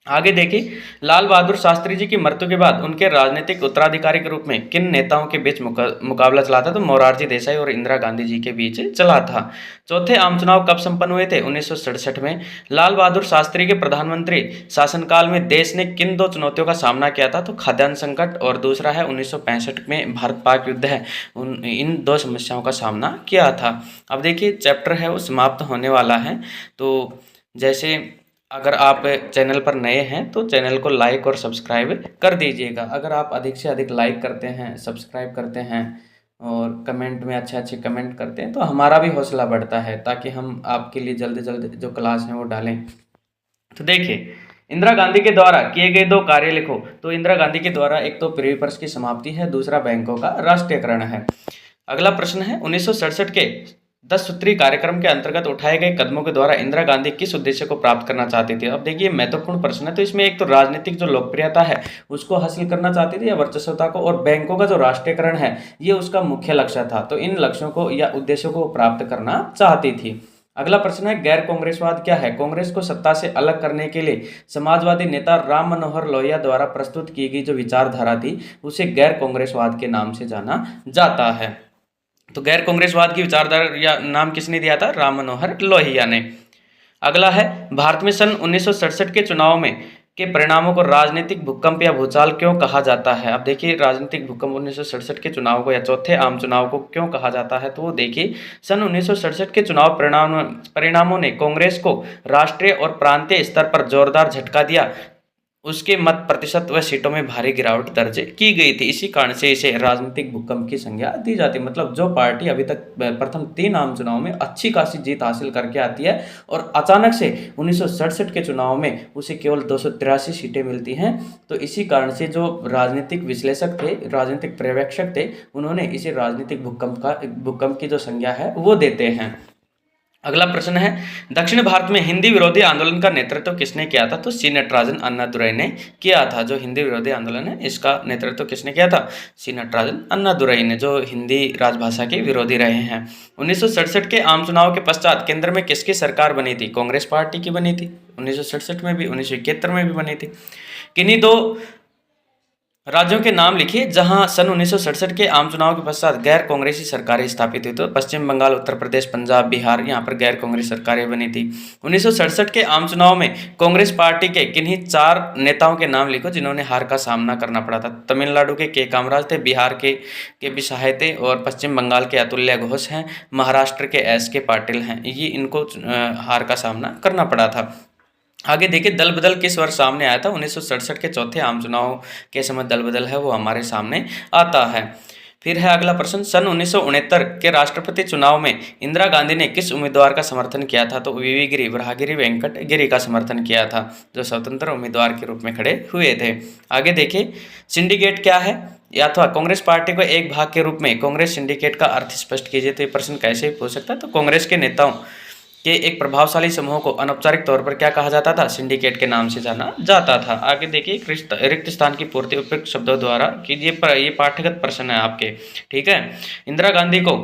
आगे देखिए, लाल बहादुर शास्त्री जी की मृत्यु के बाद उनके राजनीतिक उत्तराधिकारी के रूप में किन नेताओं के बीच मुकाबला चला था? तो मोरारजी देसाई और इंदिरा गांधी जी के बीच चला था। चौथे आम चुनाव कब संपन्न हुए थे? 1967 में। लाल बहादुर शास्त्री के प्रधानमंत्री शासनकाल में देश ने किन दो चुनौतियों का सामना किया था? तो खाद्यान्न संकट, और दूसरा है 1965 में भारत पाक युद्ध है, इन दो समस्याओं का सामना किया था। अब देखिए चैप्टर है वो समाप्त होने वाला है। तो जैसे अगर आप चैनल पर नए हैं तो चैनल को लाइक और सब्सक्राइब कर दीजिएगा। अगर आप अधिक से अधिक लाइक करते हैं, सब्सक्राइब करते हैं और कमेंट में अच्छे अच्छे कमेंट करते हैं, तो हमारा भी हौसला बढ़ता है, ताकि हम आपके लिए जल्द से जल्द जो क्लास है वो डालें। तो देखिए, इंदिरा गांधी के द्वारा किए गए दो कार्य लिखो। तो इंदिरा गांधी के द्वारा एक तो पृथ्वी पर्स की समाप्ति है, दूसरा बैंकों का राष्ट्रीयकरण है। अगला प्रश्न है 1967 के 10 सूत्री कार्यक्रम के अंतर्गत उठाए गए कदमों के द्वारा इंदिरा गांधी किस उद्देश्य को प्राप्त करना चाहती थी? अब देखिए महत्वपूर्ण प्रश्न है। तो इसमें एक तो राजनीतिक जो लोकप्रियता है उसको हासिल करना चाहती थी, या वर्चस्वता को, और बैंकों का जो राष्ट्रीयकरण है ये उसका मुख्य लक्ष्य था। तो इन लक्ष्यों को या उद्देश्यों को प्राप्त करना चाहती थी। अगला प्रश्न है गैर कांग्रेसवाद क्या है? कांग्रेस को सत्ता से अलग करने के लिए समाजवादी नेता राम मनोहर लोहिया द्वारा प्रस्तुत की गई जो विचारधारा थी उसे गैर कांग्रेसवाद के नाम से जाना जाता है। तो गैर कांग्रेसवाद की विचारधारा या नाम किसने दिया था? राम मनोहर लोहिया ने। अगला है भारत में सन 1967 के चुनाव में के परिणामों को राजनीतिक भूकंप या भूचाल क्यों कहा जाता है? अब देखिए राजनीतिक भूकंप 1967 के चुनाव को या चौथे आम चुनाव को क्यों कहा जाता है? तो वो देखिए, सन 1967 के चुनाव परिणामों ने कांग्रेस को राष्ट्रीय और प्रांतीय स्तर पर जोरदार झटका दिया। उसके मत प्रतिशत व सीटों में भारी गिरावट दर्ज की गई थी। इसी कारण से इसे राजनीतिक भूकंप की संज्ञा दी जाती है। मतलब जो पार्टी अभी तक प्रथम 3 आम चुनाव में अच्छी खासी जीत हासिल करके आती है और अचानक से 1967 के चुनाव में उसे केवल 283 सीटें मिलती हैं, तो इसी कारण से जो राजनीतिक विश्लेषक थे, राजनीतिक पर्यवेक्षक थे, उन्होंने इसे राजनीतिक भूकंप की जो संज्ञा है वो देते हैं। अगला प्रश्न है दक्षिण भारत में हिंदी विरोधी आंदोलन का नेतृत्व किसने किया था? तो सी नटराजन अन्नादुरई ने किया था। जो हिंदी विरोधी आंदोलन है इसका नेतृत्व किसने किया था? सी नटराजन अन्नादुरई ने, जो हिंदी राजभाषा के विरोधी रहे हैं। 1967 के आम चुनाव के पश्चात केंद्र में किसकी सरकार बनी थी? कांग्रेस पार्टी की बनी थी। 1967 में भी, 1971 में भी बनी थी। किन्हीं दो राज्यों के नाम लिखिए जहां सन 1967 के आम चुनाव के पश्चात गैर कांग्रेसी सरकारें स्थापित हुई। तो पश्चिम बंगाल, उत्तर प्रदेश, पंजाब, बिहार, यहाँ पर गैर कांग्रेस सरकारें बनी थी। 1967 के आम चुनाव में कांग्रेस पार्टी के किन्हीं 4 नेताओं के नाम लिखो जिन्होंने हार का सामना करना पड़ा था। तमिलनाडु के कामराज थे, बिहार के भी सहाय थे, और पश्चिम बंगाल के अतुल्य घोष हैं, महाराष्ट्र के एस के पाटिल हैं। ये इनको हार का सामना करना पड़ा था। आगे देखिए दल बदल किस वर्ष सामने आया था? 1967 के चौथे आम चुनाव के समय दल बदल है वो हमारे सामने आता है। फिर है अगला प्रश्न, सन 1969 के राष्ट्रपति चुनाव में इंदिरा गांधी ने किस उम्मीदवार का समर्थन किया था? तो वीवी गिरी, वराहगिरी वेंकट गिरी का समर्थन किया था, जो स्वतंत्र उम्मीदवार के रूप में खड़े हुए थे। आगे देखिए सिंडिकेट क्या है, या अथवा कांग्रेस पार्टी को एक भाग के रूप में कांग्रेस सिंडिकेट का अर्थ स्पष्ट कीजिए। तो ये प्रश्न कैसे पूछ सकता है? तो कांग्रेस के नेताओं के एक प्रभावशाली समूह को अनौपचारिक तौर पर क्या कहा जाता था? सिंडिकेट के नाम से जाना जाता था। आगे देखिए रिक्त स्थान की पूर्ति उपयुक्त शब्दों द्वारा कीजिए। ये पाठ्यगत प्रश्न है आपके, ठीक है। इंदिरा गांधी को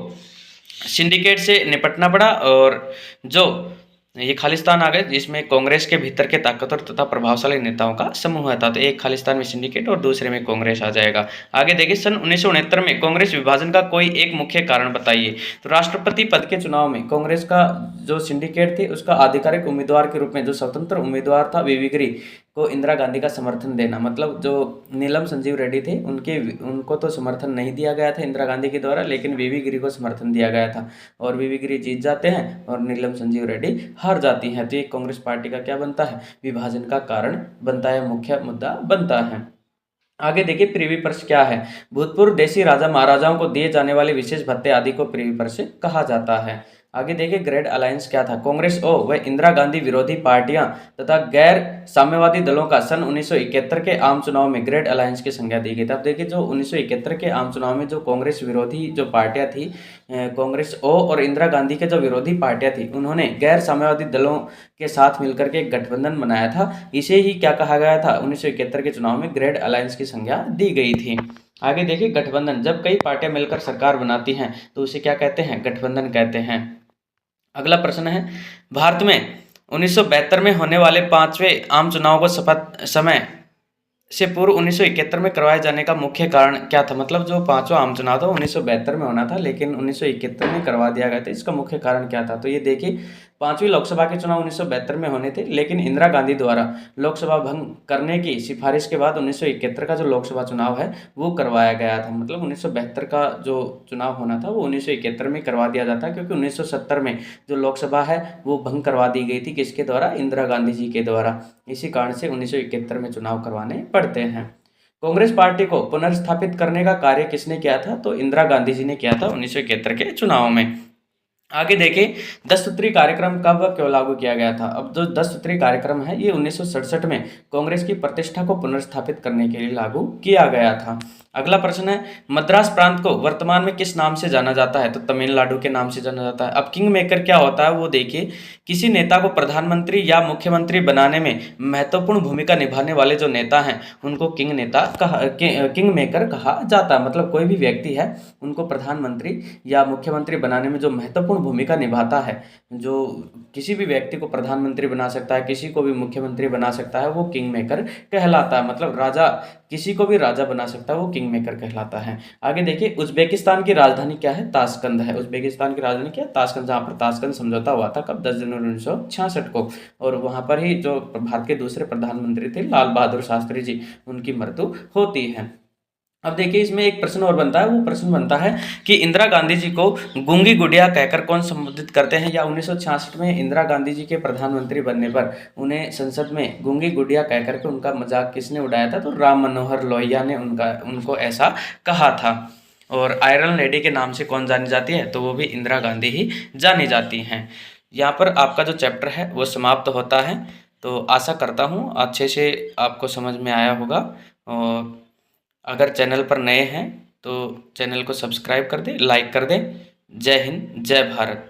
सिंडिकेट से निपटना पड़ा, और जो ये खालिस्तान आ गए जिसमें कांग्रेस के भीतर के ताकतवर तथा प्रभावशाली नेताओं का समूह था। तो एक खालिस्तान में सिंडिकेट और दूसरे में कांग्रेस आ जाएगा। आगे देखिए सन 1969 में कांग्रेस विभाजन का कोई एक मुख्य कारण बताइए। तो राष्ट्रपति पद के चुनाव में कांग्रेस का जो सिंडिकेट थे उसका आधिकारिक उम्मीदवार के रूप में जो स्वतंत्र उम्मीदवार था वीवी गिरी को इंदिरा गांधी का समर्थन देना, मतलब जो नीलम संजीव रेड्डी थे उनको तो समर्थन नहीं दिया गया था इंदिरा गांधी के द्वारा, लेकिन वीवी गिरी को समर्थन दिया गया था और वीवी गिरी जीत जाते हैं और नीलम संजीव रेड्डी हार जाती हैं। तो ये कांग्रेस पार्टी का क्या बनता है, विभाजन का कारण बनता है, मुख्य मुद्दा बनता है। आगे देखिए प्रिवी पर्स क्या है। भूतपूर्व देशी राजा महाराजाओं को दिए जाने वाले विशेष भत्ते आदि को प्रिवी पर्स कहा जाता है। आगे देखिए ग्रेट अलायंस क्या था। कांग्रेस ओ व इंदिरा गांधी विरोधी पार्टियां तथा गैर साम्यवादी दलों का सन 1971 के आम चुनाव में ग्रेट अलायंस की संज्ञा दी गई थी। अब देखिए जो 1971 के आम चुनाव में जो कांग्रेस विरोधी जो पार्टियां थी, कांग्रेस ओ और इंदिरा गांधी के जो विरोधी पार्टियां थी, उन्होंने गैर साम्यवादी दलों के साथ मिलकर के एक गठबंधन बनाया था। इसे ही क्या कहा गया था, 1971 के चुनाव में ग्रेट अलायंस की संज्ञा दी गई थी। आगे देखिए गठबंधन, जब कई पार्टियां मिलकर सरकार बनाती हैं तो उसे क्या कहते हैं, गठबंधन कहते हैं। अगला प्रश्न है, भारत में 1972 में होने वाले 5वें आम चुनाव को समय से पूर्व 1971 में करवाए जाने का मुख्य कारण क्या था। मतलब जो 5वां आम चुनाव था 1972 में होना था, लेकिन 1971 में करवा दिया गया था। इसका मुख्य कारण क्या था, तो ये देखिए 5वीं लोकसभा के चुनाव 1972 में होने थे, लेकिन इंदिरा गांधी द्वारा लोकसभा भंग करने की सिफारिश के बाद 1971 का जो लोकसभा चुनाव है वो करवाया गया था। मतलब 1972 का जो चुनाव होना था वो 1971 में करवा दिया जाता, क्योंकि 1970 में जो लोकसभा है वो भंग करवा दी गई थी, किसके द्वारा, इंदिरा गांधी जी के द्वारा। इसी कारण से 1971 में चुनाव करवाने पड़ते हैं। कांग्रेस पार्टी को पुनर्स्थापित करने का कार्य किसने किया था, तो इंदिरा गांधी जी ने किया था 1971 के चुनाव में। आगे देखिए 10 सूत्री कार्यक्रम कब व क्यों लागू किया गया था। अब जो 10 सूत्री कार्यक्रम है ये 1967 में कांग्रेस की प्रतिष्ठा को पुनर्स्थापित करने के लिए लागू किया गया था। अगला प्रश्न है, मद्रास प्रांत को वर्तमान में किस नाम से जाना जाता है, तो तमिलनाडु के नाम से जाना जाता है। अब किंग मेकर क्या होता है वो देखिए, किसी नेता को प्रधानमंत्री या मुख्यमंत्री बनाने में महत्वपूर्ण भूमिका निभाने वाले जो नेता हैं उनको किंग मेकर कहा जाता है। मतलब कोई भी व्यक्ति है उनको प्रधानमंत्री या मुख्यमंत्री बनाने में जो महत्वपूर्ण भूमिका निभाता है, जो किसी भी व्यक्ति को प्रधानमंत्री बना सकता है, किसी को भी मुख्यमंत्री बना सकता है, वो किंग मेकर कहलाता है। मतलब राजा, किसी को भी राजा बना सकता है, वो किंग मेकर कहलाता है। आगे देखिए उज्बेकिस्तान की राजधानी क्या है, ताशकंद है। उज्बेकिस्तान की राजधानी क्या है, ताशकंद, जहाँ पर ताशकंद समझौता हुआ था कब, 10 जनवरी 1966 को। और वहाँ पर ही जो भारत के दूसरे प्रधानमंत्री थे लाल बहादुर शास्त्री जी, उनकी मृत्यु होती है। अब देखिए इसमें एक प्रश्न और बनता है, वो प्रश्न बनता है कि इंदिरा गांधी जी को गूंगी गुड़िया कहकर कौन संबोधित करते हैं, या 1966 में इंदिरा गांधी जी के प्रधानमंत्री बनने पर उन्हें संसद में गूंगी गुड़िया कहकर के उनका मजाक किसने उड़ाया था, तो राम मनोहर लोहिया ने उनको ऐसा कहा था। और आयरन लेडी के नाम से कौन जानी जाती है, तो वो भी इंदिरा गांधी ही जानी जाती हैं। यहाँ पर आपका जो चैप्टर है वो समाप्त होता है। तो आशा करता हूँ अच्छे से आपको समझ में आया होगा। और अगर चैनल पर नए हैं तो चैनल को सब्सक्राइब कर दें, लाइक कर दें। जय हिंद, जय भारत।